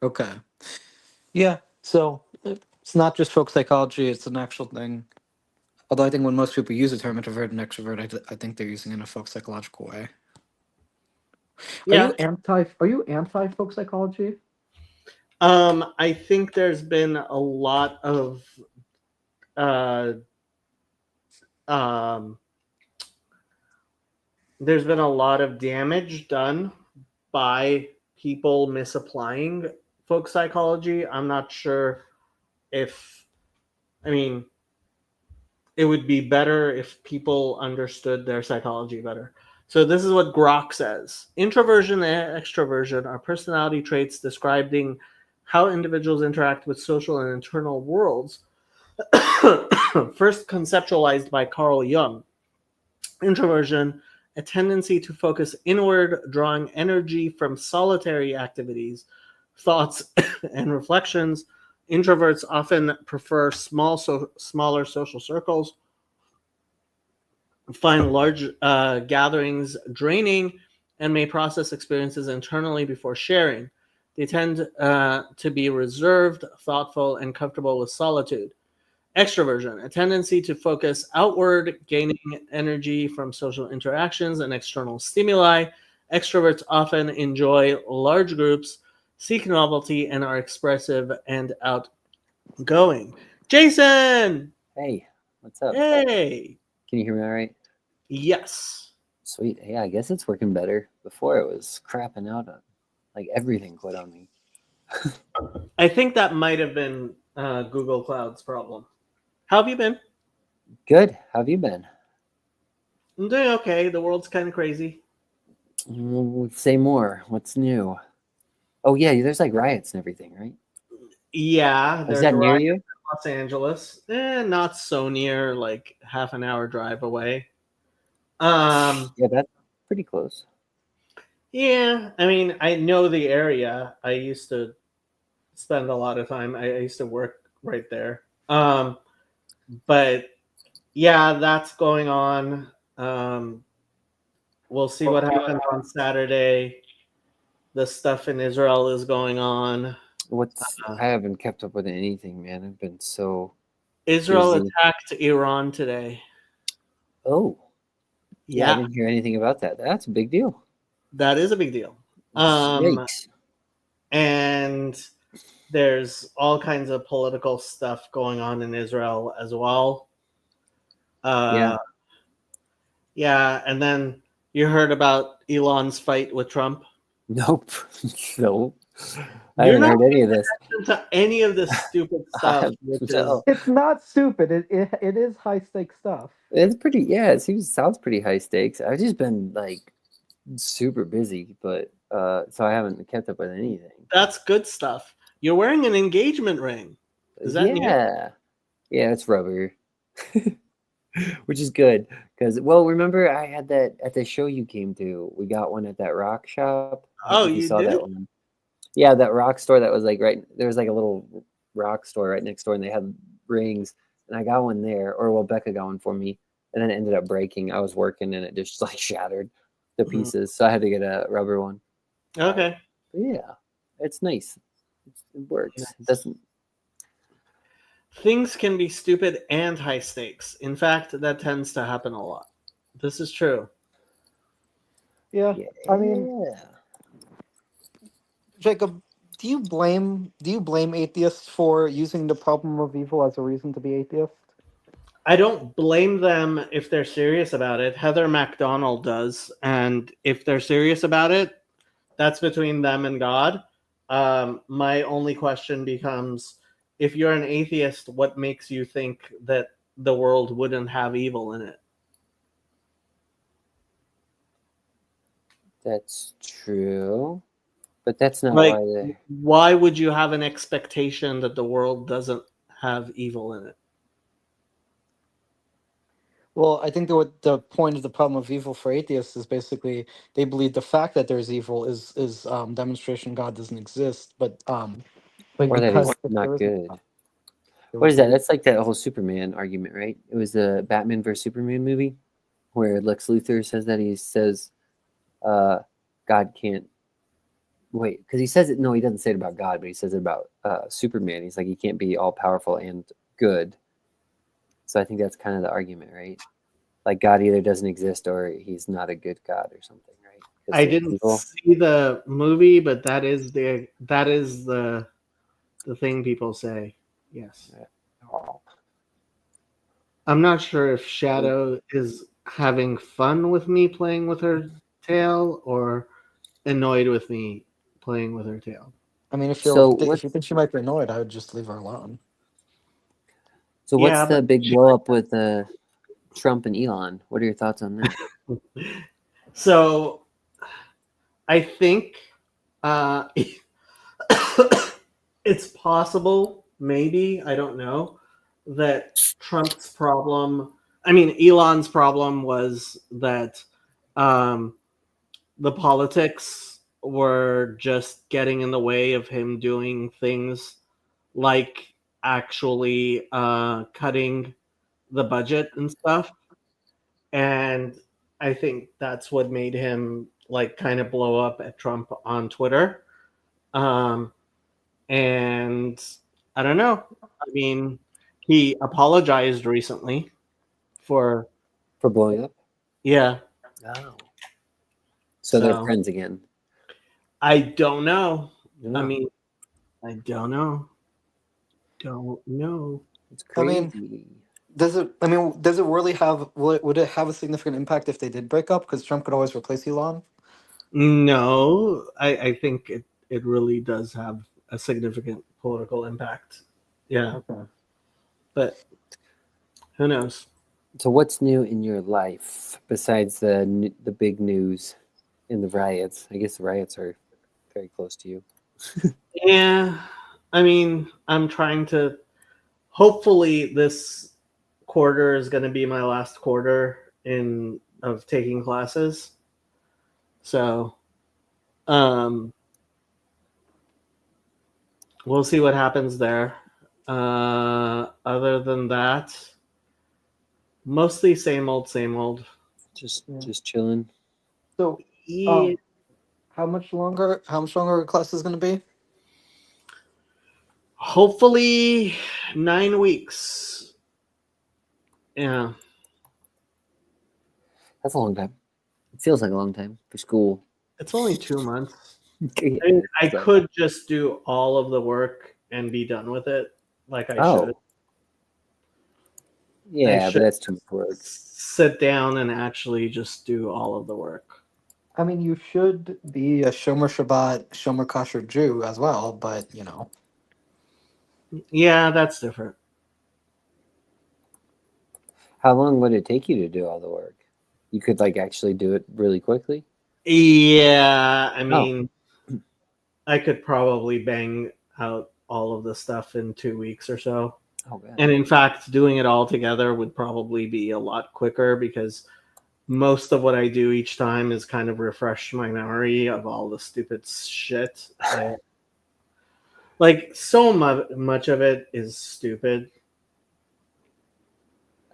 okay. Yeah, so it's not just folk psychology; it's an actual thing. Although I think when most people use the term introvert and extrovert, I think they're using it in a folk psychological way. Yeah. Are you anti folk psychology? I think there's been a lot of there's been a lot of damage done by people misapplying folk psychology. I'm not sure if, I mean, it would be better if people understood their psychology better. So this is what Grok says. Introversion and extroversion are personality traits describing how individuals interact with social and internal worlds. First conceptualized by Carl Jung. Introversion, a tendency to focus inward, drawing energy from solitary activities, thoughts, and reflections. Introverts often prefer smaller social circles, find large gatherings draining, and may process experiences internally before sharing. They tend to be reserved, thoughtful, and comfortable with solitude. Extroversion, a tendency to focus outward, gaining energy from social interactions and external stimuli. Extroverts often enjoy large groups, seek novelty, and are expressive and outgoing. Jason! Hey, what's up? Hey! Can you hear me all right? Yes. Sweet. Yeah, I guess it's working better. Before it was crapping out on like everything quit on me. I think that might have been Google Cloud's problem. How have you been? Good. How have you been? I'm doing okay. The world's kind of crazy. Say more. What's new? Oh yeah, there's like riots and everything, right? Yeah. Is that near you? Los Angeles. Not so near, like half an hour drive away. Yeah, that's pretty close. Yeah, I mean, I know the area. I used to spend a lot of time. I used to work right there. But yeah, that's going on. We'll see what happens on Saturday. The stuff in Israel is going on. I haven't kept up with anything, man. I've been so Israel busy. attacked Iran today. Oh. Yeah. I didn't hear anything about that. That's a big deal. That is a big deal. Yikes. And there's all kinds of political stuff going on in Israel as well. Yeah, and then you heard about Elon's fight with Trump? Nope. No. I haven't heard any of this. To any of this stupid stuff. It's not stupid. It is high stakes stuff. It's pretty. Yeah, it sounds pretty high stakes. I've just been like super busy, but so I haven't kept up with anything. That's good stuff. You're wearing an engagement ring. Is that new? Yeah, it's rubber, which is good because remember I had that at the show you came to. We got one at that rock shop. Oh, you saw did? that one. Yeah, that rock store that was like right there was like a little rock store right next door, and they had rings, and I got one there, or well, Becca got one for me, and then it ended up breaking. I was working, and it just like shattered to Mhm. pieces, so I had to get a rubber one. Okay. But yeah, it's nice. It works. Nice. It doesn't. Things can be stupid and high stakes. In fact, that tends to happen a lot. This is true. Yeah. Yeah. I mean, Jacob, do you blame atheists for using the problem of evil as a reason to be atheist? I don't blame them if they're serious about it. Heather MacDonald does, and if they're serious about it, that's between them and God. My only question becomes, if you're an atheist, what makes you think that the world wouldn't have evil in it? That's true, but that's not Like, why they. why would you have an expectation that the world doesn't have evil in it? Well, I think the point of the problem of evil for atheists is basically they believe the fact that there's evil is demonstration God doesn't exist, but Or that because he's if not there isn't good. God, there What would is that? be- That's like that whole Superman argument, right? It was the Batman versus Superman movie where Lex Luthor says that he says, God can't wait, because he says it. No, he doesn't say it about God, but he says it about Superman. He's like, he can't be all powerful and good. So I think that's kind of the argument, right? Like God either doesn't exist or he's not a good God or something, right? 'Cause I they're didn't evil. see the movie, but that is the thing people say. Yes. Oh. I'm not sure if Shadow is having fun with me playing with her tail or annoyed with me playing with her tail. I mean, if So you think she might be annoyed, I would just leave her alone. what's Yeah, the but big blow up with Trump and Elon? What are your thoughts on that? so I think uh, it's possible, maybe, I don't know, that Trump's problem, I mean, Elon's problem was that um, the politics were just getting in the way of him doing things like actually cutting the budget and stuff. And I think that's what made him like kind of blow up at Trump on Twitter. Um, and I don't know. I mean, he apologized recently for, For blowing up? yeah. Oh. So they're So friends again. I don't know. I Yeah. mean, I don't know. Don't know. It's I mean, crazy. does it? I mean, does it really have? Would it have a significant impact if they did break up? Because Trump could always replace Elon. No, I think it really does have a significant political impact. Yeah, Okay. but who knows? So what's new in your life besides the big news in the riots? I guess the riots are very close to you. Yeah, I mean, I'm trying to. Hopefully, this quarter is going to be my last quarter in of taking classes. So, um, we'll see what happens there. Other than that, mostly same old, same old. Just chilling. So, Yeah. how much longer? How much longer a class is going to be? Hopefully 9 weeks. Yeah. That's a long time. It feels like a long time for school. It's only 2 months. Yeah, I mean, I so- could just do all of the work and be done with it like I Oh. should. Yeah, should- but that's too much work. Sit down and actually just do all of the work. I mean, you should be a Shomer Shabbat, Shomer Kosher Jew as well, but you know. Yeah, that's different. How long would it take you to do all the work? You could like actually do it really quickly. Yeah, I mean, I could probably bang out all of the stuff in 2 weeks or so. Oh, man. And in fact, doing it all together would probably be a lot quicker because most of what I do each time is kind of refresh my memory of all the stupid shit Like so much of it is stupid.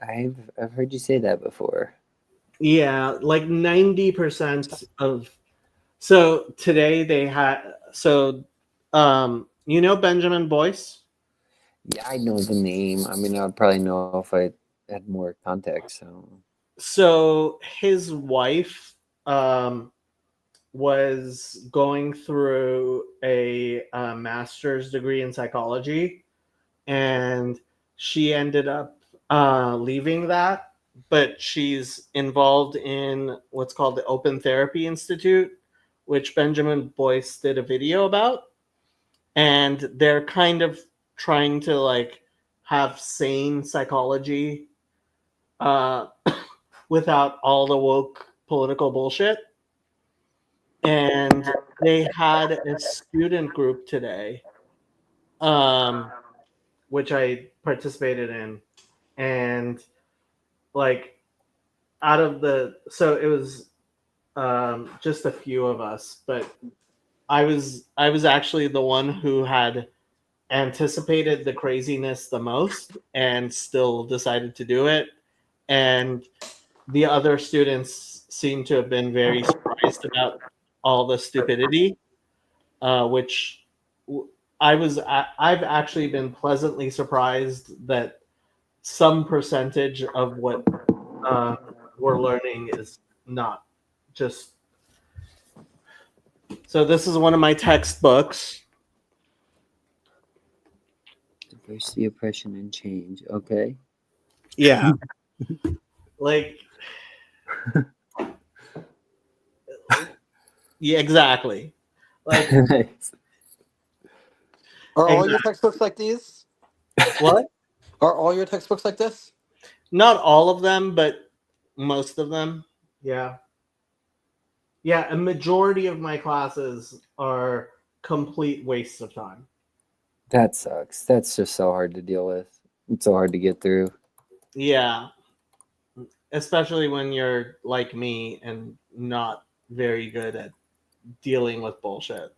I've heard you say that before. Yeah, like 90% of so today they had so you know Benjamin Boyce? Yeah, I know the name. I mean, I'd probably know if I had more context. So So his wife was going through a master's degree in psychology, and she ended up leaving that, but she's involved in what's called the Open Therapy Institute, which Benjamin Boyce did a video about, and they're kind of trying to like have sane psychology uh, without all the woke political bullshit. And they had a student group today, um, which I participated in, and like out of the so it was just a few of us, but I was actually the one who had anticipated the craziness the most and still decided to do it, and the other students seem to have been very surprised about all the stupidity, which I've actually been pleasantly surprised that some percentage of what uh, we're learning is not just. So this is one of my textbooks. diversity, oppression, and change. Okay. Yeah, like yeah, exactly. Like Nice. Are all your exactly. textbooks like these? What? Are all your textbooks like this? Not all of them, but most of them. Yeah. Yeah, a majority of my classes are complete wastes of time. That sucks. That's just so hard to deal with. It's so hard to get through. Yeah, especially when you're like me and not very good at dealing with bullshit.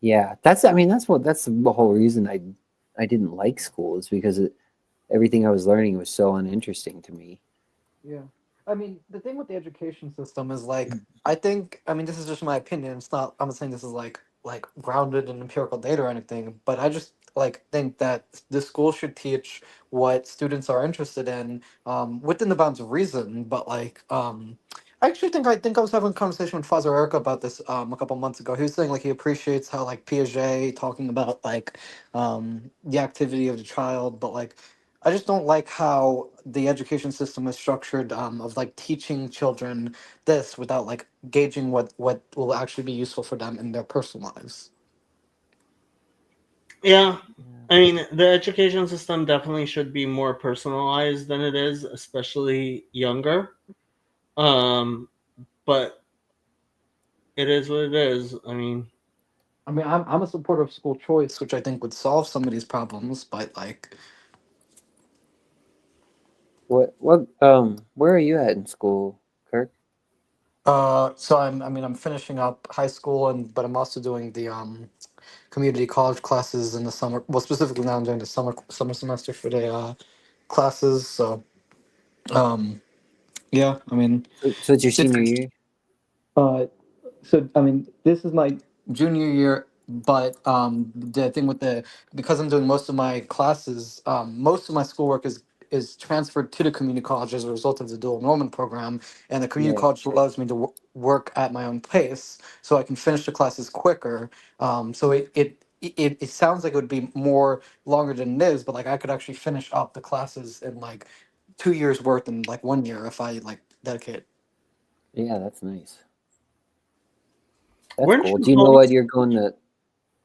Yeah, that's. I mean, that's the whole reason I didn't like school is because everything I was learning was so uninteresting to me. Yeah. I mean, the thing with the education system is like, I think, I mean, this is just my opinion. It's not, I'm not saying this is like grounded in empirical data or anything, but I just like think that the school should teach what students are interested in, within the bounds of reason. But like, I actually think I was having a conversation with Father Erica about this a couple months ago. He was saying like he appreciates how like Piaget talking about like the activity of the child, but like I just don't like how the education system is structured, of like teaching children this without like gauging what will actually be useful for them in their personal lives. Yeah, Yeah. I mean, the education system definitely should be more personalized than it is, especially younger. Um, but it is what it is. I mean, I mean, I'm a supporter of school choice, which I think would solve some of these problems, but like, Where are you at in school, Kirk? so I'm finishing up high school, and but I'm also doing the community college classes in the summer. Well, specifically now I'm doing the summer semester for the classes. So yeah, I mean. So it's your senior year? Uh, so I mean, this is my junior year, but the thing with the because I'm doing most of my classes, most of my schoolwork is transferred to the community college as a result of the dual enrollment program, and the community Yeah. college allows me to work at my own pace, so I can finish the classes quicker. So it sounds like it would be more longer than it is, but like I could actually finish up the classes in like 2 years worth in like 1 year if I like dedicate. Yeah, that's nice. That's weren't cool. you Do you know home? what you're going to?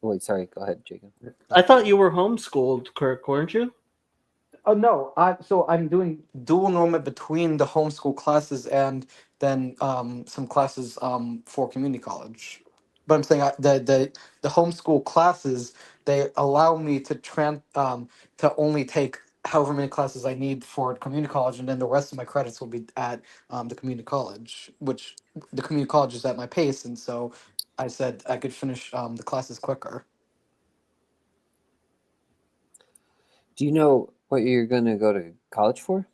Wait, sorry. Go ahead, Jacob. I thought you were homeschooled, Kirk, weren't you? Oh no, I'm doing dual enrollment between the homeschool classes and then some classes for community college. But I'm saying the homeschool classes they allow me to only take however many classes I need for community college, and then the rest of my credits will be at the community college, which the community college is at my pace, and so I said I could finish the classes quicker. Do you know what you're gonna go to college for?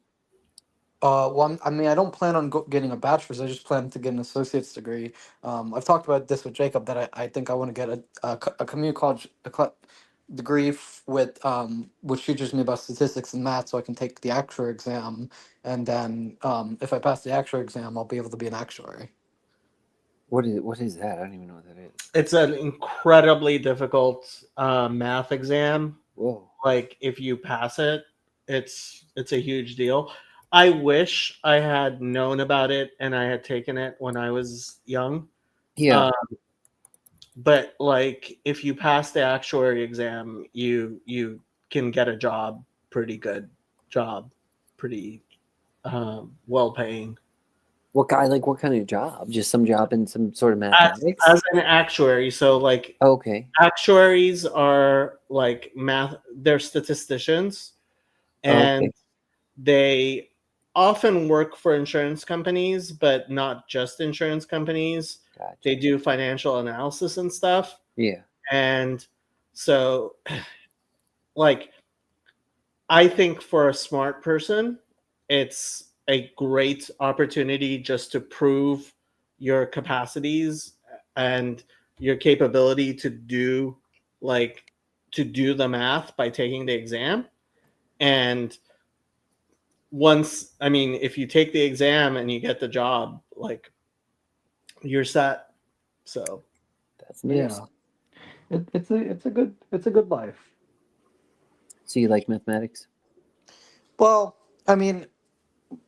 I mean, I don't plan on getting a bachelor's. I just plan to get an associate's degree. I've talked about this with Jacob that I think I want to get a community college degree with which teaches me about statistics and math, so I can take the actuary exam, and then if I pass the actuary exam, I'll be able to be an actuary. What is that? I don't even know what that is. It's an incredibly difficult math exam. Whoa. Like if you pass it, it's a huge deal. I wish I had known about it and I had taken it when I was young. Yeah. But like if you pass the actuary exam, you can get a job, pretty good job, pretty well paying. What kind of job? Just some job in some sort of mathematics? As an actuary. So like Okay. actuaries are like math, they're statisticians, and Okay. they often work for insurance companies, but not just insurance companies. Gotcha. They do financial analysis and stuff. Yeah. And so like I think for a smart person, it's a great opportunity just to prove your capacities and your capability to do the math by taking the exam. And once, I mean, if you take the exam and you get the job, like you're set. So That's nice. Yeah, it's a good life. So you like mathematics? Well, I mean,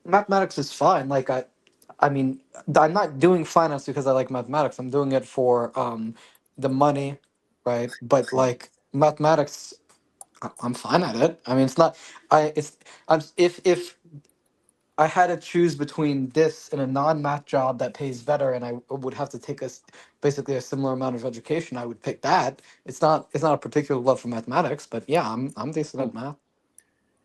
mathematics is fine. Like I mean, I'm not doing finance because I like mathematics. I'm doing it for the money, right? But like mathematics, I'm fine at it. I mean, it's not. If I had to choose between this and a non-math job that pays better, and I would have to take basically a similar amount of education, I would pick that. It's not a particular love for mathematics, but yeah, I'm decent at math.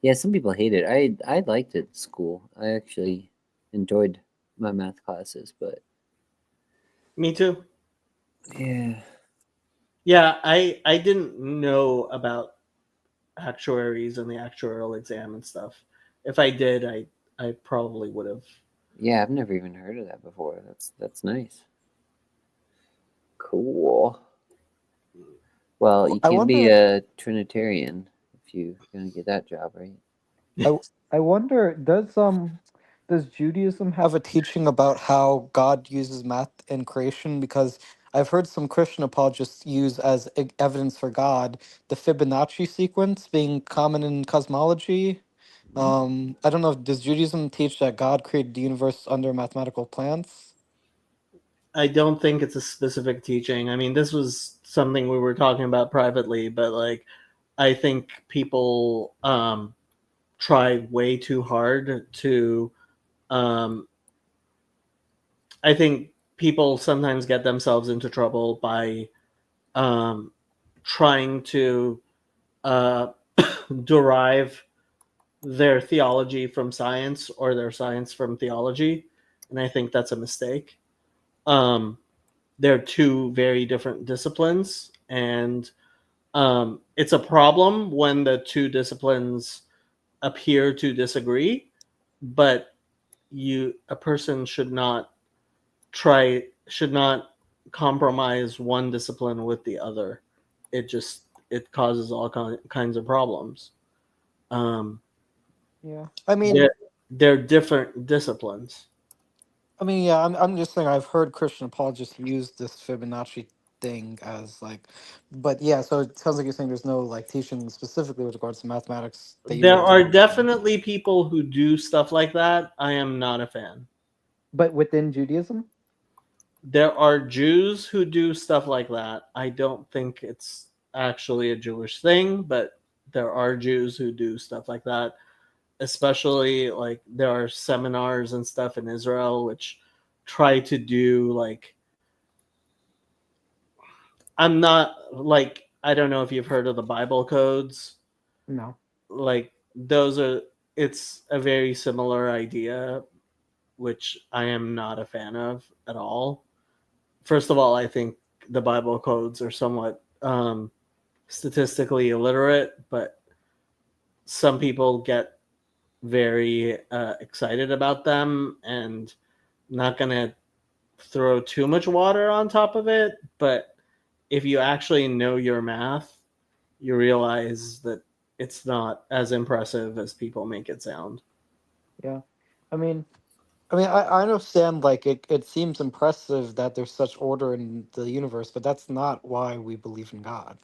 Yeah, some people hate it. I liked it at school. I actually enjoyed my math classes, but me too. yeah. Yeah, I didn't know about actuaries and the actuarial exam and stuff. If I did, I probably would have. Yeah, I've never even heard of that before. That's nice. Cool. Well, you I can't be wonder- a Trinitarian if you're gonna get that job, right? I wonder, does Judaism have a teaching about how God uses math in creation? Because I've heard some Christian apologists use as evidence for God the Fibonacci sequence being common in cosmology. I don't know. Does Judaism teach that God created the universe under mathematical plans? I don't think it's a specific teaching. I mean, this was something we were talking about privately, but like, I think people try way too hard to. Um, I think people sometimes get themselves into trouble by um, trying to uh, derive their theology from science or their science from theology, and I think that's a mistake. They're two very different disciplines, and it's a problem when the two disciplines appear to disagree. But a person should not compromise one discipline with the other. It causes all kinds of problems. Yeah. I mean, They're different disciplines. yeah, I'm just saying I've heard Christian apologists use this Fibonacci thing as like, but yeah, so it sounds like you're saying there's no like teaching specifically with regards to mathematics that you There would. are definitely people who do stuff like that. I am not a fan. But within Judaism? There are Jews who do stuff like that. I don't think it's actually a Jewish thing, but there are Jews who do stuff like that. Especially like there are seminars and stuff in Israel which try to do like, I'm not like, I don't know if you've heard of the Bible codes. No. Like it's a very similar idea, which I am not a fan of at all. First of all, I think the Bible codes are somewhat statistically illiterate, but some people get very excited about them, and not gonna throw too much water on top of it. But if you actually know your math, you realize that it's not as impressive as people make it sound. Yeah. I mean, I understand, like, it seems impressive that there's such order in the universe, but that's not why we believe in God.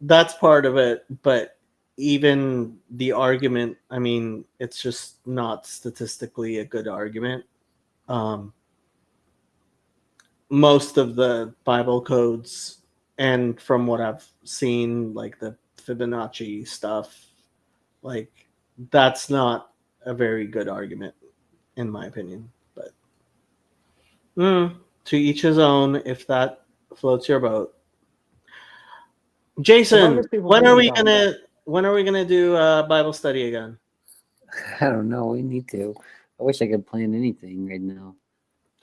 That's part of it, but even the argument, I mean, it's just not statistically a good argument. Most of the Bible codes, and from what I've seen, like the Fibonacci stuff, like that's not a very good argument, in my opinion. But to each his own. If that floats your boat. So long Jason, as people when are believe we in God. gonna do Bible study again? I don't know. We need to. I wish I could plan anything right now.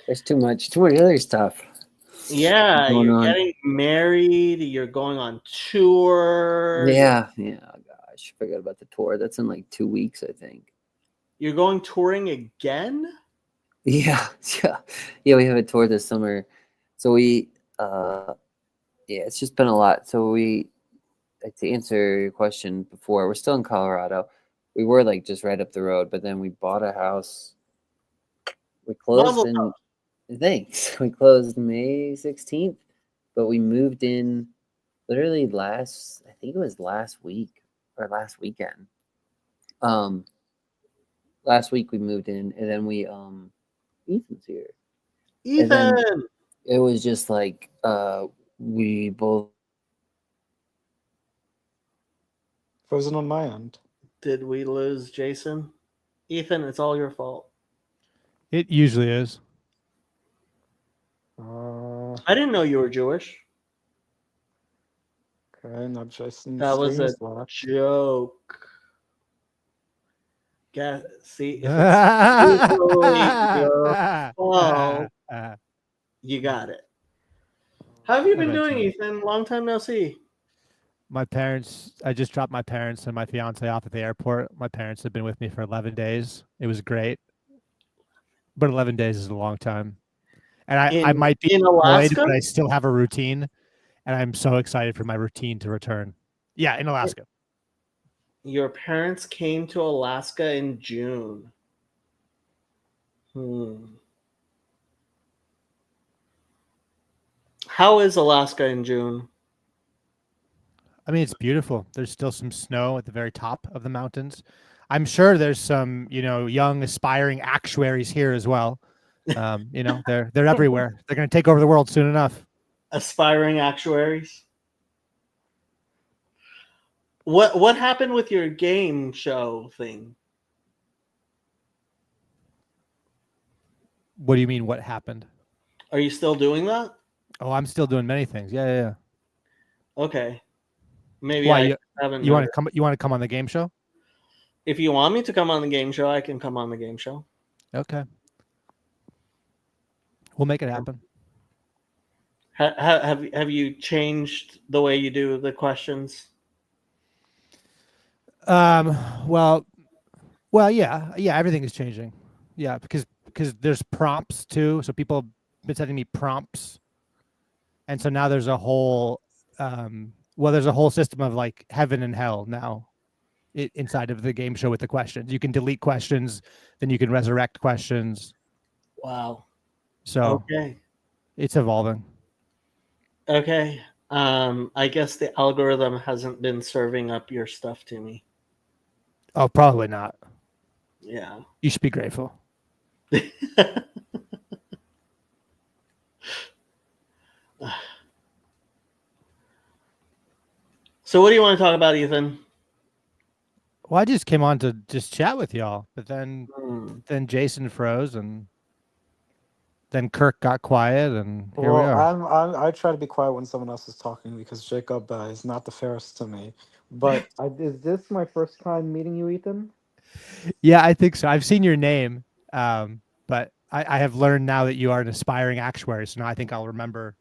There's too much other stuff. Yeah, going you're on. getting married. You're going on tour. Yeah. Gosh, I forgot about the tour. That's in like 2 weeks, I think. You're going touring again? Yeah. We have a tour this summer, so we it's just been a lot. So we, to answer your question before, we're still in Colorado. We were like just right up the road, but then we bought a house. We closed Mazel in. Thanks. We closed May 16th, but we moved in literally I think it was last week or last weekend. Last week we moved in, and then we Ethan's here. And then Ethan. it was just like we both Frozen on my end. Did we lose Jason? Ethan, it's all your fault. It usually is. I didn't know you were Jewish. Okay, now Jason. That was a Streams joke. See, if it's usually your fault, you got it. How have you been doing, Ethan? Long time no see. I just dropped my parents and my fiance off at the airport. My parents have been with me for 11 days. It was great. But 11 days is a long time. And I might be in annoyed, Alaska, but I still have a routine. And I'm so excited for my routine to return. Yeah, in Alaska. Your parents came to Alaska in June. How is Alaska in June? I mean, it's beautiful. There's still some snow at the very top of the mountains. I'm sure there's some, young aspiring actuaries here as well. They're everywhere. They're going to take over the world soon enough. Aspiring actuaries. What happened with your game show thing? What do you mean? What happened? Are you still doing that? Oh, I'm still doing many things. Yeah. Okay. Maybe Why, I haven't. You want to come? You want to come on the game show? If you want me to come on the game show, I can come on the game show. Okay. We'll make it happen. Have you changed the way you do the questions? Well, yeah. Everything is changing. Yeah, because there's prompts too. So people have been sending me prompts, and so now there's a whole there's a whole system of like heaven and hell now inside of the game show with the questions. You can delete questions, then you can resurrect questions. Wow. So okay, it's evolving. Okay. I guess the algorithm hasn't been serving up your stuff to me. Oh, probably not. Yeah. You should be grateful. So what do you want to talk about, Ethan? Well, I just came on to just chat with y'all, but then Jason froze, and then Kirk got quiet, and here we are. I try to be quiet when someone else is talking because Jacob is not the fairest to me. But is this my first time meeting you, Ethan? Yeah, I think so. I've seen your name, but I have learned now that you are an aspiring actuary. So now I think I'll remember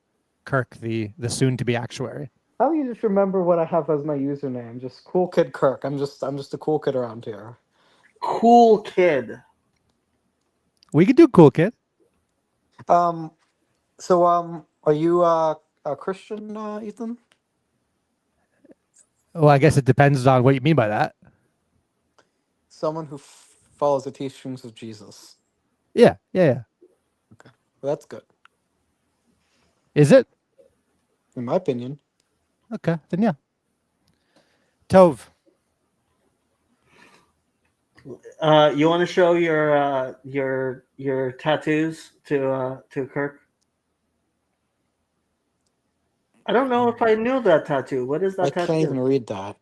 Kirk, the soon-to-be actuary. How do you just remember what I have as my username? Just Cool Kid Kirk. I'm just a cool kid around here. Cool kid. We could do cool kid. So are you a Christian, Ethan? Well, I guess it depends on what you mean by that. Someone who follows the teachings of Jesus. Yeah. Well, that's good, Is it? in my opinion. Okay, then yeah. Tove. You want to show your tattoos to Kirk? I don't know if I knew that tattoo. What is that I tattoo? can't even read that.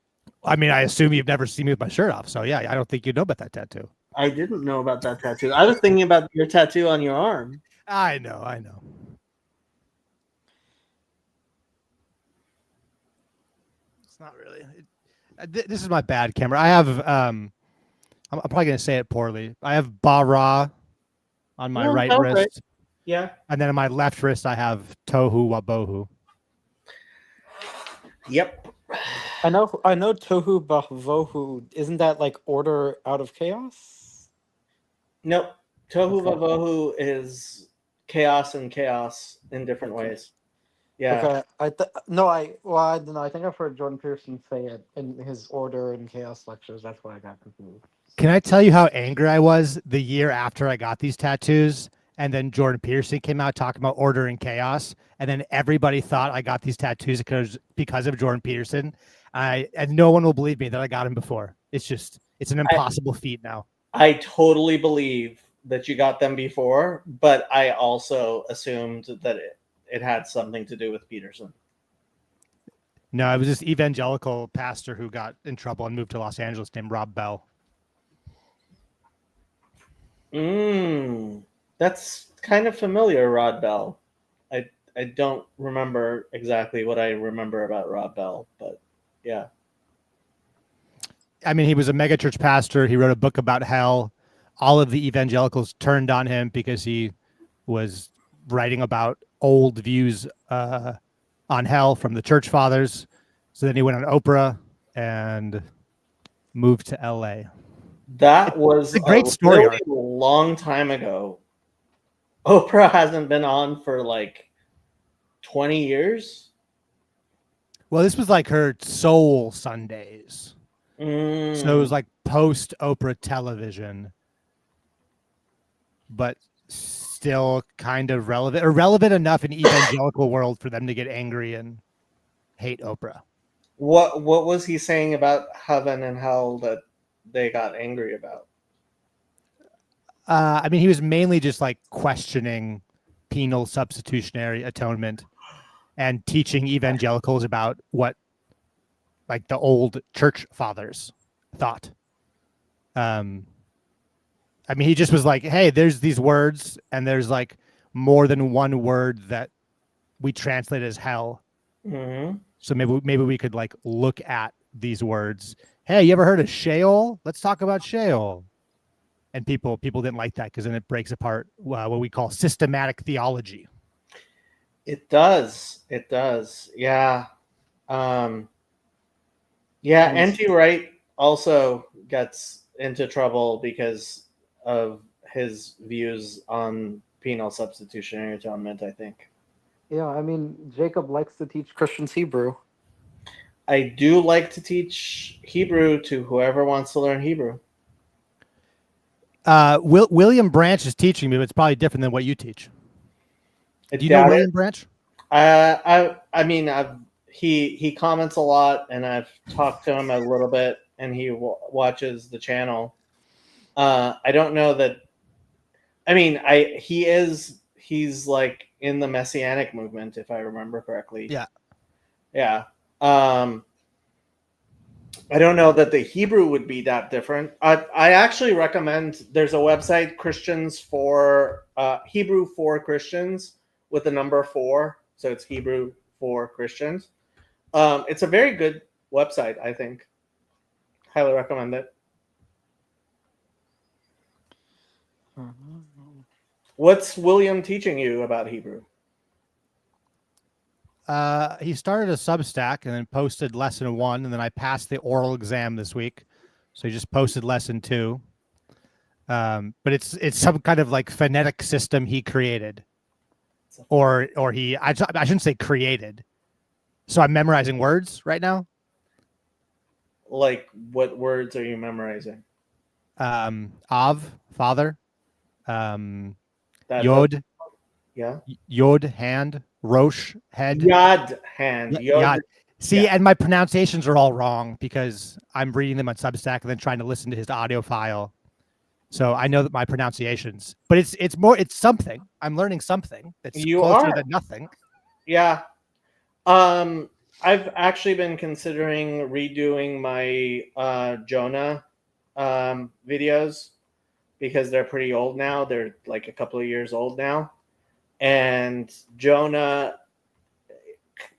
I mean, I assume you've never seen me with my shirt off, so yeah, I don't think you know about that tattoo. I didn't know about that tattoo. I was thinking about your tattoo on your arm. I know. It's not really. This is my bad camera. I have. I'm probably gonna say it poorly. I have Bara on my No, right that was wrist, right. Yeah. and then on my left wrist I have Tohu Wabohu. Yep. I know Tohu Vavohu. Isn't that like order out of chaos? Nope. Tohu Okay. Vavohu is chaos and chaos in different ways. Yeah. Okay. I don't know. I think I've heard Jordan Peterson say it in his order and chaos lectures. That's why I got confused. Can I tell you how angry I was the year after I got these tattoos? And then Jordan Peterson came out talking about order and chaos. And then everybody thought I got these tattoos because of Jordan Peterson. And no one will believe me that I got him before. It's an impossible feat now. I totally believe that you got them before, but I also assumed that it had something to do with Peterson. No, it was this evangelical pastor who got in trouble and moved to Los Angeles named Rob Bell. That's kind of familiar, Rod Bell. I don't remember exactly what I remember about Rob Bell, but yeah. I mean, he was a megachurch pastor. He wrote a book about hell. All of the evangelicals turned on him because he was writing about old views on hell from the church fathers. So then he went on Oprah and moved to LA. That was a great story really arc. long time ago. Oprah hasn't been on for like 20 years. Well, this was like her Soul Sundays. So it was Mm. like post Oprah television, but still kind of relevant or relevant enough in evangelical world for them to get angry and hate Oprah. What was he saying about heaven and hell that they got angry about? I mean, he was mainly just like questioning penal substitutionary atonement and teaching evangelicals about what like the old church fathers thought. I mean, he just was like, hey, there's these words and there's like more than one word that we translate as hell. Mm-hmm. So maybe we could like look at these words. Hey, you ever heard of Sheol? Let's talk about Sheol. And people didn't like that because then it breaks apart what we call systematic theology. It does. Yeah. Yeah, N.T. Wright also gets into trouble because of his views on penal substitutionary atonement, I think. Yeah, I mean, Jacob likes to teach Christians Hebrew. I do like to teach Hebrew to whoever wants to learn Hebrew. William Branch is teaching me, but it's probably different than what you teach. I Do you know doubt William it. Branch? I mean, he comments a lot, and I've talked to him a little bit, and he watches the channel. I don't know that. I mean, he's like in the Messianic movement, if I remember correctly. Yeah. Yeah. I don't know that the Hebrew would be that different. I actually recommend, there's a website, Christians for Hebrew for Christians with the number 4. So it's Hebrew for Christians. It's a very good website, I think. Highly recommend it. What's William teaching you about Hebrew? he started a Substack and then posted lesson 1, and then I passed the oral exam this week, so he just posted lesson 2. But it's some kind of like phonetic system he created, or I shouldn't say created. So I'm memorizing words right now. Like, what words are you memorizing? Av, father. That- Yod, Yeah. Yod, hand. Rosh, head. Yad, hand. Yod. Yod. See, Yeah. and my pronunciations are all wrong because I'm reading them on Substack and then trying to listen to his audio file. So I know that my pronunciations, but it's something. I'm learning something that's You closer are. than nothing. Yeah. I've actually been considering redoing my Jonah videos because they're pretty old now. They're like a couple of years old now. And Jonah,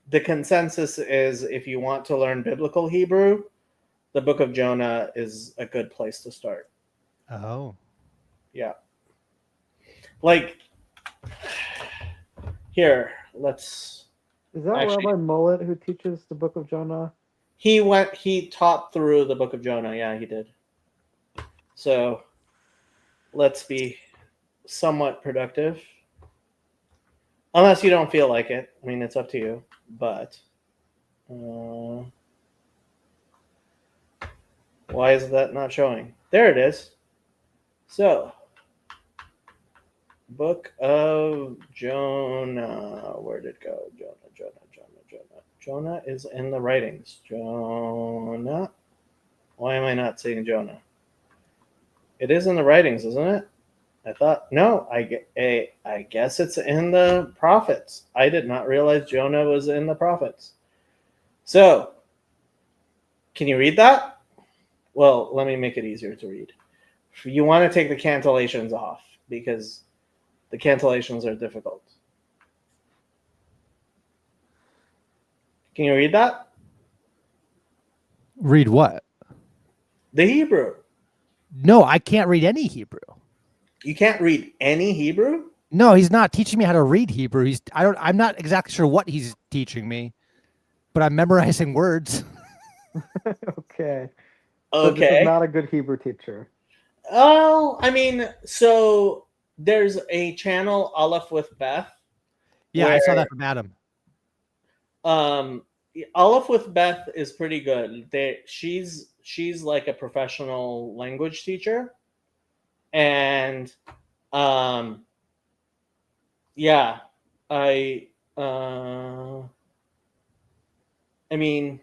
the consensus is if you want to learn biblical Hebrew, the book of Jonah is a good place to start. Oh. Yeah. Like, here, let's. Is that Actually- Rabbi Mullet who teaches the Book of Jonah? He taught through the book of Jonah. Yeah, he did. So let's be somewhat productive. Unless you don't feel like it. I mean, it's up to you. But why is that not showing? There it is. So, Book of Jonah. Where did it go? Jonah. Jonah is in the writings. Jonah. Why am I not seeing Jonah? It is in the writings, isn't it? I thought, no, I guess it's in the prophets. I did not realize Jonah was in the prophets. So, can you read that? Well, let me make it easier to read. You want to take the cancellations off because the cancellations are difficult. Can you read that? Read what? The Hebrew. No, I can't read any Hebrew. You can't read any Hebrew? No, he's not teaching me how to read Hebrew. I'm not exactly sure what he's teaching me, but I'm memorizing words. Okay. So this Okay. is not a good Hebrew teacher. Oh, I mean, so there's a channel, Aleph with Beth. Yeah, I saw where- that from Adam. Aleph with Beth is pretty good. She's like a professional language teacher, and yeah, I mean,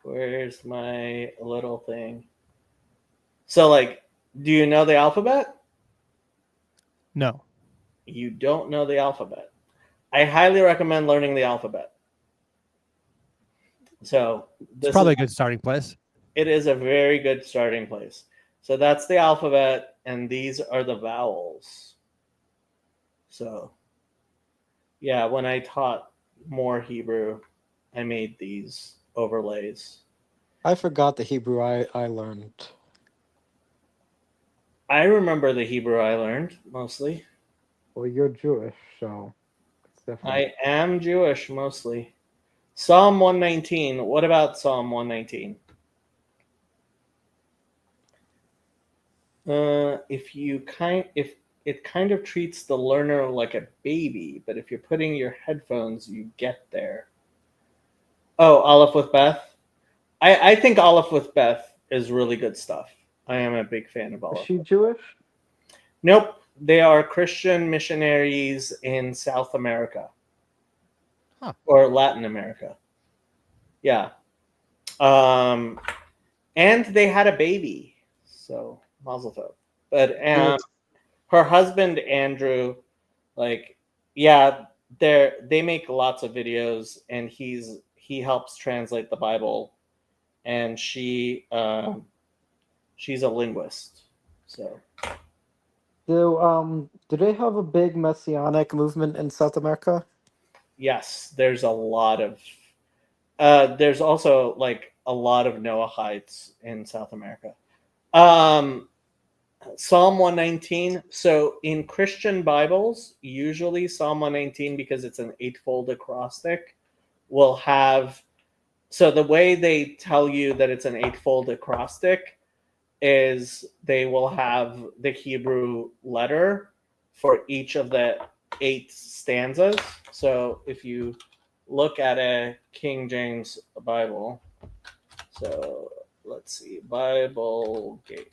where's my little thing? So, like, do you know the alphabet? No. You don't know the alphabet. I highly recommend learning the alphabet. So It's probably a good starting place. it is a very good starting place. So that's the alphabet, and these are the vowels. So yeah, when I taught more Hebrew, I made these overlays. I forgot the Hebrew I learned. I remember the Hebrew I learned mostly. Well, you're Jewish, so it's different. I am Jewish mostly. Psalm 119. What about Psalm 119? If it kind of treats the learner like a baby, but if you're putting your headphones, you get there. Oh, Aleph with Beth. I think Aleph with Beth is really good stuff. I am a big fan of Is Aleph. she Jewish? Nope, they are Christian missionaries in South America. Huh. Or Latin America. Yeah. And they had a baby. So, mazel tov. But her husband, Andrew, like, yeah, they make lots of videos, and he helps translate the Bible, and she's a linguist. So Do they have a big messianic movement in South America? yes, there's a lot of there's also like a lot of Noahites in South America. Psalm 119. So in Christian Bibles, usually Psalm 119, because it's an eightfold acrostic, will have. So the way they tell you that it's an eightfold acrostic is they will have the Hebrew letter for each of the 8 stanzas. So if you look at a King James Bible, so let's see, Bible Gateway.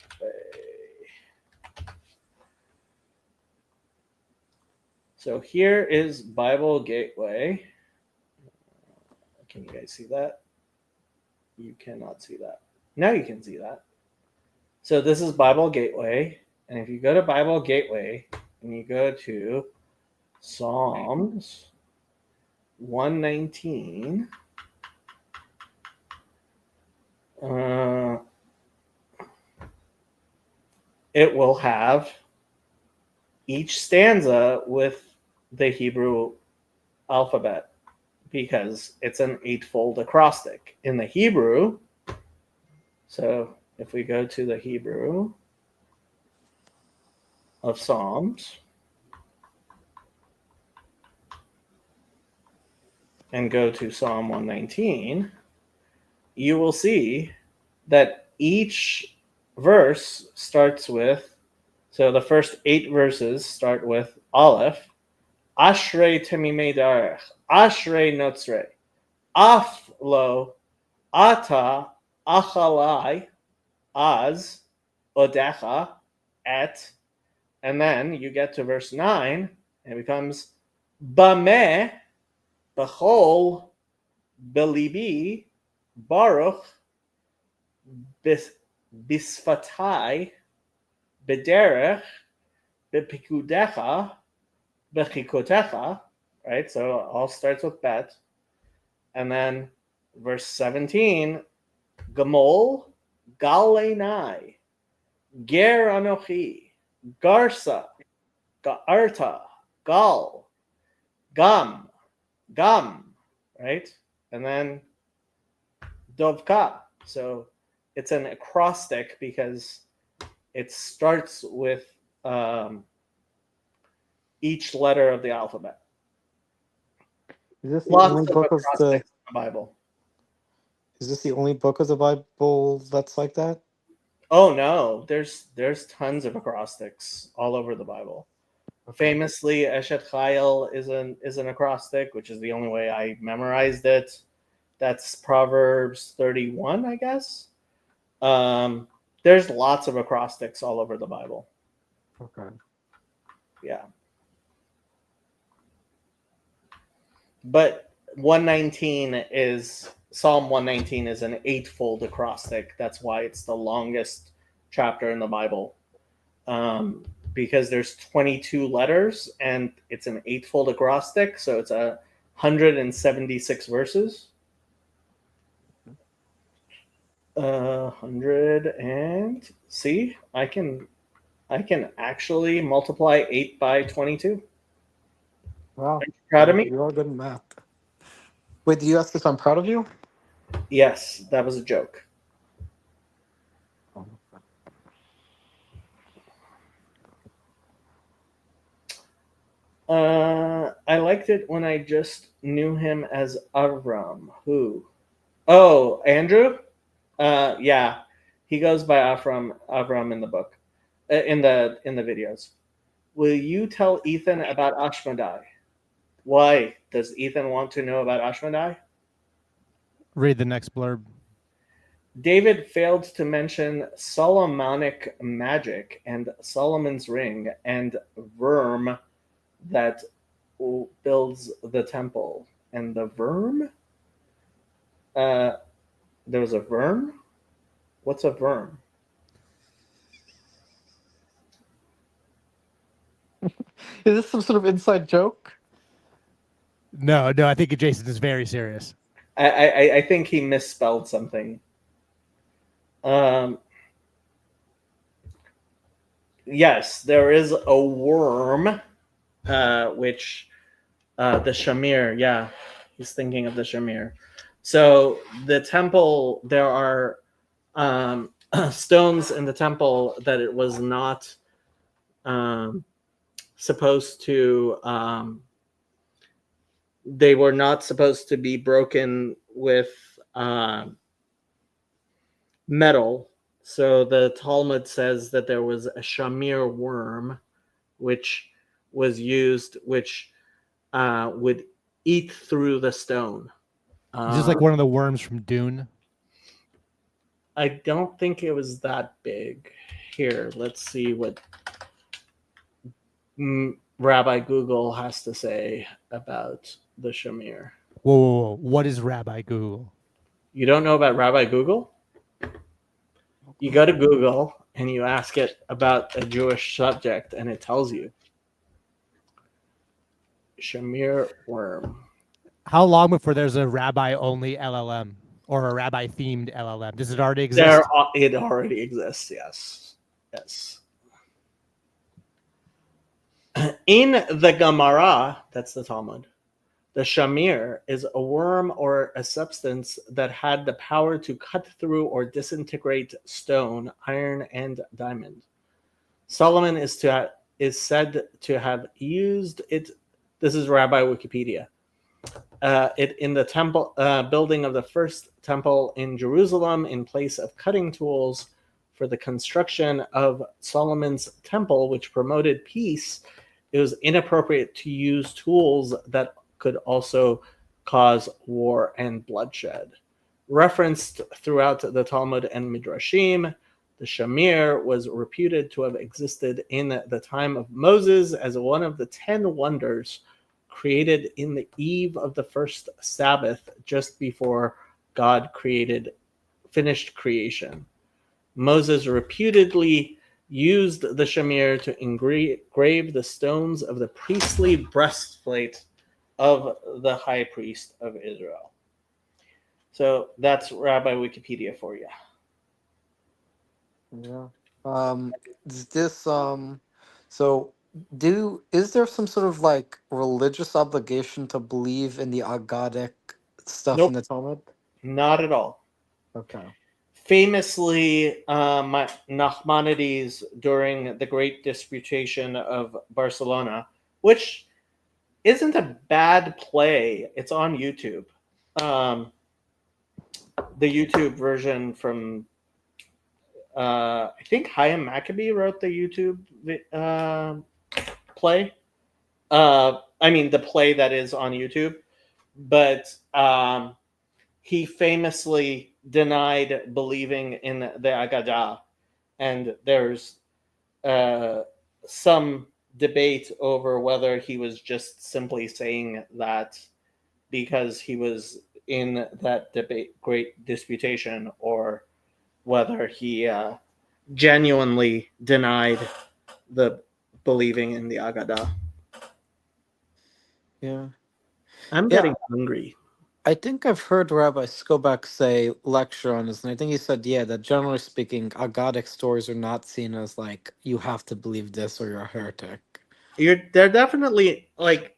So here is Bible Gateway. Can you guys see that? You cannot see that. Now you can see that. So this is Bible Gateway. And if you go to Bible Gateway and you go to Psalms 119, it will have each stanza with the Hebrew alphabet because it's an eightfold acrostic. In the Hebrew, so if we go to the Hebrew of Psalms and go to Psalm 119, you will see that each verse starts with, so the first 8 verses start with Aleph, Ashrei Temimei Darech, Ashrei Notzrei, Af Lo, Ata, Achalai, Az, Odecha, Et, and then you get to verse 9, and it becomes Bameh, Bechol, Belibi, Baruch, Bisfatai, Bederech, Bepikudecha, Bechikotecha, right? So it all starts with Bet. And then verse 17, Gamol, Galenai, Ger Anochi, Garsa, Ga'arta, Gal, Gam, right? And then Dovka. So it's an acrostic because it starts with each letter of the alphabet. Is this the Lots only of book of acrostics the? in the Bible. Is this the only book of the Bible that's like that? Oh no, there's tons of acrostics all over the Bible. Famously, Eshet Chayil is an acrostic, which is the only way I memorized it. That's Proverbs 31, I guess. There's lots of acrostics all over the Bible. Okay. Yeah. But 119 is Psalm 119 is an eightfold acrostic. That's why it's the longest chapter in the Bible. Because there's 22 letters and it's an eightfold acrostic, so it's 176 verses. 100 and see, I can actually multiply 8 by 22. Wow. Are you proud of me? You're all good at math. Wait, do you ask if I'm proud of you? Yes, that was a joke. I liked it when I just knew him as Avram. Who? Oh, Andrew? Yeah, he goes by Avram in the book, in the videos. Will you tell Ethan about Ashmedai? Why does Ethan want to know about Ashmedai? Read the next blurb. David failed to mention Solomonic magic and Solomon's ring and Verm that builds the temple. And the Verm? There was a Verm? What's a Verm? Is this some sort of inside joke? No, I think Jason is very serious. I think he misspelled something. Yes, there is a worm, which the Shamir, yeah, he's thinking of the Shamir. So the temple, there are stones in the temple that it was not supposed to. They were not supposed to be broken with metal. So the Talmud says that there was a shamir worm, which was used, which would eat through the stone. Is this like one of the worms from Dune? I don't think it was that big. Here, let's see what Rabbi Google has to say about the shamir. Whoa. What is Rabbi Google? You don't know about Rabbi Google? You go to Google and you ask it about a Jewish subject, and it tells you. Shamir worm. How long before there's a rabbi-only LLM or a rabbi-themed LLM? Does it already exist? It already exists. Yes. In the Gemara, that's the Talmud, the shamir is a worm or a substance that had the power to cut through or disintegrate stone, iron, and diamond. Solomon is said to have used it. This is Rabbi Wikipedia. It in the temple building of the first temple in Jerusalem in place of cutting tools for the construction of Solomon's temple, which promoted peace. It was inappropriate to use tools that could also cause war and bloodshed. Referenced throughout the Talmud and Midrashim, the shamir was reputed to have existed in the time of Moses as one of the 10 wonders created in the eve of the first Sabbath, just before God finished creation. Moses reputedly used the shamir to engrave the stones of the priestly breastplate of the high priest of Israel. So that's Rabbi Wikipedia for you. Yeah. Is there some sort of like religious obligation to believe in the Agadic stuff Nope. in the Talmud? Not at all. Okay. Famously, Nachmanides during the Great Disputation of Barcelona, which isn't a bad play. It's on YouTube. The YouTube version from I think Chaim Maccabee wrote the YouTube play. The play that is on YouTube, but he famously denied believing in the Agadah, and there's some debate over whether he was just simply saying that because he was in that great disputation, or whether he genuinely denied the believing in the Agadah. Yeah. I'm getting hungry. I think I've heard Rabbi Skobach lecture on this, and I think he said, that generally speaking, Agadic stories are not seen as like, you have to believe this or you're a heretic. They're definitely, like,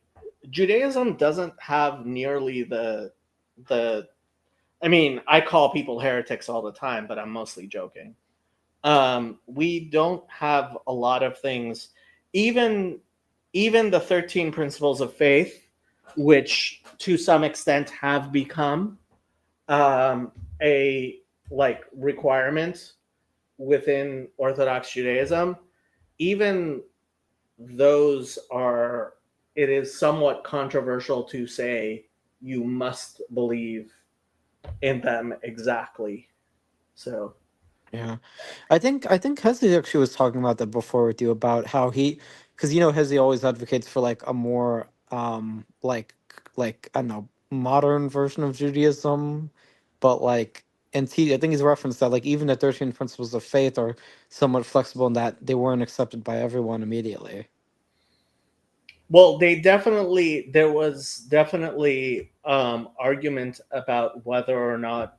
Judaism doesn't have nearly the I call people heretics all the time, but I'm mostly joking. We don't have a lot of things, even the 13 principles of faith, which to some extent have become a requirement within Orthodox Judaism. Even those it is somewhat controversial to say you must believe in them exactly. So yeah, I think Hezi actually was talking about that before with you, about how because Hezi always advocates for like a more like I don't know, modern version of Judaism, but like, and I think he's referenced that like even the 13 principles of faith are somewhat flexible in that they weren't accepted by everyone immediately. Well, there was definitely argument about whether or not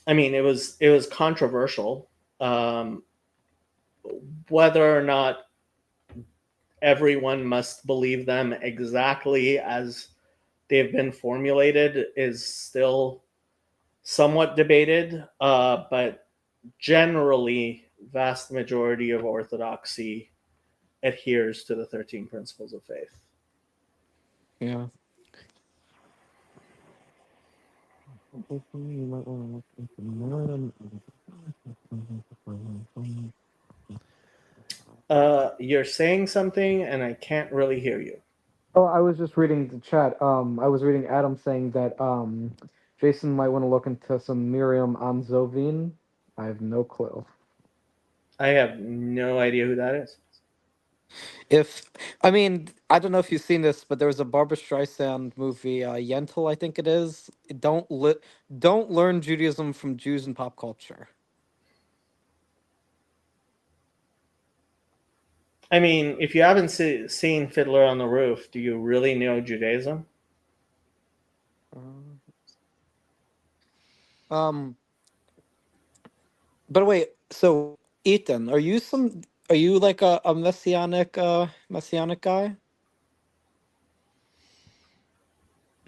it was controversial whether or not everyone must believe them exactly as they've been formulated is still somewhat debated, but generally, vast majority of Orthodoxy adheres to the 13 principles of faith. Yeah. You're saying something, and I can't really hear you. Oh, I was just reading the chat. I was reading Adam saying that Jason might want to look into some Miriam Anzovin. I have no clue. I have no idea who that is. I mean, I don't know if you've seen this, but there was a Barbra Streisand movie, Yentl, I think it is. Don't learn Judaism from Jews and pop culture. I mean, if you haven't seen Fiddler on the Roof, do you really know Judaism? But wait, so Ethan, are you like a messianic guy?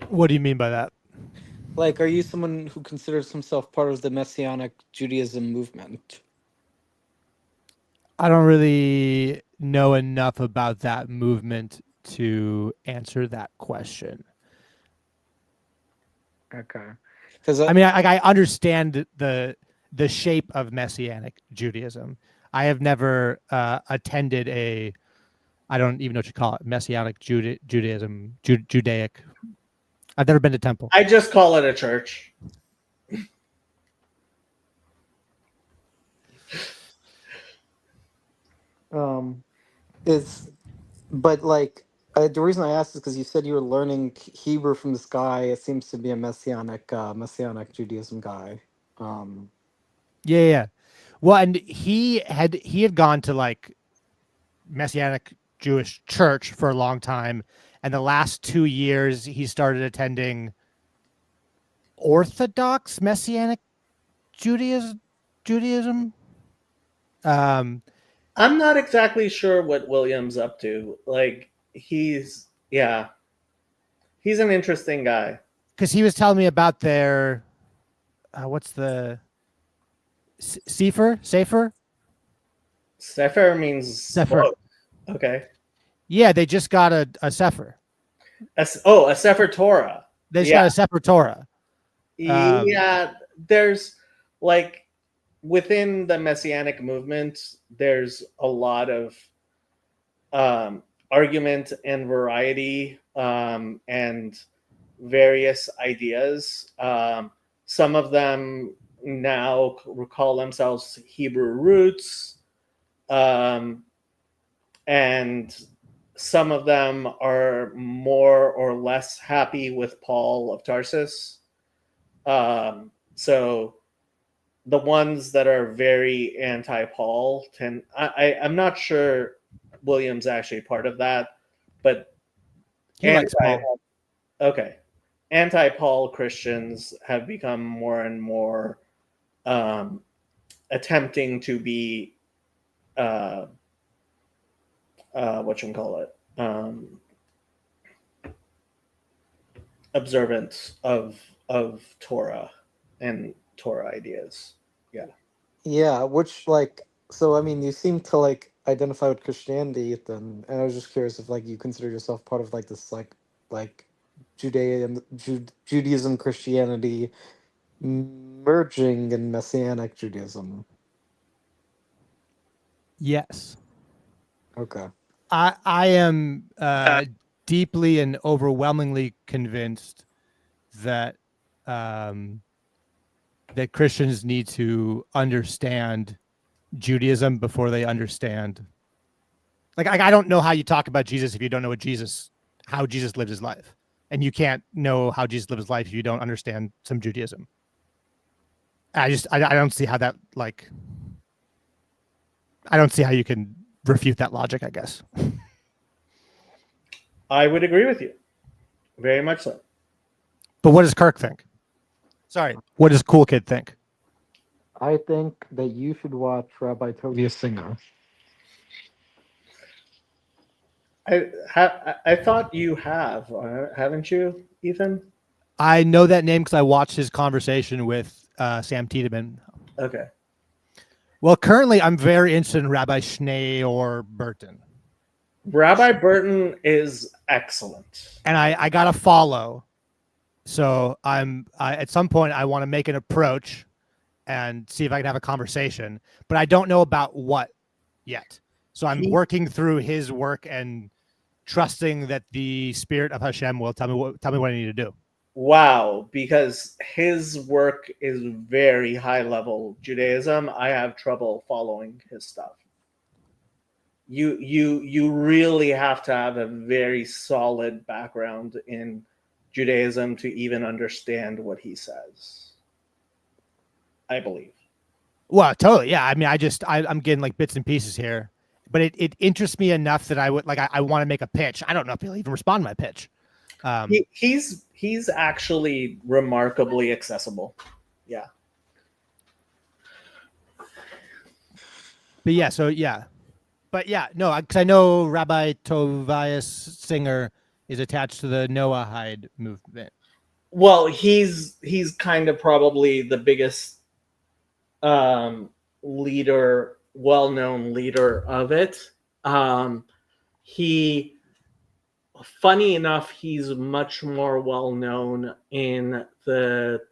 What do you mean by that? Like, are you someone who considers himself part of the Messianic Judaism movement? I don't really know enough about that movement to answer that question. Okay. Because I mean, I understand the shape of Messianic Judaism. I have never attended I don't even know what you call it, Messianic Judaism, Judaic. I've never been to temple. I just call it a church. but like the reason I asked is because you said you were learning Hebrew from this guy. It seems to be a Messianic Judaism guy. Yeah. Well, and he had gone to like Messianic Jewish church for a long time, and the last 2 years he started attending Orthodox Messianic Judaism. I'm not exactly sure what William's up to. Like, he's an interesting guy. Because he was telling me about their what's the Sefer? Sefer means Sefer. book. Okay. Yeah, they just got a Sefer. A Sefer Torah. They just got a Sefer Torah. Yeah, there's like within the Messianic movement, there's a lot of argument and variety and various ideas. Some of them now call themselves Hebrew roots, and some of them are more or less happy with Paul of Tarsus. So the ones that are very anti-Paul I'm not sure William's actually part of that, but He likes Paul. Okay. Anti-Paul Christians have become more and more attempting to be observant of Torah and Torah ideas. Yeah, which so I mean, you seem to like identify with Christianity, Ethan, and I was just curious if like you consider yourself part of like this like Judaism, Christianity merging in Messianic Judaism. Yes. Okay. I am deeply and overwhelmingly convinced that that Christians need to understand Judaism before they understand. Like I don't know how you talk about Jesus if you don't know how Jesus lived his life, and you can't know how Jesus lived his life if you don't understand some Judaism. I don't see how that I don't see how you can refute that logic, I guess. I would agree with you. Very much so. But what does Kirk think? Sorry, what does Cool Kid think? I think that you should watch Rabbi Tovia Singer. I thought you have, haven't you, Ethan? I know that name because I watched his conversation with Sam Tiedemann. Okay. Well, currently I'm very interested in Rabbi Schnee or Burton. Rabbi Burton is excellent. And I got to follow. So at some point I want to make an approach and see if I can have a conversation, but I don't know about what yet. So I'm working through his work and trusting that the Spirit of Hashem will tell me what I need to do. Wow, because his work is very high level Judaism. I have trouble following his stuff. You really have to have a very solid background in Judaism to even understand what he says, I believe. Well, totally. Yeah. I mean, I'm getting like bits and pieces here, but it interests me enough that I would like, I want to make a pitch. I don't know if he'll even respond to my pitch. He's actually remarkably accessible. Yeah. But yeah, so yeah. But yeah, no, because I know Rabbi Tobias Singer is attached to the Noahide movement. Well, he's kind of probably the biggest leader, well-known leader of it. Funny enough, he's much more well-known in the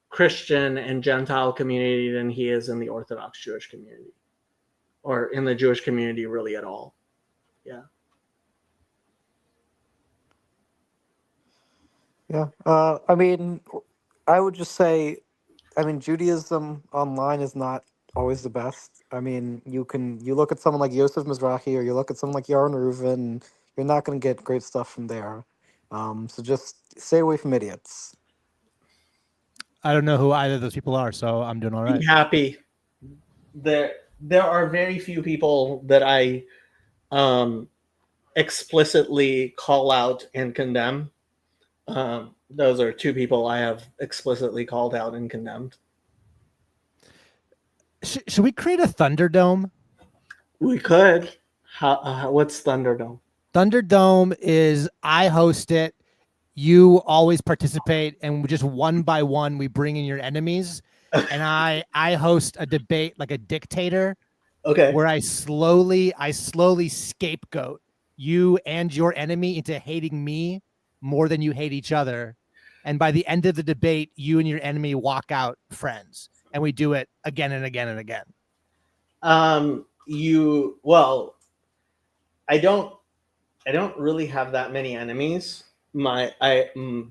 Christian and Gentile community than he is in the Orthodox Jewish community, or in the Jewish community really at all. Yeah. Yeah. I mean, I would just say, I mean, Judaism online is not always the best. I mean, you look at someone like Yosef Mizrahi or you look at someone like Yaron Reuven, you're not going to get great stuff from there. So just stay away from idiots. I don't know who either of those people are, so I'm doing all right. Be happy. There are very few people that I explicitly call out and condemn. Those are two people I have explicitly called out and condemned. Should we create a Thunderdome? We could. What's Thunderdome? Thunderdome is I host it. You always participate, and just one by one we bring in your enemies, and I host a debate like a dictator. Okay. Where I slowly scapegoat you and your enemy into hating me more than you hate each other, and by the end of the debate, you and your enemy walk out friends, and we do it again and again and again. I don't really have that many enemies.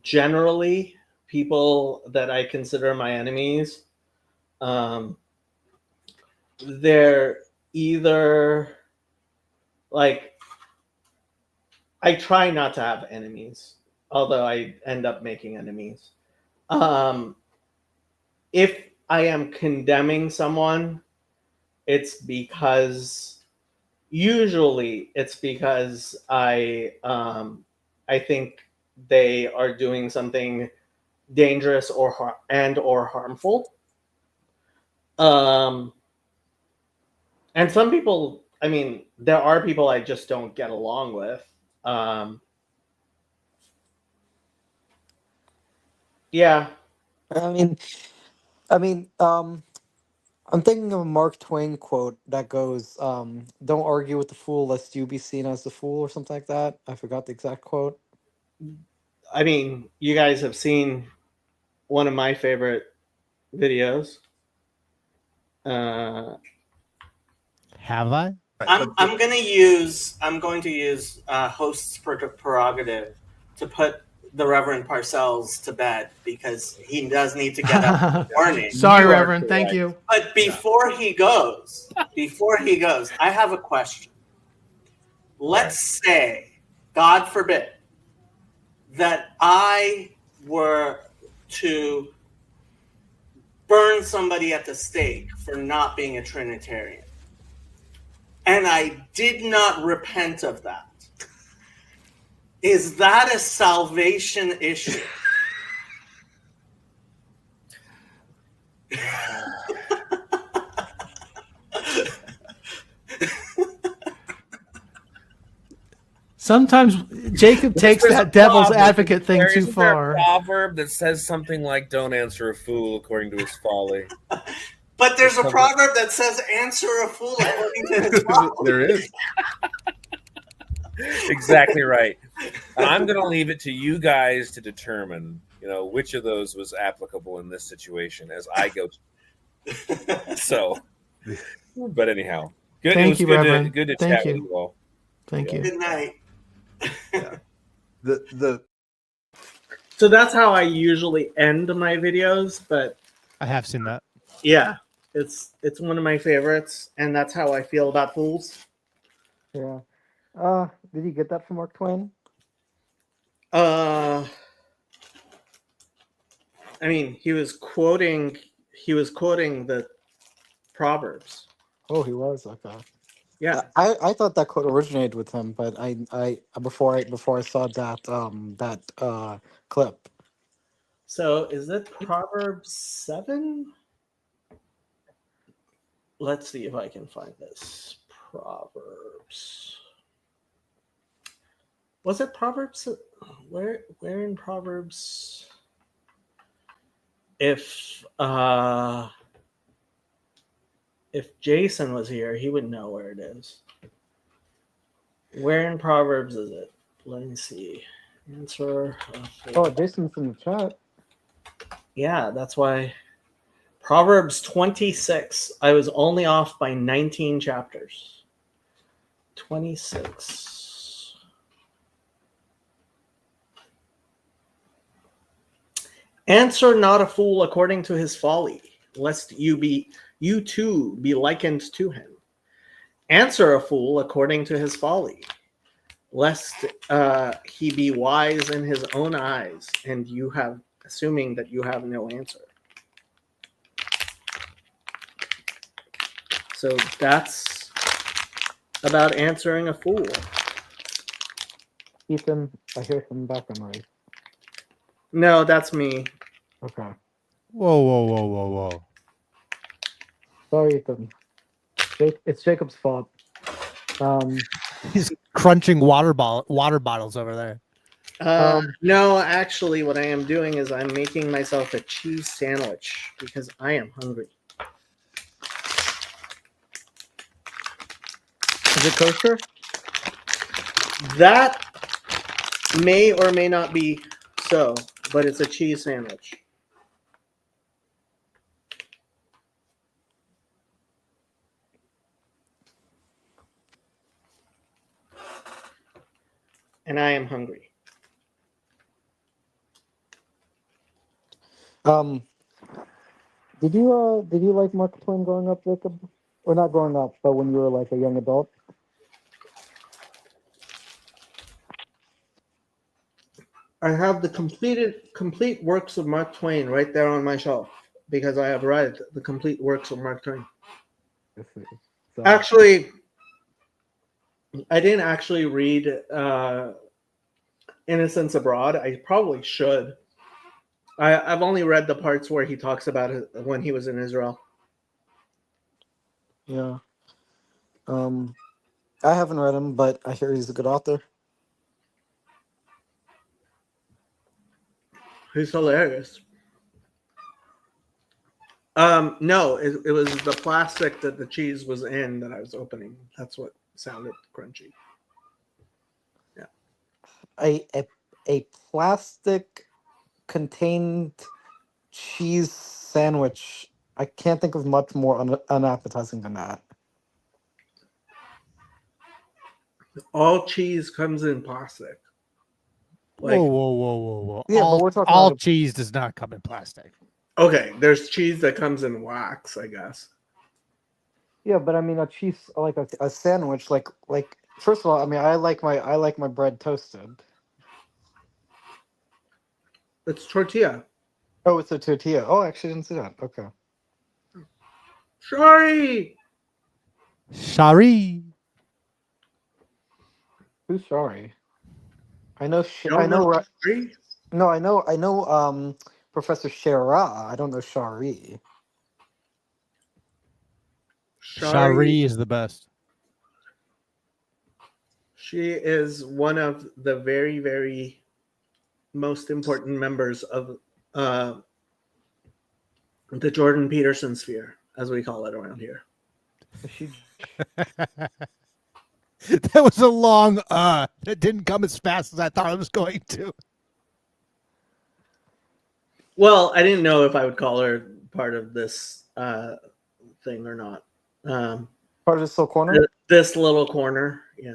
Generally people that I consider my enemies, they're either like, I try not to have enemies, although I end up making enemies. If I am condemning someone, usually it's because I think they are doing something dangerous or harmful. And some people, I mean, there are people I just don't get along with. Yeah. I mean, I'm thinking of a Mark Twain quote that goes, "Don't argue with the fool lest you be seen as the fool," or something like that. I forgot the exact quote. I mean, you guys have seen one of my favorite videos. Have I? I'm going to use host's prerogative to put the Reverend Parcells to bed, because he does need to get up in the morning. Sorry, Reverend. Thank you. But before he goes, I have a question. Let's say, God forbid, that I were to burn somebody at the stake for not being a Trinitarian, and I did not repent of that. Is that a salvation issue? Sometimes Jacob takes that devil's advocate thing too far. proverb that says something like "Don't answer a fool according to his folly"? But there's a Something- proverb that says, "Answer a fool according to his folly." There is. Exactly right. And I'm going to leave it to you guys to determine, which of those was applicable in this situation as I go. So, but anyhow, good. Thank It was you, good Reverend. good to Thank chat you. with you all. Thank you. Good night. The So that's how I usually end my videos, but I have seen that. yeah, it's one of my favorites, and that's how I feel about fools. Yeah. Did you get that from Mark Twain? I mean, he was quoting the Proverbs. Oh, he was. Okay. Yeah. I thought that quote originated with him, but I before I saw that clip. So is it Proverbs 7? Let's see if I can find this. Proverbs. Was it Proverbs? Where in Proverbs? If Jason was here, he would know where it is. Where in Proverbs is it? Let me see. Answer. Oh, Jason's in the chat. Yeah, that's why. Proverbs 26. I was only off by 19 chapters. 26. Answer not a fool according to his folly, lest you too be likened to him. Answer a fool according to his folly, lest he be wise in his own eyes, and assuming that you have no answer. So that's about answering a fool. Ethan, I hear some background noise. No, that's me. Okay. Whoa. Sorry, Ethan. It's Jacob's fault. He's crunching water bottles over there. No, actually, what I am doing is I'm making myself a cheese sandwich because I am hungry. Is it kosher? That may or may not be so, but it's a cheese sandwich. And I am hungry. Did you like Mark Twain growing up, Jacob? Or not growing up, but when you were like a young adult? I have the complete works of Mark Twain right there on my shelf because I have read the complete works of Mark Twain. So, Actually, I didn't actually read Innocents Abroad. I probably should. I've only read the parts where he talks about it when he was in Israel. yeah. I haven't read him, but I hear he's a good author. He's hilarious. No, it was the plastic that the cheese was in that I was opening. That's what sounded crunchy. Yeah. A plastic contained cheese sandwich. I can't think of much more unappetizing than that. All cheese comes in plastic. Like, Whoa. Yeah, but we're talking all about cheese does not come in plastic. okay, there's cheese that comes in wax, I guess. Yeah, but I mean a cheese like a sandwich like first of all, I mean I like my bread toasted. It's tortilla. Oh, it's a tortilla. Oh, I actually didn't see that. Okay. Sorry. Shari. Who's sorry? I know You don't know Shari? No, I know Professor Shara. I don't know Shari. Shari is the best. She is one of the very, very most important members of the Jordan Peterson sphere, as we call it around here. That was a long that didn't come as fast as I thought it was going to. Well, I didn't know if I would call her part of this thing or not. Part of this little corner. This little corner, yeah.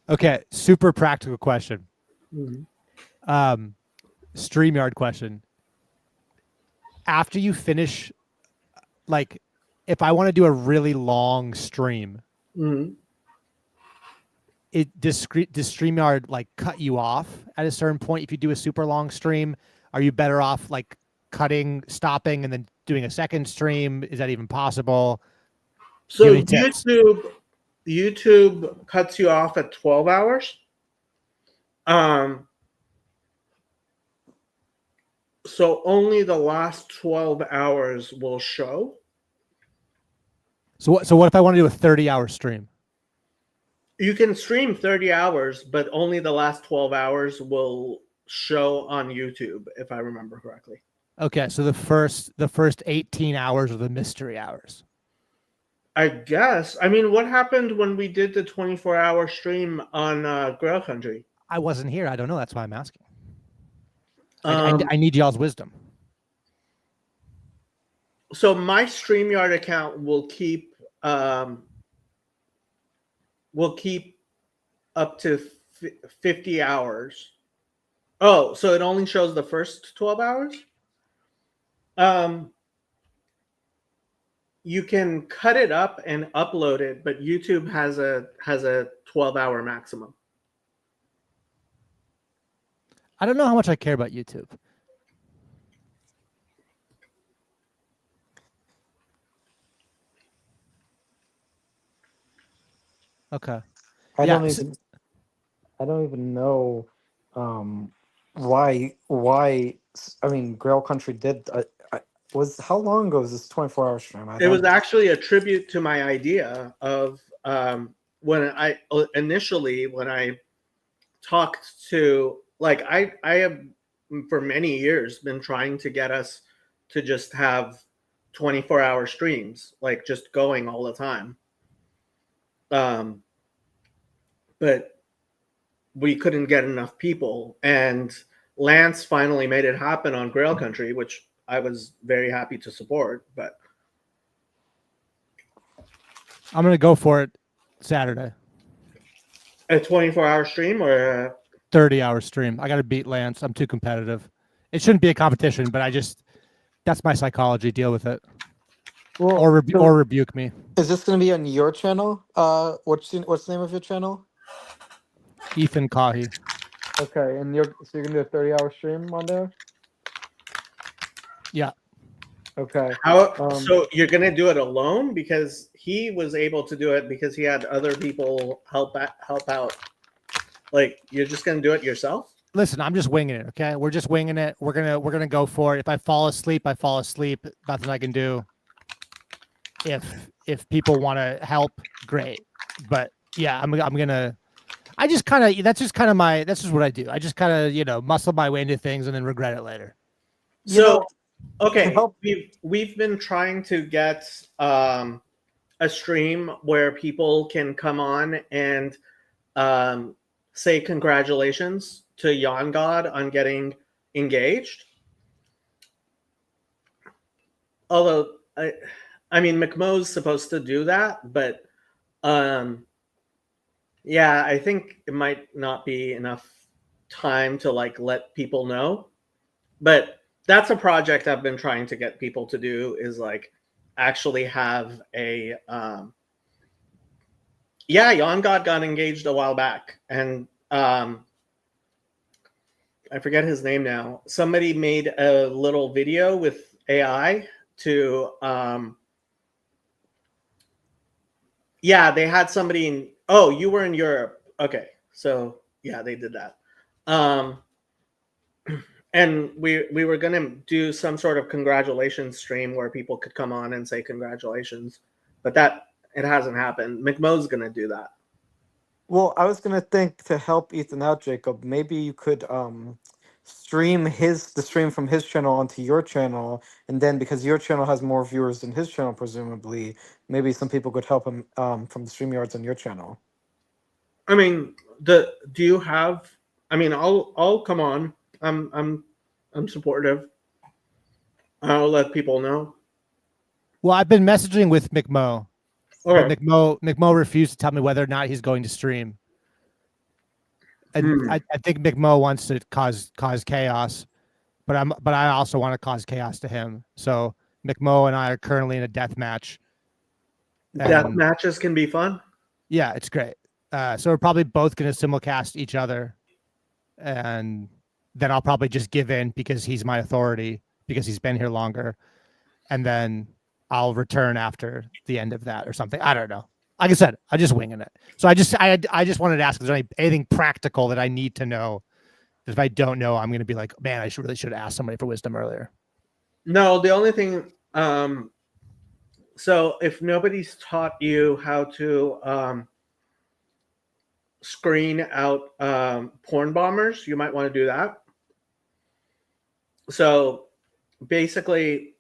Okay, super practical question. Mhm. StreamYard question. After you finish, like, if I want to do a really long stream, Mhm. does StreamYard like cut you off at a certain point? If you do a super long stream, are you better off like stopping, and then doing a second stream? Is that even possible? So Give me tips. YouTube cuts you off at 12 hours. So only the last 12 hours will show. So what if I want to do a 30-hour stream? You can stream 30 hours, but only the last 12 hours will show on YouTube, if I remember correctly. Okay, so the first 18 hours are the mystery hours. I guess. I mean, what happened when we did the 24-hour stream on Grail Country? I wasn't here. I don't know. That's why I'm asking. Um, I need y'all's wisdom. So my StreamYard account will keep up to 50 hours. Oh, so it only shows the first 12 hours? You can cut it up and upload it, but YouTube has a 12-hour maximum. I don't know how much I care about YouTube. Okay. I Yeah, don't even know why. I mean, Grail Country did. How long ago was this 24-hour stream? It was actually a tribute to my idea of when I talked to, like, I have for many years been trying to get us to just have 24-hour streams, like just going all the time. But we couldn't get enough people, and Lance finally made it happen on Grail Country, which I was very happy to support. But I'm gonna go for it Saturday. A 24-hour stream or a 30-hour stream. I got to beat Lance. I'm too competitive. It shouldn't be a competition, but that's my psychology. Deal with it. Well, Or rebuke me. Is this going to be on your channel? What's the name of your channel? Ethan Kahi. Okay, and you're going to do a 30-hour stream on there? Yeah. Okay. So you're gonna do it alone? Because he was able to do it because he had other people help out. Like, you're just gonna do it yourself? Listen, I'm just winging it. Okay, we're just winging it. We're gonna go for it. If I fall asleep, I fall asleep. Nothing I can do. If people want to help, great. But yeah, I'm gonna. That's just what I do. I just kind of muscle my way into things and then regret it later. Okay, we've been trying to get a stream where people can come on and say congratulations to Yon God on getting engaged. Although I mean McMo's supposed to do that, but yeah, I think it might not be enough time to let people know. But that's a project I've been trying to get people to do, is actually have a Yon God got engaged a while back, and I forget his name now. Somebody made a little video with AI to they had somebody you were in Europe. Okay. So yeah, they did that. And we were going to do some sort of congratulations stream where people could come on and say congratulations, but it hasn't happened. McMo's going to do that. Well, I was gonna think to help Ethan out, Jacob. Maybe you could stream the stream from his channel onto your channel, and then because your channel has more viewers than his channel, presumably, maybe some people could help him from the StreamYards on your channel. I mean, do you have? I mean, I'll come on. I'm supportive. I'll let people know. Well, I've been messaging with McMo, but Okay. McMo refused to tell me whether or not he's going to stream. And I think McMo wants to cause chaos, but I also want to cause chaos to him. So McMo and I are currently in a death match. Death And matches can be fun. yeah, it's great. So we're probably both going to simulcast each other, and then I'll probably just give in because he's my authority because he's been here longer, and then I'll return after the end of that or something. I don't know. Like I said, I'm just winging it. So I just wanted to ask, is there anything practical that I need to know? If I don't know, I'm going to be like, man, I really should have asked somebody for wisdom earlier. No, the only thing. So if nobody's taught you how to screen out porn bombers, you might want to do that. So basically,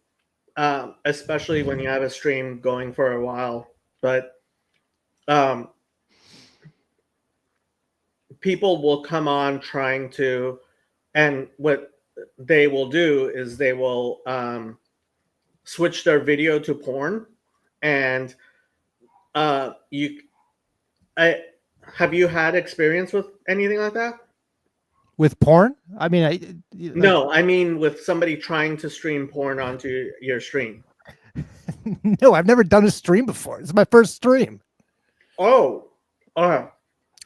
especially when you have a stream going for a while, but people will come on trying to, and what they will do is they will switch their video to porn, and have you had experience with anything like that? With porn? I mean, No, I mean with somebody trying to stream porn onto your stream. No, I've never done a stream before. It's my first stream. Oh, I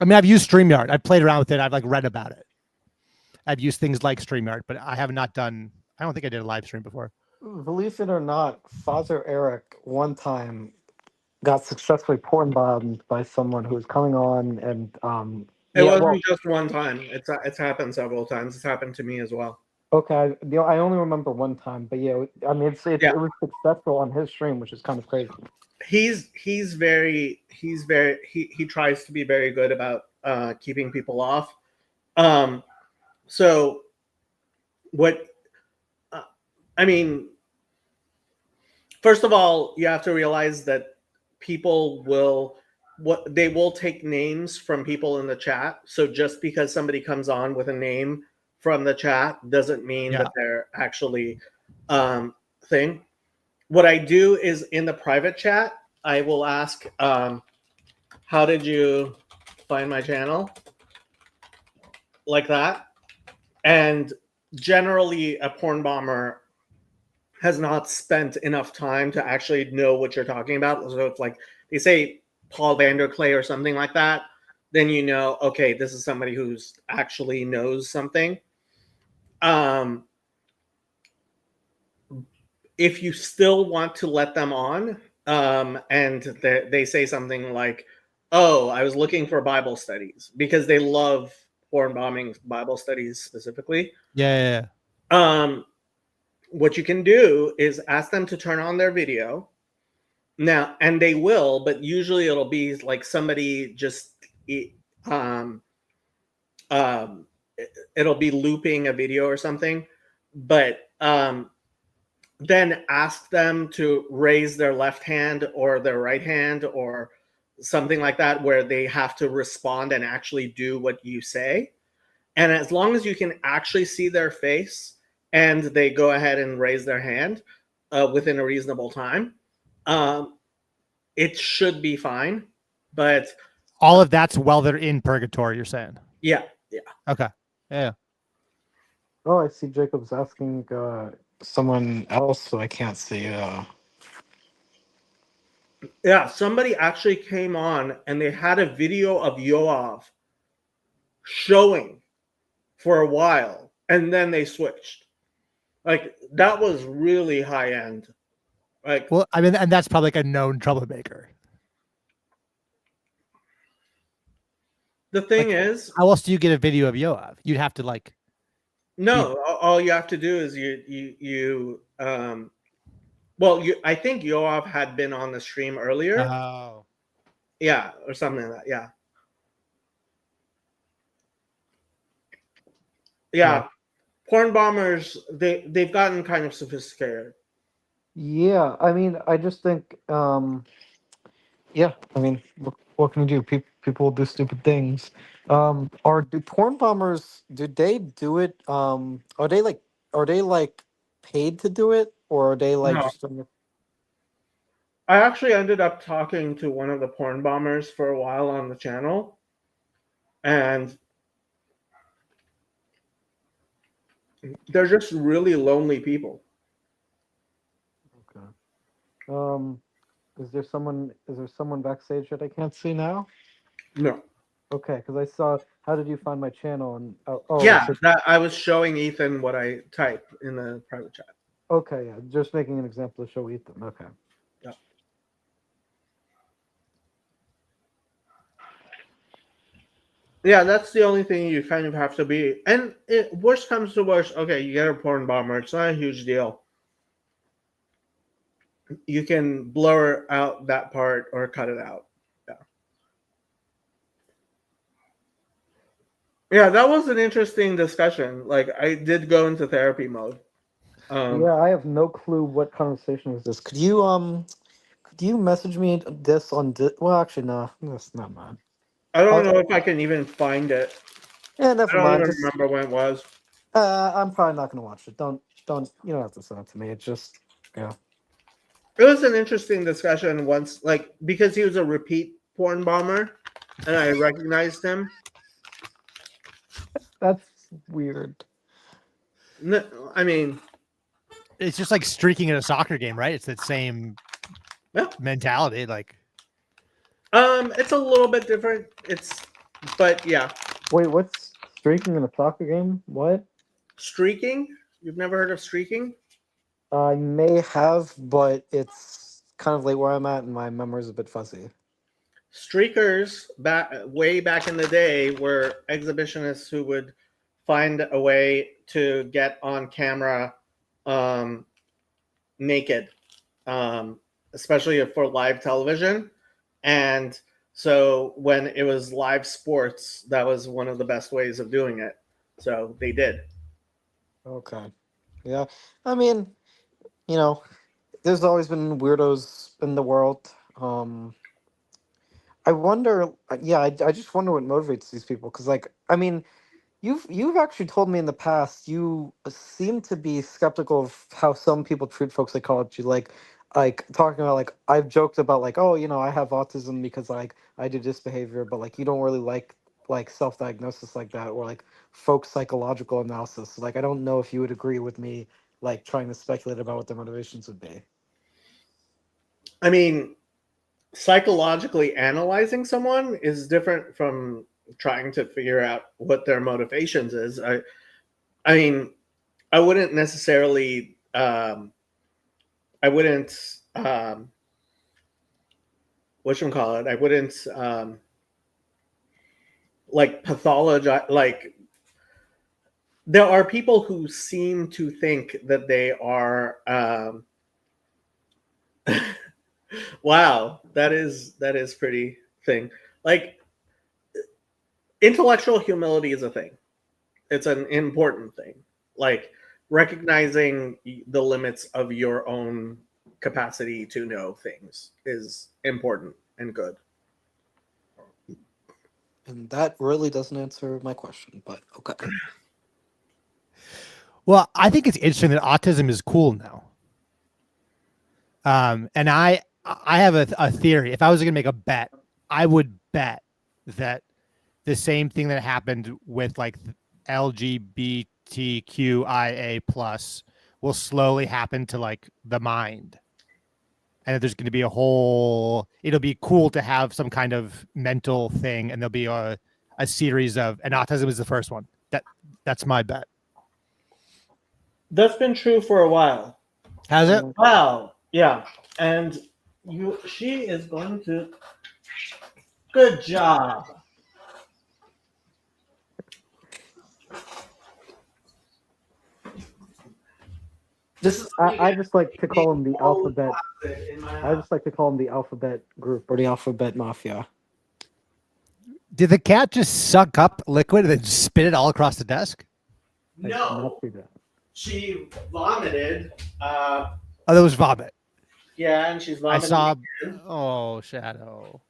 mean, I've used StreamYard. I've played around with it. I've like read about it. I've used things like StreamYard, but I have not done. I don't think I did a live stream before. Believe it or not, Father Eric one time got successfully porn bombed by someone who was coming on, and it wasn't just one time. It's happened several times. It's happened to me as well. Okay, I only remember one time, but yeah, I mean, it was successful on his stream, which is kind of crazy. He tries to be very good about keeping people off. So what? I mean, first of all, you have to realize that people will take names from people in the chat. So just because somebody comes on with a name from the chat doesn't mean that they're actually thing. What I do is in the private chat, I will ask, how did you find my channel? Like that. And generally a porn bomber has not spent enough time to actually know what you're talking about. So it's like they say Paul Vanderklay or something like that, then you know, okay, this is somebody who's actually knows something. If you still want to let them on, and they say something like, oh, I was looking for Bible studies, because they love porn bombing Bible studies specifically. Yeah. What you can do is ask them to turn on their video now, and they will, but usually it'll be like somebody just it'll be looping a video or something, but then ask them to raise their left hand or their right hand or something like that, where they have to respond and actually do what you say. And as long as you can actually see their face and they go ahead and raise their hand within a reasonable time, it should be fine. But all of that's while they're in purgatory, you're saying? Yeah. Okay. Yeah. Oh, I see Jacob's asking someone else who I can't see. Yeah, somebody actually came on and they had a video of Yoav showing for a while, and then they switched. Like, that was really high end. Like, well, I mean, and that's probably like a known troublemaker. The thing is, how else do you get a video of Yoav? You'd have to like. No, all you have to do is I think Yoav had been on the stream earlier. Oh. Yeah, or something like that. Yeah. Yeah, porn bombers. They've gotten kind of sophisticated. Yeah, I mean, I just think, yeah, I mean, what can you do? People will do stupid things. Or do porn bombers? Do they do it? Are they like paid to do it, or are they like No, just doing it? I actually ended up talking to one of the porn bombers for a while on the channel, and they're just really lonely people. Okay. Is there someone backstage that I can't see now? No. Okay, because I saw. How did you find my channel? And oh, Yeah, so- that I was showing Ethan what I type in the private chat. okay, yeah, just making an example to show Ethan. Okay. Yeah, that's the only thing you kind of have to be. And worst comes to worst, okay, you get a porn bomber. It's not a huge deal. You can blur out that part or cut it out. Yeah. Yeah, that was an interesting discussion. Like, I did go into therapy mode. Yeah, I have no clue what conversation was this. Could you message me this on well, actually, no, that's not mine. I don't know if I can even find it. Yeah, I never don't mind. even Just, remember when it was. I'm probably not gonna watch it. Don't you don't have to send it to me. It's just yeah. It was an interesting discussion once, like, because he was a repeat porn bomber and I recognized him. That's weird. No, I mean, It's just like streaking in a soccer game, right? It's that same mentality. Like, it's a little bit different. But yeah. Wait, what's streaking in a soccer game? What? Streaking? You've never heard of streaking? I may have, but it's kind of late where I'm at, and my memory's a bit fuzzy. Streakers way back in the day were exhibitionists who would find a way to get on camera naked, especially for live television. And so when it was live sports, that was one of the best ways of doing it. So they did. Okay. Yeah. I mean, there's always been weirdos in the world. I wonder. Yeah, I just wonder what motivates these people. Because, like, I mean, you've actually told me in the past you seem to be skeptical of how some people treat folks psychology. Like talking about, like, I've joked about, like, oh, I have autism because, like, I do this behavior, but, like, you don't really like self-diagnosis like that, or like folk psychological analysis. Like, I don't know if you would agree with me, like, trying to speculate about what their motivations would be. I mean, psychologically analyzing someone is different from trying to figure out what their motivations is. I mean, I wouldn't necessarily whatchamacallit, I wouldn't like pathologize. Like, there are people who seem to think that they are wow, that is pretty thing. Like, intellectual humility is a thing. It's an important thing. Like, recognizing the limits of your own capacity to know things is important and good. And that really doesn't answer my question, but okay. well, I think it's interesting that autism is cool now. And I have a theory. If I was going to make a bet, I would bet that the same thing that happened with, like, LGBTQIA plus will slowly happen to, like, the mind. And that there's going to be it'll be cool to have some kind of mental thing, and there'll be a series of, and autism is the first one. That's my bet. That's been true for a while. Has it? Wow. Yeah. And she is going to. Good job. I just like to call them the alphabet. I just like to call them the alphabet group, or the alphabet mafia. Did the cat just suck up liquid and then spit it all across the desk? I did not No, see that. she vomited. Oh, that was vomit. Yeah, and she's I vomiting saw. again. Oh, Shadow.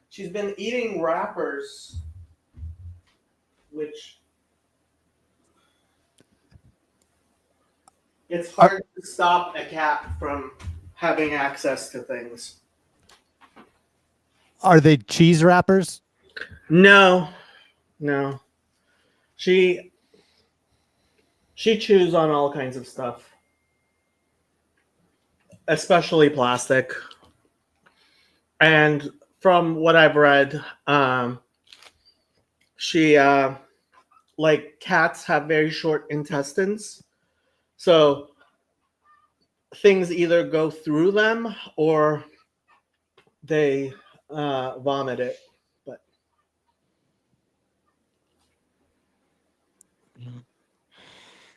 She's been eating wrappers, which it's hard to stop a cat from having access to things. Are they cheese wrappers? No, no. She chews on all kinds of stuff, especially plastic. And from what I've read, she like cats have very short intestines, so things either go through them or they vomit it. But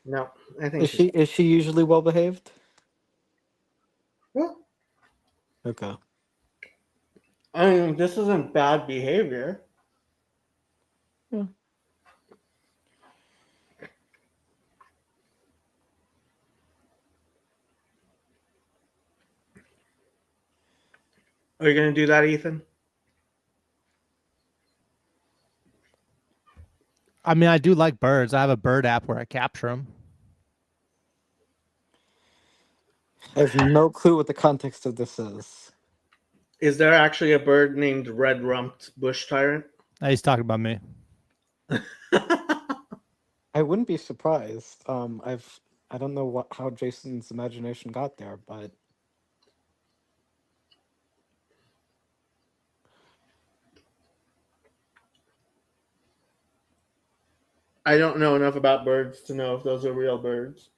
no, I think Is she usually well behaved? Well, Okay. I mean, this isn't bad behavior. Yeah. Are you gonna do that, Ethan? I mean, I do like birds. I have a bird app where I capture them. I have no clue what the context of this is. Is there actually a bird named red-rumped bush tyrant? He's talking about me. I wouldn't be surprised. I don't know how Jason's imagination got there, but I don't know enough about birds to know if those are real birds.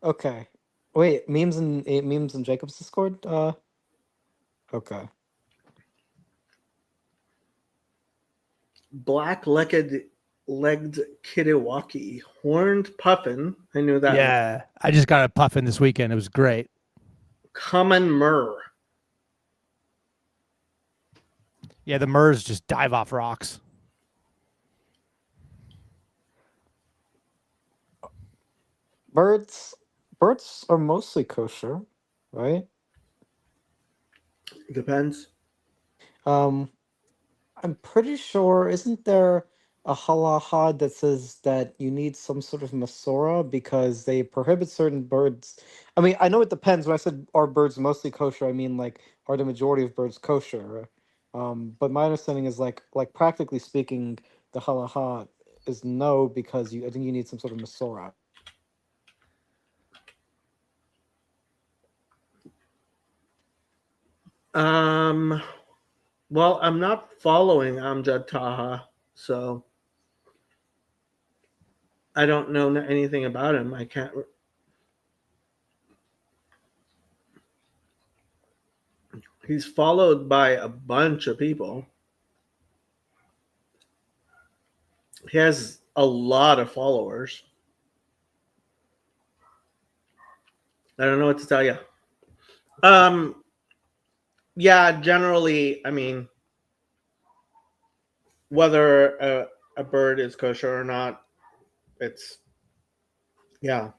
okay. Wait, memes in Jacob's Discord? Okay. Black-legged kittiwaki, horned puffin. I knew that. Yeah, I just got a puffin this weekend. It was great. Common myrrh. Yeah, the murs just dive off rocks. Birds are mostly kosher, right? Depends. I'm pretty sure, isn't there a halacha that says that you need some sort of masorah because they prohibit certain birds? I mean, I know it depends. When I said are birds mostly kosher, I mean like are the majority of birds kosher? But my understanding is like practically speaking, the halacha is no because I think you need some sort of masorah. Well, I'm not following Amjad Taha, so I don't know anything about him. I can't. He's followed by a bunch of people. He has a lot of followers. I don't know what to tell you. Yeah, generally, I mean, whether a bird is kosher or not, it's, yeah.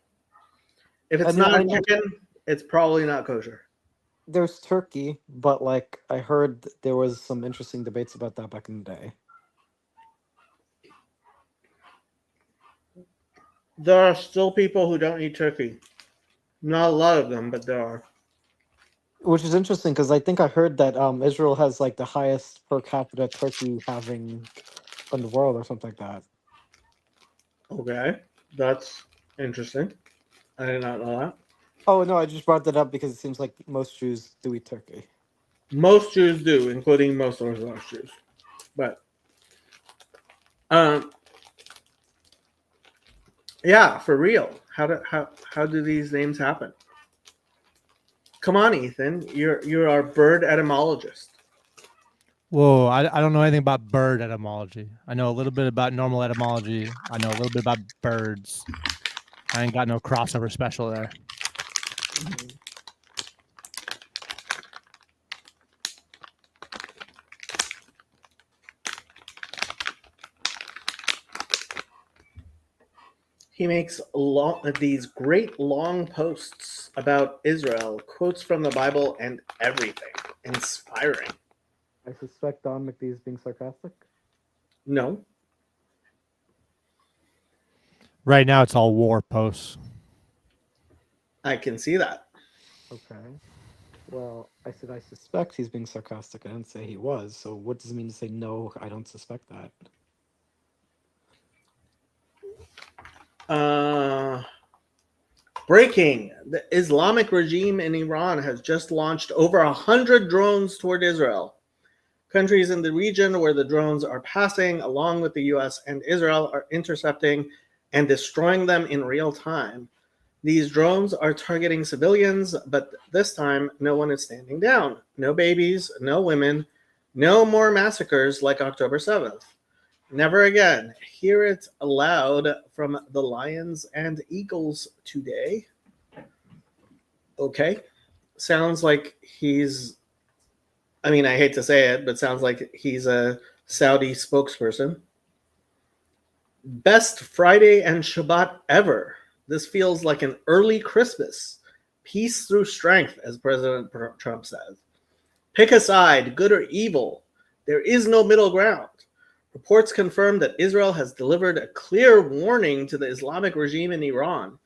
If it's not a chicken, it's probably not kosher. There's turkey, but like I heard there was some interesting debates about that back in the day. There are still people who don't eat turkey. Not a lot of them, but there are. Which is interesting because I think I heard that Israel has like the highest per capita turkey having in the world or something like that. Okay, that's interesting. I did not know that. Oh no, I just brought that up because it seems like most Jews do eat turkey. Most Jews do, including most Orthodox Jews. But yeah, for real. How do these names happen? Come on, Ethan. You're our bird etymologist. Whoa, I don't know anything about bird etymology. I know a little bit about normal etymology. I know a little bit about birds. I ain't got no crossover special there. He makes these great long posts about Israel, quotes from the Bible and everything. Inspiring. I suspect Don McDee is being sarcastic. No. Right now, it's all war posts. I can see that. Okay. Well, I said I suspect he's being sarcastic. I didn't say he was. So what does it mean to say no? I don't suspect that. Breaking. The Islamic regime in Iran has just launched over 100 drones toward Israel. Countries in the region where the drones are passing, along with the US and Israel, are intercepting and destroying them in real time. These drones are targeting civilians, but this time no one is standing down. No babies, no women, no more massacres like October 7th. Never again. Hear it aloud from the Lions and Eagles today. Okay. Sounds like he's, I mean, I hate to say it, but sounds like he's a Saudi spokesperson. Best Friday and Shabbat ever. This feels like an early Christmas. Peace through strength, as President Trump says. Pick a side, good or evil. There is no middle ground. Reports confirm that Israel has delivered a clear warning to the Islamic regime in Iran.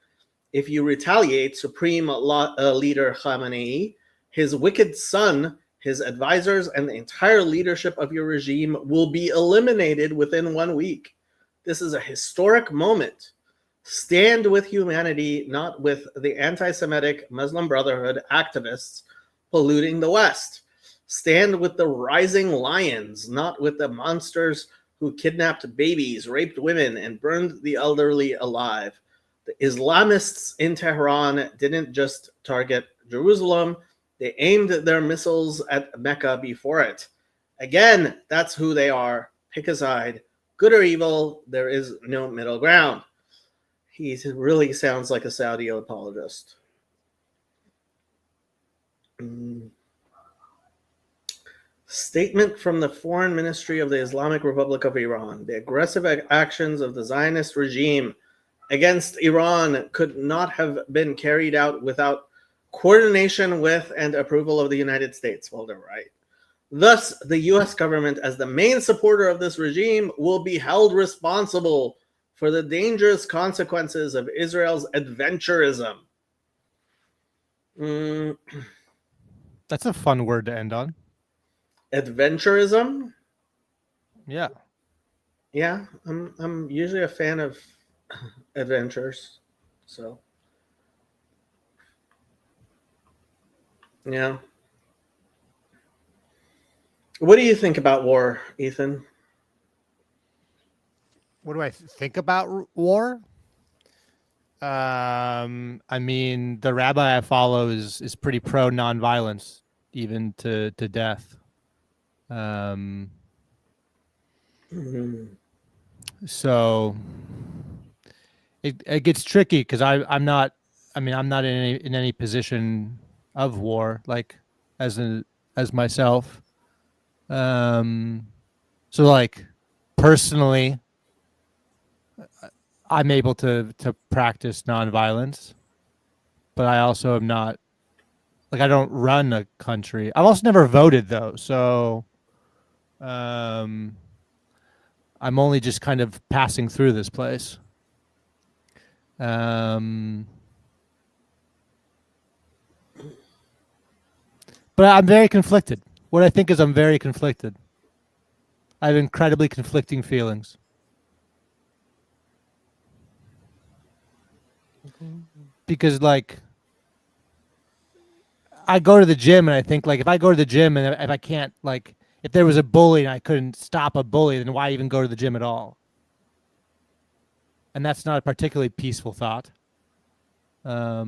If you retaliate, Supreme Leader Khamenei, his wicked son, his advisors, and the entire leadership of your regime will be eliminated within 1 week. This is a historic moment. Stand with humanity, not with the anti-Semitic Muslim Brotherhood activists polluting the West. Stand with the rising lions, not with the monsters who kidnapped babies, raped women, and burned the elderly alive. The Islamists in Tehran didn't just target Jerusalem, they aimed their missiles at Mecca before it. Again, that's who they are. Pick a side. Good or evil, there is no middle ground. He really sounds like a Saudi apologist. Statement from the Foreign Ministry of the Islamic Republic of Iran. The aggressive actions of the Zionist regime against Iran could not have been carried out without coordination with and approval of the United States. Well, they're right. Thus, the U.S. government, as the main supporter of this regime, will be held responsible for the dangerous consequences of Israel's adventurism. That's a fun word to end on. Adventurism? Yeah. Yeah, I'm usually a fan of adventures. So, yeah. What do you think about war, Ethan? What do I think about war? I mean, the rabbi I follow is pretty pro nonviolence, even to death. So it gets tricky because I'm not in any position of war, like as myself. So like personally, I'm able to practice nonviolence, but I also am not, like, I don't run a country. I've also never voted though, so I'm only just kind of passing through this place. But I'm very conflicted. What I think is I'm very conflicted. I have incredibly conflicting feelings. Because like I go to the gym and I think like if I go to the gym and if I can't, like if there was a bully and I couldn't stop a bully, then why even go to the gym at all? And that's not a particularly peaceful thought. I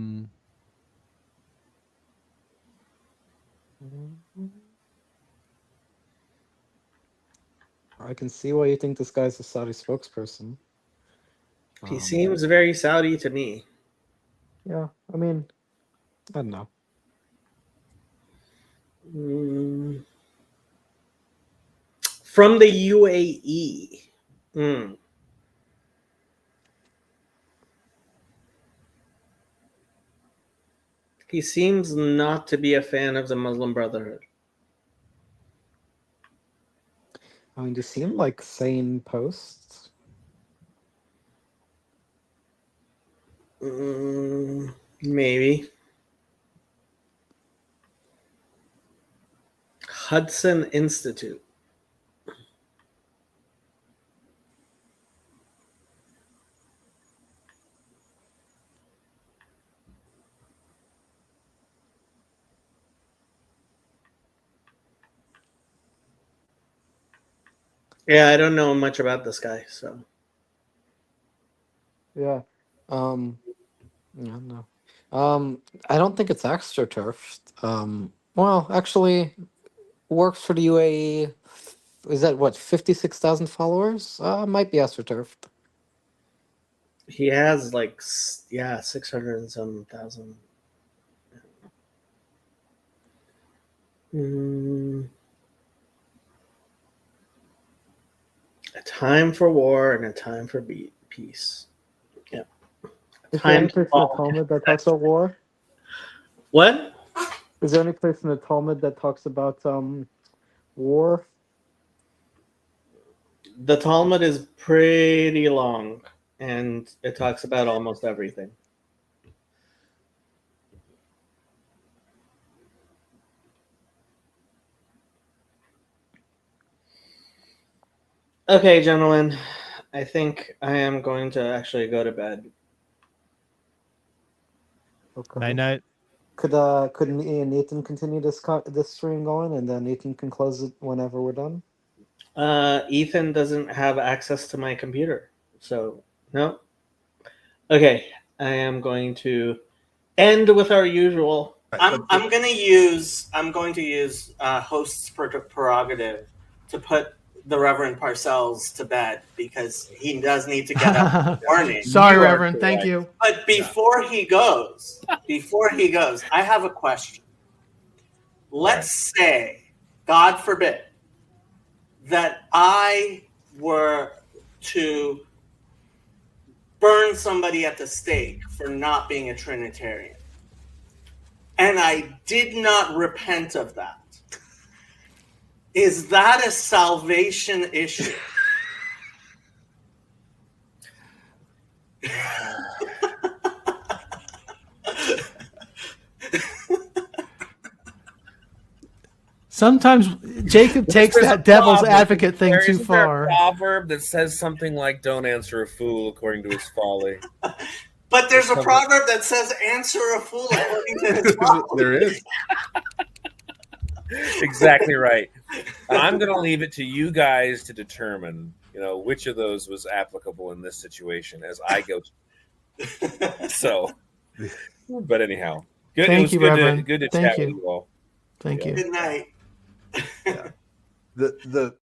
can see why you think this guy's a Saudi spokesperson. He seems very Saudi to me. Yeah, I mean, I don't know. From the UAE. He seems not to be a fan of the Muslim Brotherhood. I mean, they seem like sane posts. Maybe. Hudson Institute. Yeah, I don't know much about this guy, so. Yeah. Yeah, no. I don't think it's AstroTurf. Well, actually, works for the UAE. Is that what, 56,000 followers? Might be AstroTurf. He has like, 600 and some thousand. A time for war and a time for peace. Yeah. Is there any Time place in the Talmud that talks about war? What? Is there any place in the Talmud that talks about war? The Talmud is pretty long, and it talks about almost everything. Okay, gentlemen, I think I am going to actually go to bed. Okay. Night night. Could me and Nathan continue this stream going, and then Nathan can close it whenever we're done? Ethan doesn't have access to my computer, so no. Okay, I am going to end with our usual. I'm going to use host's prerogative to put the Reverend Parcells to bed because he does need to get up in the morning. Sorry, Reverend. Thank you. But before he goes, I have a question. Let's say, God forbid, that I were to burn somebody at the stake for not being a Trinitarian. And I did not repent of that. Is that a salvation issue? Sometimes Jacob takes There's a that devil's proverb. advocate thing too Isn't there a far. proverb that says something like "Don't answer a fool according to his folly." But there's a proverb that says, answer a fool according to his folly. There is. Exactly right. I'm going to leave it to you guys to determine, which of those was applicable in this situation as I go. So, but anyhow, good. Thank It was you, good Reverend. to good to Thank chat you. with you all. Thank you. Good night. The